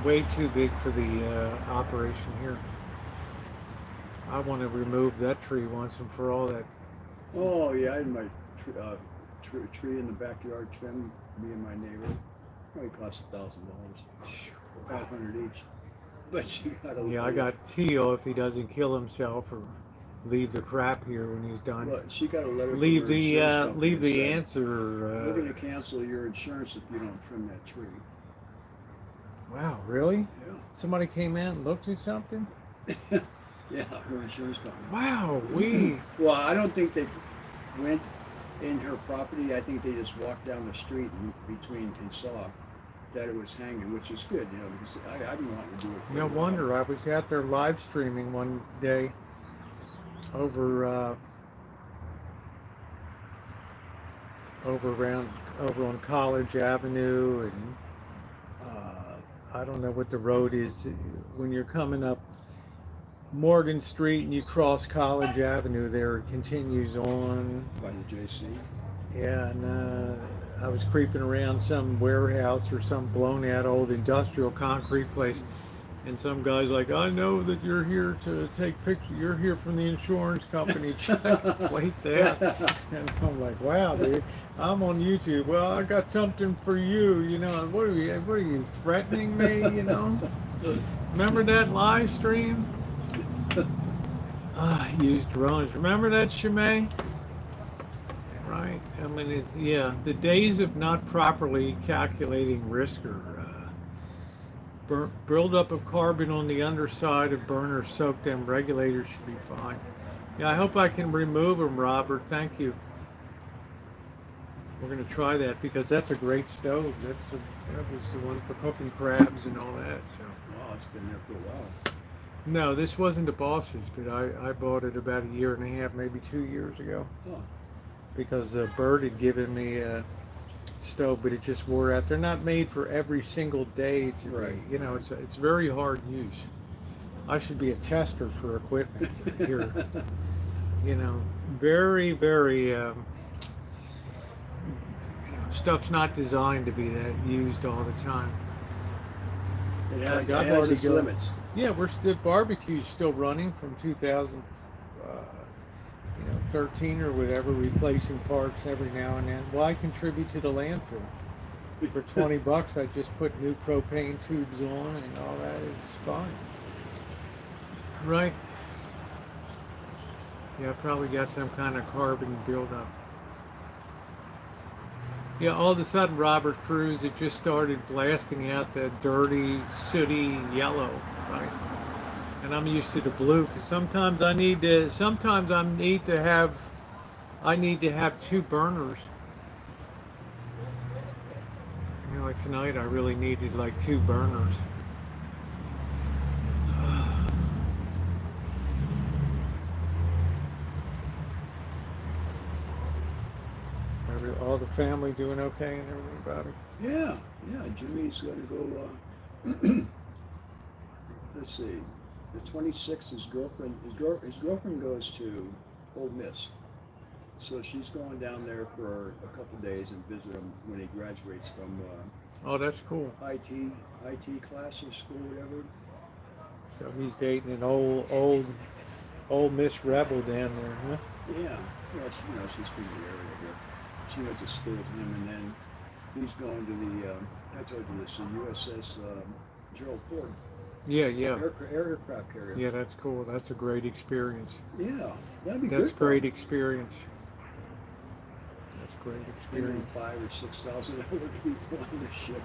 Way too big for the operation here. I want to remove that tree once and for all. That. Oh yeah, I had my tree in the backyard trimmed. Me and my neighbor. Probably cost $1,000. 500 each. But she got a. Yeah, I got Tio if he doesn't kill himself or leave the crap here when he's done. Well, she got a letter. Leave from her the insurance company leave the that said, answer. We're going to cancel your insurance if you don't trim that tree. Wow, really? Yeah. Somebody came out and looked at something? Yeah, her insurance company. Wow, we. Well, I don't think they went in her property. I think they just walked down the street between and saw that it was hanging, which is good, you know, because I've been wanting to do it for No a while. wonder I was out there live streaming one day over over on College Avenue, and I don't know what the road is when you're coming up Morgan Street and you cross College Avenue. There it continues on. By the JC. Yeah, and I was creeping around some warehouse or some blown out old industrial concrete place, and some guy's like, "I know that you're here to take pictures. You're here from the insurance company. Check plate that." And I'm like, "Wow, dude, I'm on YouTube. Well, I got something for you. You know, what are you threatening me? You know? Remember that live stream? I used drones. Remember that, Shimei? Right. I mean, it's the days of not properly calculating risk or buildup of carbon on the underside of burner soak them regulators should be fine. Yeah, I hope I can remove them, Robert. Thank you. We're going to try that because that's a great stove. That was the one for cooking crabs and all that. So. Wow, it's been there for a while. No, this wasn't the boss's, but I bought it about a year and a half, maybe 2 years ago. Oh. Because Bird had given me a stove, but it just wore out. They're not made for every single day. Right. You know, it's very hard use. I should be a tester for equipment here. You know, very, very. Stuff's not designed to be that used all the time. It So has, I've it has already its got- limits. Yeah, we're still barbecue's still running from 2013 or whatever, replacing parts every now and then. Well, I contribute to the landfill. For $20, I just put new propane tubes on, and all that is fine. Right? Yeah, I probably got some kind of carbon buildup. Yeah, all of a sudden, Robert Cruz, it just started blasting out that dirty, sooty yellow, right? And I'm used to the blue because sometimes I need to have two burners. You know, like tonight, I really needed like two burners. All the family doing okay and everything, Bobby? Yeah, Jimmy's gonna go, let's see, the 26th, his girlfriend goes to Ole Miss. So she's going down there for a couple days and visit him when he graduates from Oh, that's cool. IT class or school, whatever. So he's dating an old Miss Rebel down there, huh? Yeah, well, she's from the area here. She went to school with him, and then he's going to the, I told you this, the USS Gerald Ford. Yeah. Aircraft carrier. Yeah, that's cool. That's a great experience. Yeah, that'd be good. That's great experience. That's great Maybe experience. 5,000 or 6,000 other people on the ship.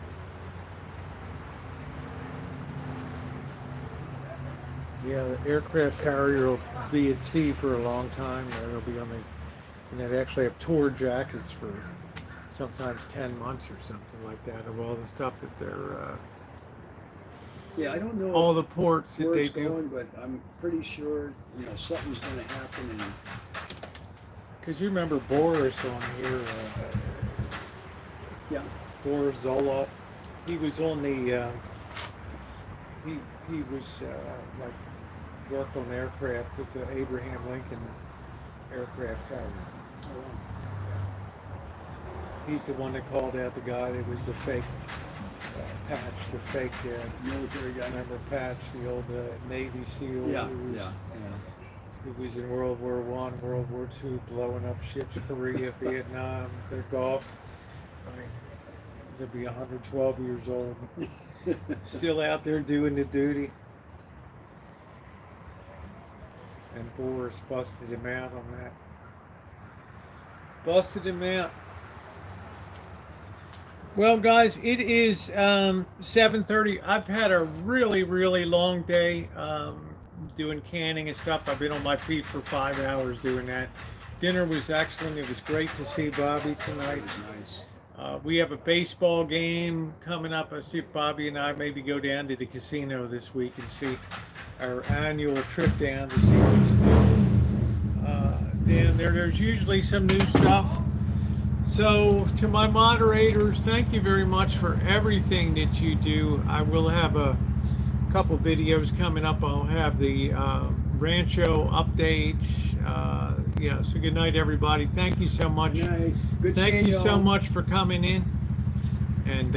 Yeah, the aircraft carrier will be at sea for a long time. It'll be on the, and they actually have tour jackets for sometimes 10 months or something like that of all the stuff that they're, Yeah, I don't know all the ports that where they it's do. going, but I'm pretty sure something's going to happen. And Because you remember Boris on here, yeah, Boris Zoloff. He was on the, he was like worked on aircraft with the Abraham Lincoln aircraft carrier. oh, wow. He's the one that called out the guy that was the fake Patch, the fake Military guy. remember Patch, the old Navy SEAL Yeah, who was, yeah. who was in World War I, World War II, blowing up ships, Korea, Vietnam, the Gulf. I mean, they'll be 112 years old, still out there doing the duty. And Boris busted him out on that. Busted him out. Well, guys, it is 7:30. I've had a really, really long day. doing canning and stuff. I've been on my feet for 5 hours doing that. Dinner was excellent. It was great to see Bobby tonight. Nice. We have a baseball game coming up. I see if Bobby and I maybe go down to the casino this week and see our annual trip down to see what's down there. There's usually some new stuff. So to my moderators, thank you very much for everything that you do. I will have a couple videos coming up. I'll have the Rancho updates. Yeah, so good night, everybody. Thank you so much. Good Thank seeing you so y'all. much for coming in, and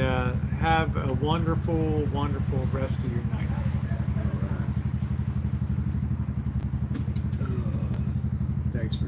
have a wonderful, wonderful rest of your night. Thanks for